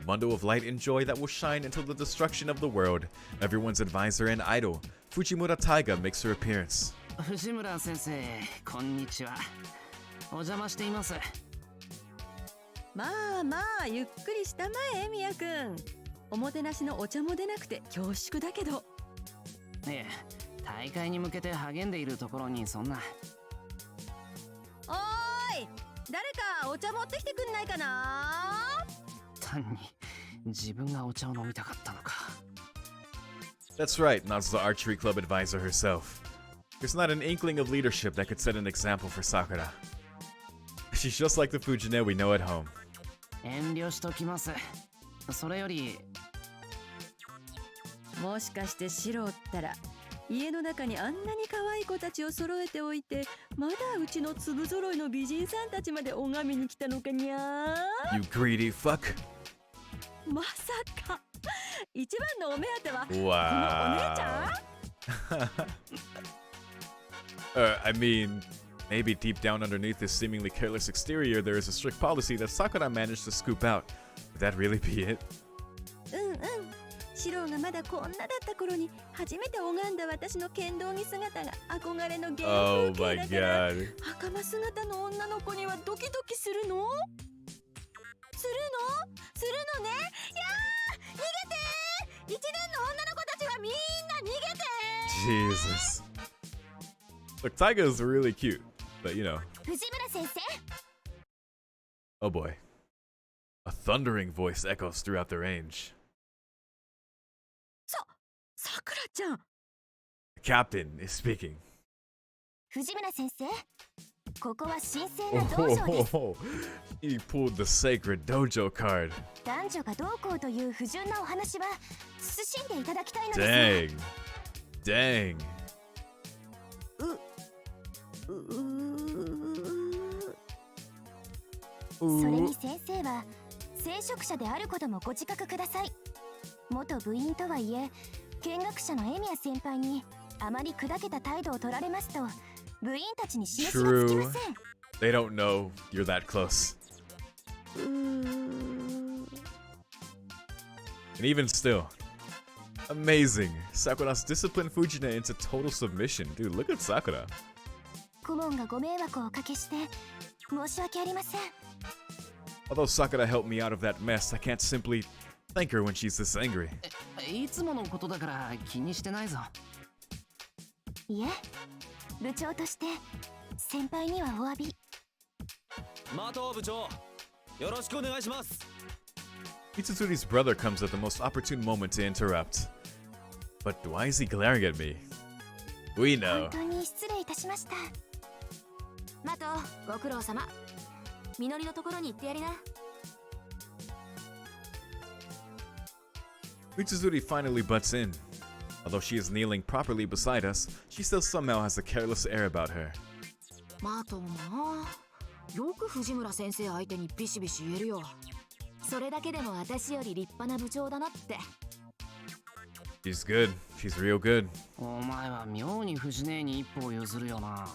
Bundle of light and joy that will shine until the destruction of the world. Everyone's advisor and idol, Fujimura Taiga, makes her appearance. 藤村先生、こんにちは。お邪魔しています。まあまあゆっくりしたまえ、みやくん。おもてなしのお茶も出なくて恐縮だけど。ええ、大会に向けて励んでいるところにそんな。おーい、誰かお茶持ってきてくんないかな？単に自分がお茶を飲みたかったのか。That's right, nods the archery club advisor herself. There's not an inkling of leadership that could set an example for Sakura. She's just like the Fujine we know at home. 遠慮しときます。それより、もしかしてシロったら家の中にあんなに可愛い子たちを揃えておいて、まだうちの粒揃いの美人さんたちまで拝みに来たのかにゃー。 You greedy fuck. まさか一番のお目当てはこのお Wow. 姉ちゃん？ I mean, maybe deep down underneath this seemingly careless exterior, there is a strict policy that Sakura managed to scoop out. Would that really be it? うんうん。シロがまだこんなだった頃に初めて拝んだ私の剣道着姿が憧れの原 Oh 風 my 景だから、 god. 袴姿の女の子にはドキドキするの？するのね。いやー、逃げてー！一年の女の子たちはみんな逃げてー！ Jesus. Look, Taiga is really cute, but you know. 藤村先生。Oh boy. A thundering voice echoes throughout the range. くらちゃん。 Captain is speaking. 藤村先生、ここは神聖な道場です。He pulled the sacred dojo card. 男女がどうこうという不純なお話は慎んでいただきたいのです。 Dang. それに先生は聖職者であることもご自覚ください。元部員とはいえ見学者のエミヤ先輩にあまり砕けた態度を取られますと部員たちに示しがつきません。 They don't know you're that close. And even still, amazing. Sakura's disciplined Fujina into total submission. Dude, look at Sakura. 顧問がご迷惑をおかけして申し訳ありません。 Although Sakura helped me out of that mess, I can't simply thank her when she's this angry. いつものことだから気にしてないぞ。いえ、部長として先輩にはお詫び。マト部長、よろしくお願いします。 Mitsuzuri's brother comes at the most opportune moment to interrupt. But why is he glaring at me? We know. 本当に失礼いたしました。マト、ご苦労様。みのりのところに行ってやりな。Mitsuzuri finally butts in. Although she is kneeling properly beside us, she still somehow has a careless air about her. マトな、よく藤村先生相手にビシビシ言えるよ。それだけでも私より立派な部長だなって。 She's good. She's real good. お前は妙に藤姉に一歩を譲るよな。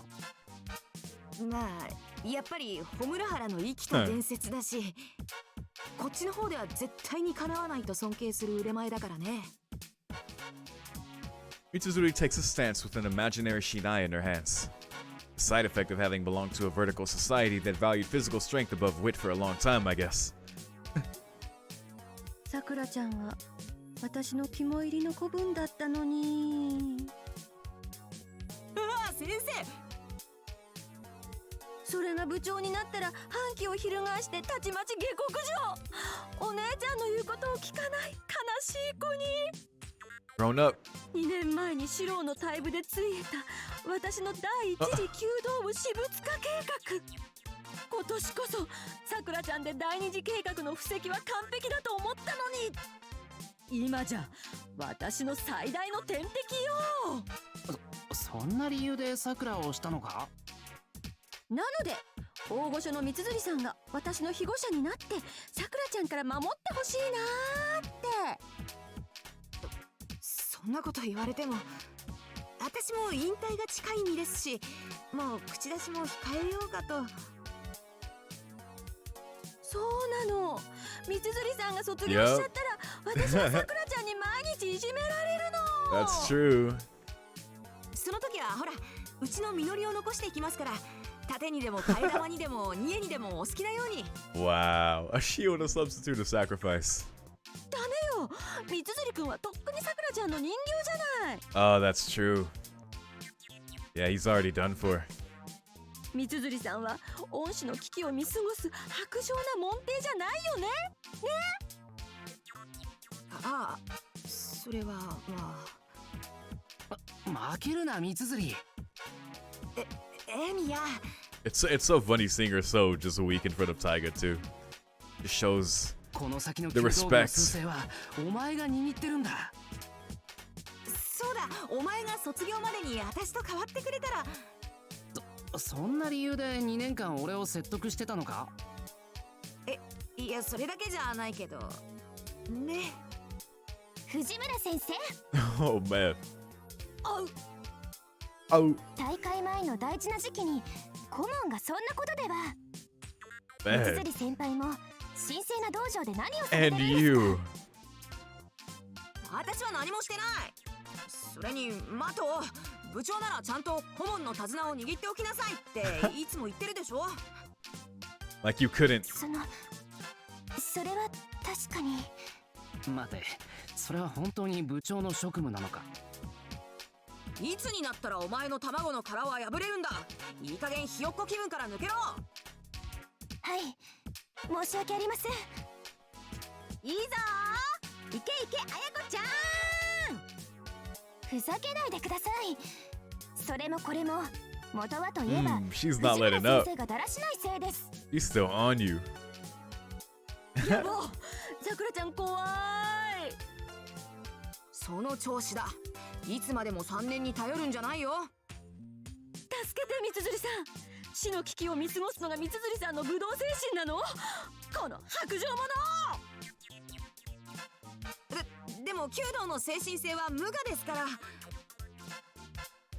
まあやっぱり穂村原の生きた伝説だし、こっちの方では絶対にかなわないと尊敬する腕前だからね。Mitsuzuri takes a stance with an imaginary shinai in her hands. A side effect of having belonged to a vertical society that valued physical strength above wit for a long time, I guess. さくらちゃんは私の肝入りの子分だったのに。うわ、先生。それが部長になったら反旗を翻してたちまち下克上。お姉ちゃんの言うことを聞かない悲しい子に。 Grown up. 2年前に四郎の退部でついえた私の第一次弓道部私物化計画。今年こそさくらちゃんで第二次計画の布石は完璧だと思ったのに、今じゃ私の最大の天敵よ。そんな理由でさくらをしたのか。なので大御所の三辻さんが私の庇護者になってさくらちゃんから守ってほしいなーって。そんなこと言われても私も引退が近い身ですし、もう口出しも控えようかと。そうなの、三辻さんが卒業しちゃったら私はさくらちゃんに毎日いじめられるの。 That's true. その時はほら、うちの実りを残していきますから、盾にでも替え玉にでも煮えにでもお好きなように。 Wow, a shield a substitute of sacrifice. ダメよ、三辻君はとっくにさくらちゃんの人形じゃない。 Oh, that's true. Yeah, he's already done for. 三辻さんは恩師の危機を見過ごす薄情な門弟じゃないよね。ね。ああ、それはまあ。負けるな三辻。エミヤ。 It's so funny seeing her so just weak in front of Taiga too. It shows この先の the 弓道部の respect. 趨勢はお前が握ってるんだ。そうだ、お前が卒業までに私と変わってくれたら。そんな理由で2年間俺を説得してたのか。いや、それだけじゃないけどね。藤村先生。Oh man. 大会前の大事な時期に顧問がそんなことでは。 Man. 三辻先輩も神聖な道場で何をされて And るんですか。 you. 私は何もしてない。それにマト、部長ならちゃんと顧問の手綱を握っておきなさいっていつも言ってるでしょ。 Like you couldn't. それは確かに。待て、それは本当に部長の職務なのか。いつになったらお前の卵の殻は破れるんだ。いい加減ひよっこ気分から抜けろ。はい、申し訳ありません。いいぞー、いけいけあやこちゃん。ふざけないでください。それもこれも元はといえば、she's 藤 not 村 letting 先 up. 生がだらしないせいです。 She's still on you. やば、さくらちゃん怖い。その調子だ。いつまでも3年に頼るんじゃないよ。助けてみつづりさん。死の危機を見過ごすのがみつづりさんの武道精神なの？この白状者。でも弓道の精神性は無我ですから。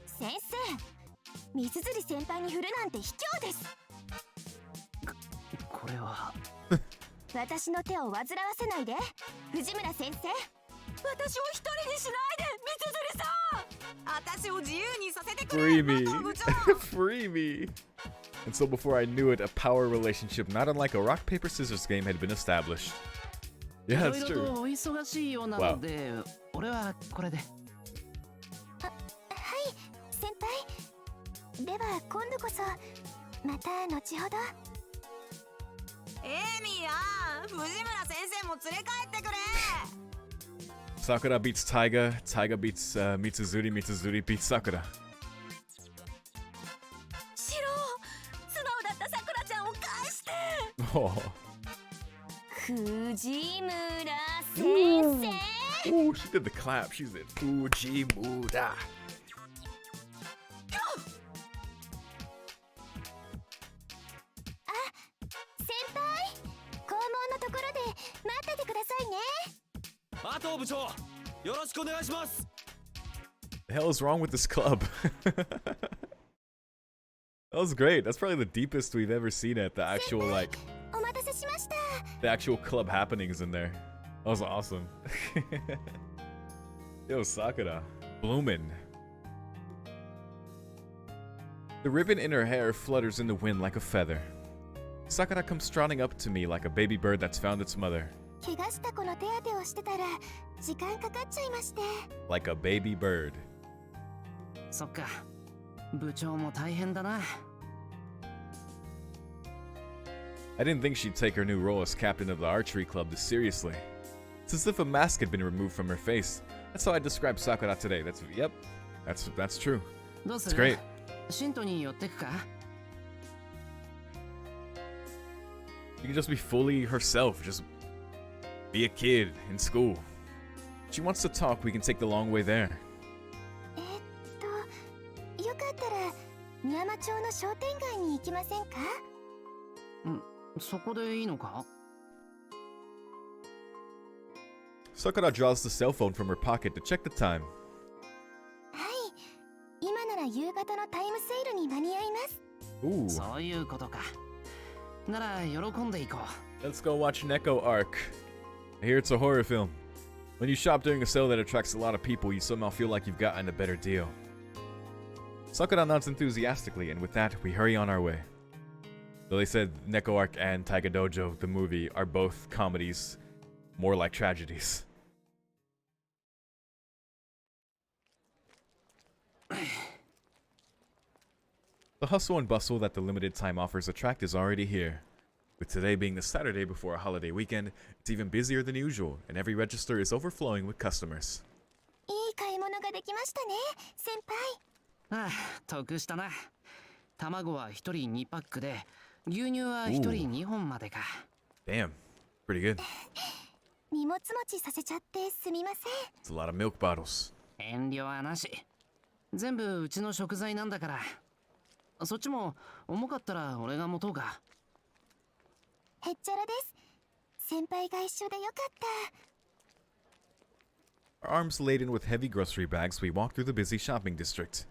先生、みつづり先輩に振るなんて卑怯です。これは私の手を煩わせないで、藤村先生。私を一人にしないで、みつづりさん。私を自由にさせてくれ。 Free me. 麻藤部長。 Free me. And so before I knew it, a power relationship not unlike a rock paper scissors game had been established. Yeah, that's いろい true. ろとお忙しいようなので、俺はこれで。はい先輩。では今度こそまた後ほど。エミや藤村先生も連れ帰ってくれ。 Sakura beats Taiga. Taiga beats Mitsuzuri. Mitsuzuri beats Sakura. シロー、素直だったさくらちゃんを返して。 Oh. 藤村先生。 Oh, she did the clap. She said Fujimura. 先輩、校門のところで待っててくださいね。麻藤部長、よろしくお願いします。 The hell is wrong with this club? That was great. That's probably the deepest we've ever seen it. The actual like お待たせしました。 the actual club happenings in there. That was awesome. Yo, Sakura. Bloomin'. The ribbon in her hair flutters in the wind like a feather. Sakura comes trotting up to me like a baby bird that's found its mother. 怪我した子の手当てをしてたら時間かかっちゃいまして。 Like a baby bird. そっか。部長も大変だな。I didn't think she'd take her new role as captain of the archery club this seriously. It's as if a mask had been removed from her face. That's how I describe Sakura today. That's true. どうす It's る great. シントに寄ってくか？ She can just be fully herself. Just be a kid in school. If she wants to talk, we can take the long way there. よかったら宮山町の商店街に行きませんか？そこでいいのか？ Sakura draws the cell phone from her pocket to check the time. はい、今なら夕方のタイムセールに間に合います。 Ooh. そういうことか。なら喜んでいこう。 Let's go watch Neko Arc. I hear it's a horror film. When you shop during a sale that attracts a lot of people, you somehow feel like you've gotten a better deal. Sakura nods enthusiastically, and with that, we hurry on our way. Though they said Neko Arc and Taiga Dojo, the movie, are both comedies, more like tragedies. The hustle and bustle that the limited time offers attract is already here. With today being the Saturday before a holiday weekend, it's even busier than usual, and every register is overflowing with customers. いい買い物ができましたね、先輩。ああ、得したな。卵は1人2パックで、牛乳は1人2本までか。Damn, pretty good. 荷物持ちさせちゃってすみません。 It's a lot of milk bottles. 遠慮はなし。全部うちの食材なんだから。そっちも重かったら俺が持とうか。へっちゃらです。先輩が一緒でよかった。 Our arms laden with heavy grocery bags, we walk through the busy shopping district.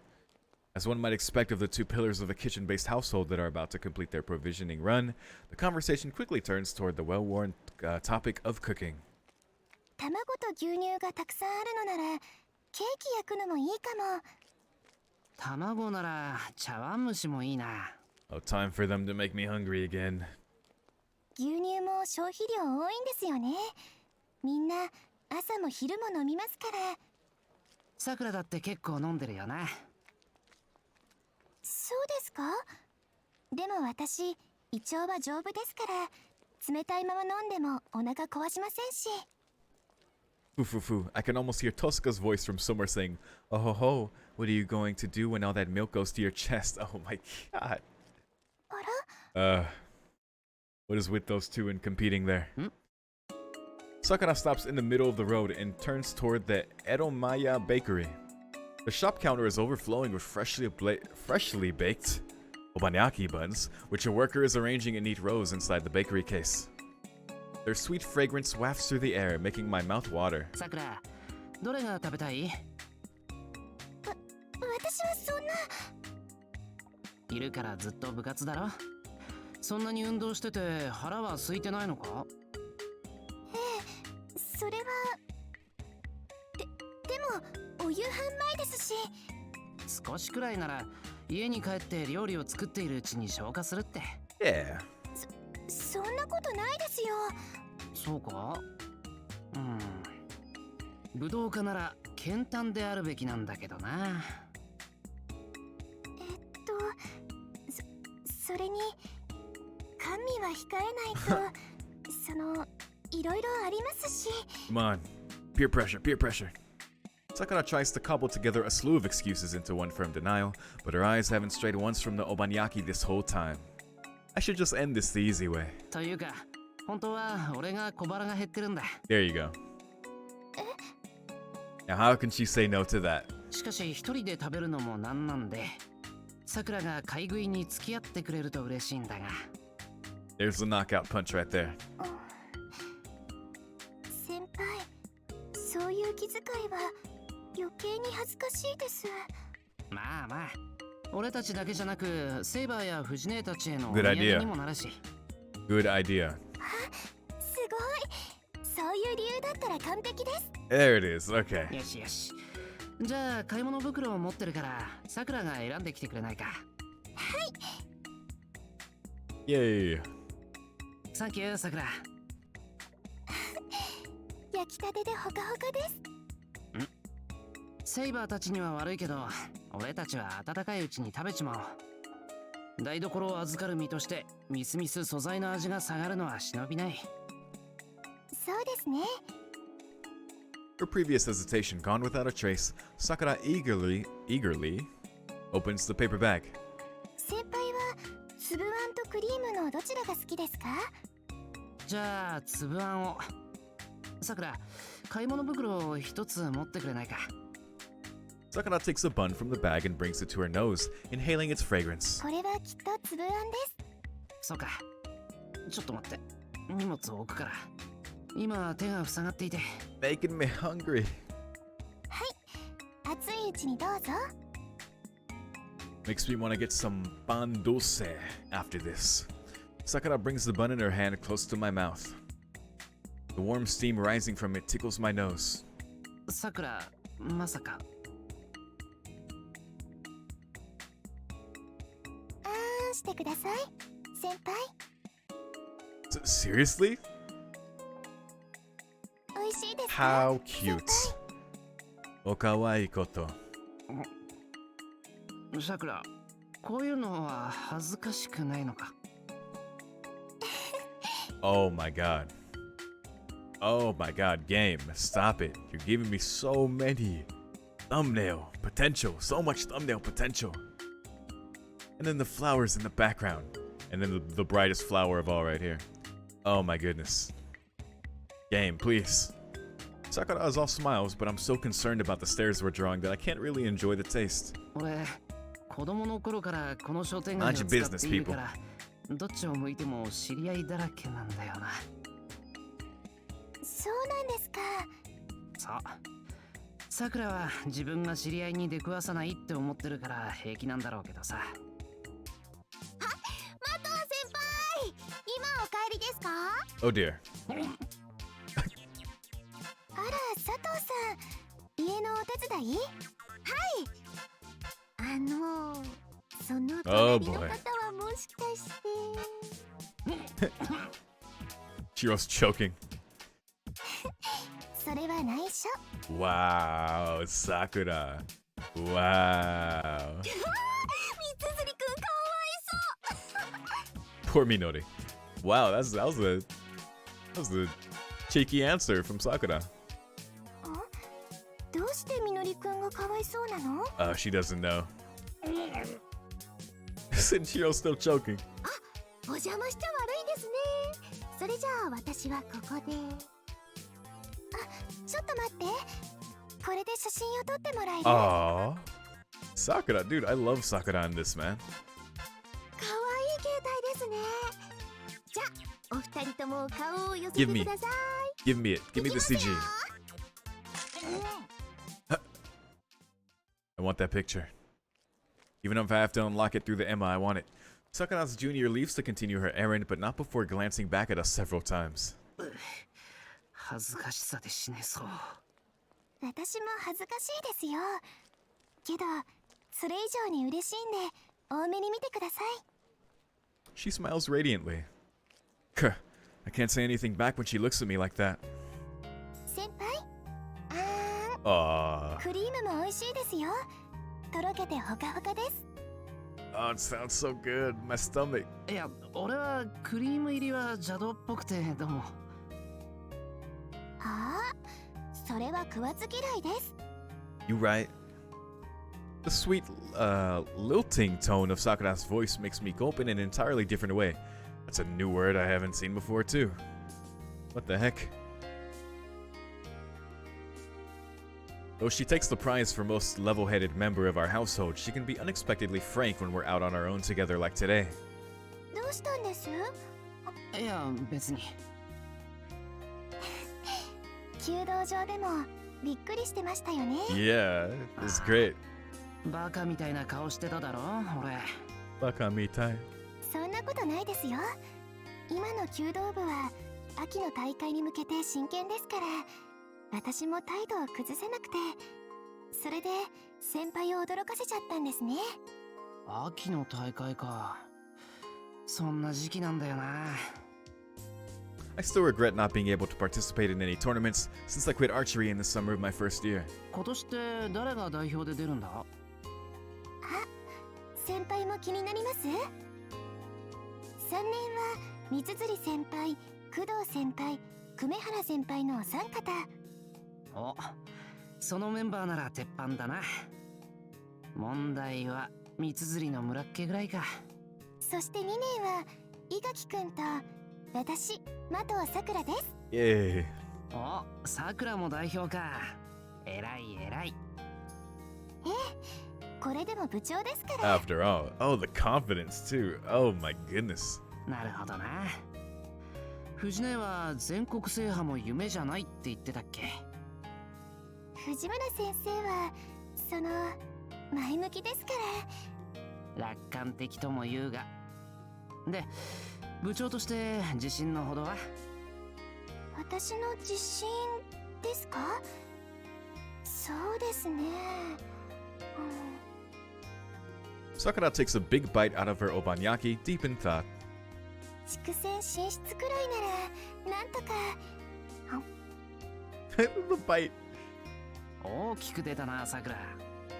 As one might expect of the two pillars of a kitchen-based household that are about to complete their provisioning run, the conversation quickly turns toward the well-worn topic of cooking. 卵と牛乳がたくさんあるのなら、ケーキ焼くのもいいかも。卵なら茶碗蒸しもいいな。Oh, time for them to make me hungry again. 牛乳も消費量多いんですよね。みんな朝も昼も飲みますから。さくらだって結構飲んでるよな。そうですか？でも私、胃腸は丈夫ですから、冷たいまま飲んでもお腹壊しませんし。Foo foo foo. I can almost hear Tosca's voice from somewhere saying, "Oh ho ho, what are you going to do when all that milk goes to your chest?" Oh my god. What is with those two and competing there? Sakura stops in the middle of the road and turns toward the Eromaya bakery. The shop counter is overflowing with freshly baked obanyaki buns, which a worker is arranging in neat rows inside the bakery case. Their sweet fragrance wafts through the air, making my mouth water. Sakura, どれが食べたい？私はそんな。いるからずっと部活だろ？そんなに運動してて腹は空いてないのか？それは。でも、お夕飯前ですし。少しくらいなら家に帰って料理を作っているうちに消化するって。Yeah. そんなことないですよ。そうか？武道家なら健単であるべきなんだけどな。それに甘味は控えないとそのいろいろありますし。Come on. Peer pressure, peer pressure. Sakura tries to cobble together a slew of excuses into one firm denial, but her eyes haven't strayed once from the obanyaki this whole time. I should just end this the easy way. というか、本当は俺が小腹が減ってるんだ。There you go. Now how can she say no to that? しかし一人で食べるのもなんなんで、さくらが買い食いに付き合ってくれると嬉しいんだが。There's the knockout punch right there. 先輩、そういう気遣いは余計に恥ずかしいです。まあまあ、俺たちだけじゃなくセイバーやフジネーたちへのお Good 土 idea. 産にもなるし。Good idea. すごい。そういう理由だったら完璧です。There it is. Okay. よしよし。じゃあ買い物袋を持ってるからさくらが選んできてくれないか。はい。Yay. サンキューさくら。焼きたてでほかほかです。セイバーたちには悪いけど俺たちは温かいうちに食べちまおう。台所を預かる身としてみすみす素材の味が下がるのは忍びない。そうですね。Her previous hesitation gone without a trace, Sakura eagerly opens the paper bag. 先輩は粒あんとクリームのどちらが好きですか？じゃあ粒あんを。さくら、買い物袋を一つ持ってくれないか。Sakura takes a bun from the bag and brings it to her nose, inhaling its fragrance. これはきっと粒あんです。そうか。ちょっと待って。荷物を置くから。今手が塞がっていて。Making me hungry. はい。熱いうちにどうぞ。Makes me want to get some pan dulce after this. Sakura brings the bun in her hand close to my mouth. The warm steam rising from it tickles my nose. さくら、まさか。してください、先輩。Seriously? 美味しいですか？ How cute. おかわいいこと。さくら、こういうのは恥ずかしくないのか？ Oh my god. Oh my god, game. Stop it. You're giving me so many thumbnail potential. So much thumbnail potential. And then the flowers in the background. And then the brightest flower of all right here. Oh my goodness. Game, please. Sakura is all smiles, but I'm so concerned about the stares we're drawing that I can't really enjoy the taste. 俺、子供の頃からこの商店街を使っているから、どっちを向いても知り合いだらけなんだよな。そうなんですか。そう。さくらは自分が知り合いに出くわさないって思ってるから平気なんだろうけどさ。今お帰りですか？ Oh dear. あら、佐藤さん、家のお手伝い？はい。その隣の方はもしかして。Chiro's choking. それは内緒。Wow, Sakura. Wow. みつづりくんかわいそう。Poor Minori. Wow, that was a cheeky answer from Sakura. いそうなの？ She doesn't know. Shinjiro's still choking. お邪魔しちゃ悪いですね。それじゃあ私はここで。ちょっと待って。これで写真を撮ってもらえる？ Aww. Sakura, dude, I love Sakura in this, man. かわいい携帯ですね。じゃあお二人とも顔を寄せてください。Give me it. Give me the CG. I want that picture. Even if I have to unlock it through the Emma, I want it. Sakura's junior leaves to continue her errand, but not before glancing back at us several times. 恥ずかしさで死ねそう。私も恥ずかしいですよ。けど、それ以上に嬉しいんで、多めに見てください。She smiles radiantly. Kuh, I can't say anything back when she looks at me like that. 先輩、クリームも美味しいですよ。とろけてほかほかです。Oh, it sounds so good. My stomach. いや、俺はクリーム入りは邪道っぽくてどうも。はあ、それは食わず嫌いです。You right. The sweet, lilting tone of Sakura's voice makes me gulp in an entirely different way. That's a new word I haven't seen before, too. What the heck? Though she takes the prize for most level-headed member of our household, she can be unexpectedly frank when we're out on our own together like today. どうしたんです？いや、別に。弓道場でもびっくりしてましたよね。Yeah, it's great. バカみたいな顔してただろ、俺。バカみたい。そんなことないですよ。今の弓道部は秋の大会に向けて真剣ですから、私も態度を崩せなくて、それで先輩を驚かせちゃったんですね。秋の大会か。そんな時期なんだよな。I still regret not being able to participate in any tournaments since I quit archery in the summer of my first year. 今年って誰が代表で出るんだ？先輩も気になります？ 3 年は三辻先輩、工藤先輩、久米原先輩のお三方。お、そのメンバーなら鉄板だな。問題は三辻の村っ気ぐらいか。そして2年は伊垣くんと私、的尾さくらです。イエーイ。お、さくらも代表か。えらいえらい。これでも部長ですから。 After all, oh, the confidence too. Oh my goodness. なるほどな。藤根は全国制覇も夢じゃないって言ってたっけ？藤村先生はその前向きですから。楽観的とも言うが。で、部長として自信のほどは？私の自信ですか？そうですね。Sakura takes a big bite out of her obanyaki, deep in thought. 地区戦進出くらいならなんとか。The bite. 大きく出たな、さくら。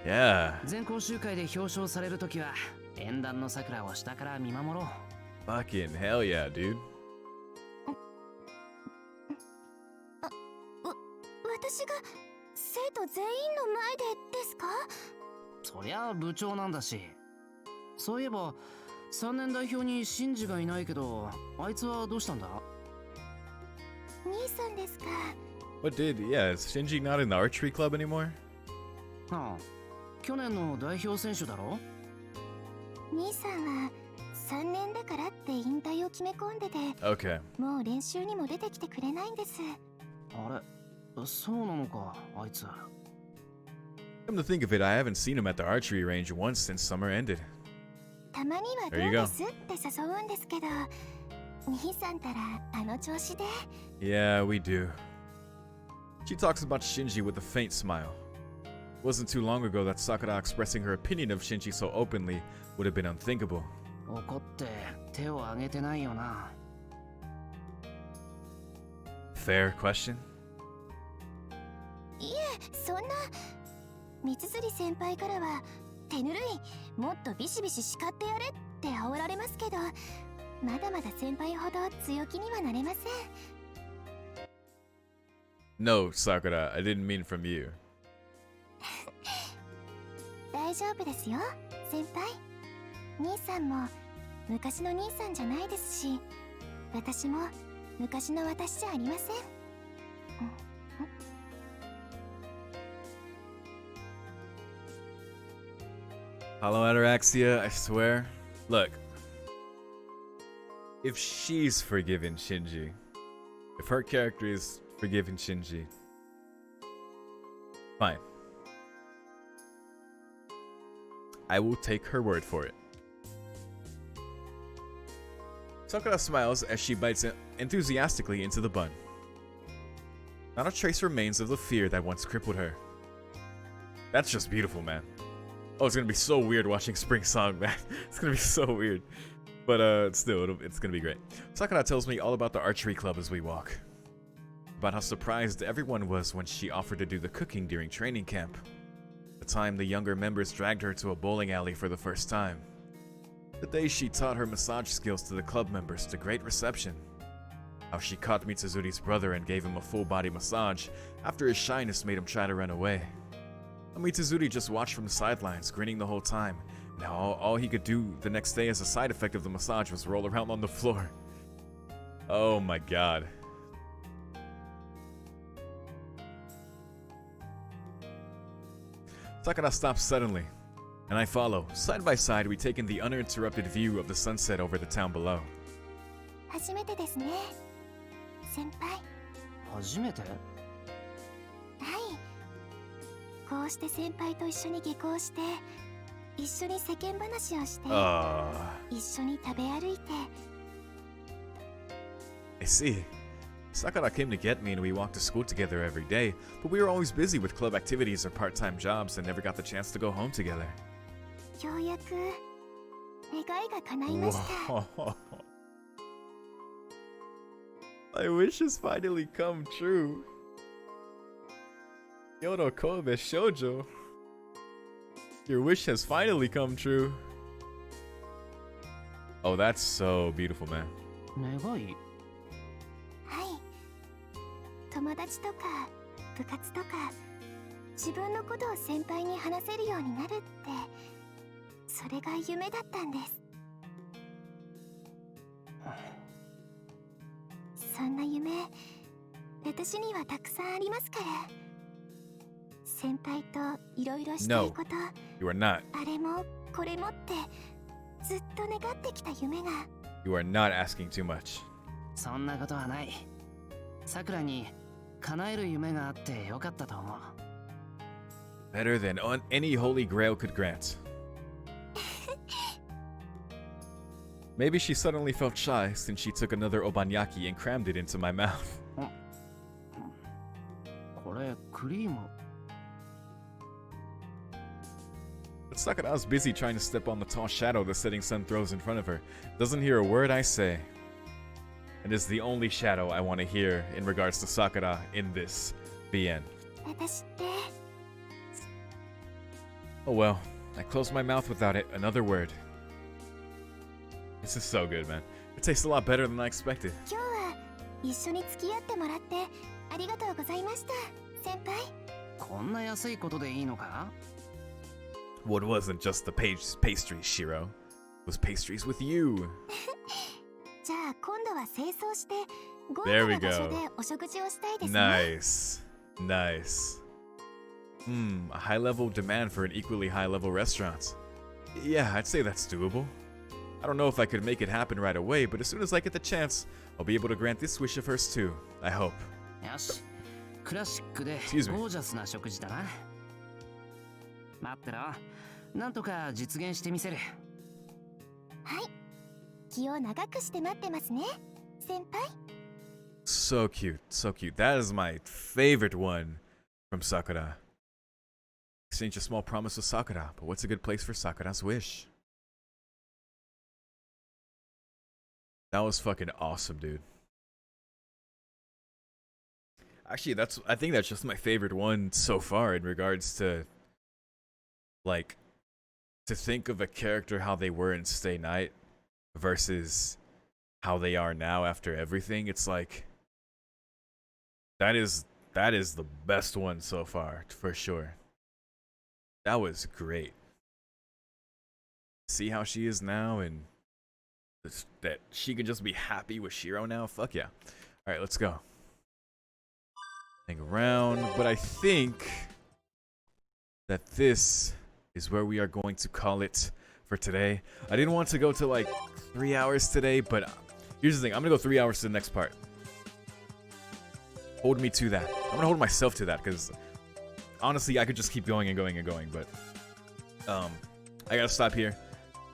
Yeah. 全校集会で表彰されるときは縁談のさくらを下から見守ろう。Fucking hell yeah, dude. 私が生徒全員の前でですか？そりゃ部長なんだし。そういえば3年代表にシンジがいないけど、あいつはどうしたんだ？兄さんですか。 What did? Yeah, is Shinji not in the archery club anymore? ああ、去年の代表選手だろ？兄さんは3年だからって引退を決め込んでて、 Okay. もう練習にも出てきてくれないんです。あれ、そうなのか、あいつ。Come to think of it, I haven't seen him at the archery range once since summer ended. たまにはどうですって誘うんですけど、兄さんたらあの調子で。 Yeah, we do. She talks about Shinji with a faint smile. It wasn't too long ago that Sakura expressing her opinion of Shinji so openly would have been unthinkable. 怒って手を挙げてないよな。Fair question? いえ、そんな。三辻先輩からは手ぬるい、もっとビシビシ叱ってやれって煽られますけど、まだまだ先輩ほど強気にはなれません。 No, Sakura, I didn't mean from you. 大丈夫ですよ先輩。兄さんも昔の兄さんじゃないですし、私も昔の私じゃありません。Hello, ataraxia, I swear. Look, if she's forgiven Shinji, if her character is forgiven Shinji, fine. I will take her word for it. Sakura smiles as she bites enthusiastically into the bun. Not a trace remains of the fear that once crippled her. That's just beautiful, man. Oh, it's gonna be so weird watching Spring Song, man. It's gonna be so weird. But still, it's gonna be great. Sakura tells me all about the archery club as we walk. About how surprised everyone was when she offered to do the cooking during training camp. The time the younger members dragged her to a bowling alley for the first time. The day she taught her massage skills to the club members to great reception. How she caught Mitsuzuri's brother and gave him a full-body massage after his shyness made him try to run away. Mitsuzuri just watched from the sidelines, grinning the whole time. Now all he could do the next day as a side effect of the massage was roll around on the floor. Oh my god. Sakura stops suddenly, and I follow. Side by side, we take in the uninterrupted view of the sunset over the town below. 初めてですね先輩。初めて？はい。こうして先輩と一緒に下校して、一緒に世間話をして、一緒に食べ歩いて。Issei. Sakura came to get me and we walked to school together every day, but we were always busy with club activities or part-time jobs and never got the chance to go home together. ようやく願いが叶いました。My wish has finally come true. Yoro Kobe Shoujo. Your wish has finally come true. Oh, that's so beautiful, man. 願い？はい。友達とか部活とか自分のことを先輩に話せるようになるって、それが夢だったんです。そんな夢、私にはたくさんありますから。先輩といろいろしたいこと、You are not. あれもこれもってずっと願ってきた夢が。You are not asking too much. そんなことはない。さくらに叶える夢があってよかったと思う。Better than any holy grail could grant. Maybe she suddenly felt shy since she took another obanyaki and crammed it into my mouth. これクリーム。But Sakura's busy trying to step on the tall shadow the setting sun throws in front of her. Doesn't hear a word I say. And is the only shadow I want to hear in regards to Sakura in this. The end. 私って。Oh well, I closed my mouth without it. Another word. This is so good, man. It tastes a lot better than I expected. 今日は一緒に付き合ってもらってありがとうございました、先輩。こんな安いことでいいのかWhat wasn't just the pastries, Shiro. It was pastries with you. じゃあ今度は清掃して豪華 There we な場所 go. でお食事をしたいですね。Nice. Nice. A high-level demand for an equally high-level restaurant. Yeah, I'd say that's doable. I don't know if I could make it happen right away, but as soon as I get the chance, I'll be able to grant this wish of hers too. I hope. よし。クラシックで Excuse me. ゴージャスな食事だな。待ってろ。なんとか実現してみせる。はい。気を長くして待ってますね、先輩。So cute, so cute. That is my favorite one from Sakura. Exchange a small promise with Sakura, but what's a good place for Sakura's wish? That was fucking awesome, dude. Actually, I think that's just my favorite one so far in regards to, like, to think of a character how they were in Stay Night versus how they are now after everything. It's like, that is the best one so far, for sure. That was great. see how she is now and that she can just be happy with Shiro now. Fuck yeah. All right, let's go. Hang around, but I think that this is where we are going to call it for today. I didn't want to go to like 3 hours today, but here's the thing. I'm gonna go 3 hours to the next part. Hold me to that. I'm gonna hold myself to that because honestly, I could just keep going and going and going, but I gotta stop here.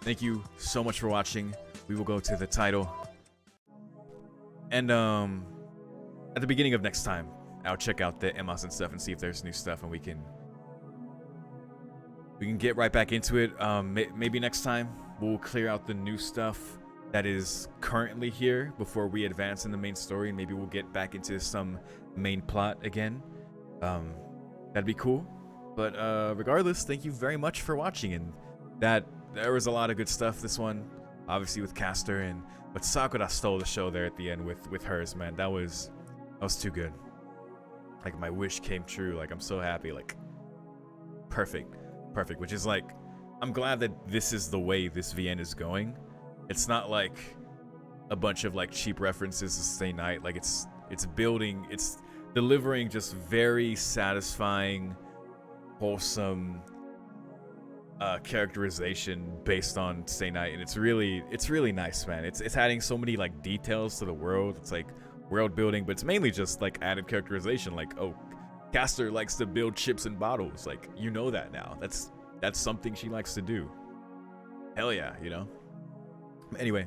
Thank you so much for watching. We will go to the title. And at the beginning of next time, I'll check out the Emos and stuff and see if there's new stuff and we can get right back into it. Maybe next time we'll clear out the new stuff that is currently here before we advance in the main story, and maybe we'll get back into some main plot again. That'd be cool. But regardless, thank you very much for watching, and there was a lot of good stuff this one, obviously with Caster, but Sakura stole the show there at the end with hers, man. That was too good. Like, my wish came true. Like, I'm so happy. Like, perfect, which is like, I'm glad that this is the way this VN is going. It's not like a bunch of like cheap references to Stay Night. Like, it's building, it's delivering just very satisfying, wholesome characterization based on Stay Night, and it's really nice, man. It's adding so many like details to the world. It's like world building, but it's mainly just like added characterization. Like, oh, Caster likes to build chips and bottles. Like, you know that now. That's something she likes to do. Hell yeah, you know. Anyway,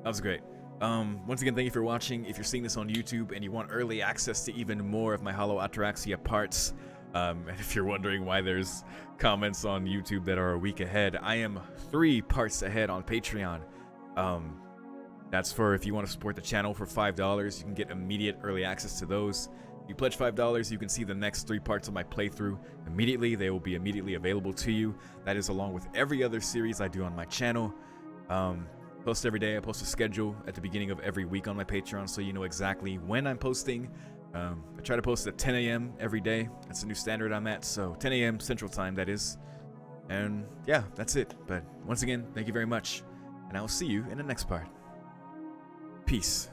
that was great. Once again, thank you for watching. If you're seeing this on YouTube and you want early access to even more of my Hollow Ataraxia parts, and if you're wondering why there's comments on YouTube that are a week ahead, I am 3 parts ahead on Patreon. That's for if you want to support the channel for $5, you can get immediate early access to those. If you pledge $5, you can see the next 3 parts of my playthrough immediately. They will be immediately available to you. That is along with every other series I do on my channel. Post every day. I post a schedule at the beginning of every week on my Patreon, so you know exactly when I'm posting. I try to post at 10 a.m. every day. That's the new standard I'm at, so 10 a.m. Central Time, that is. And yeah, that's it. But once again, thank you very much, and I will see you in the next part. Peace.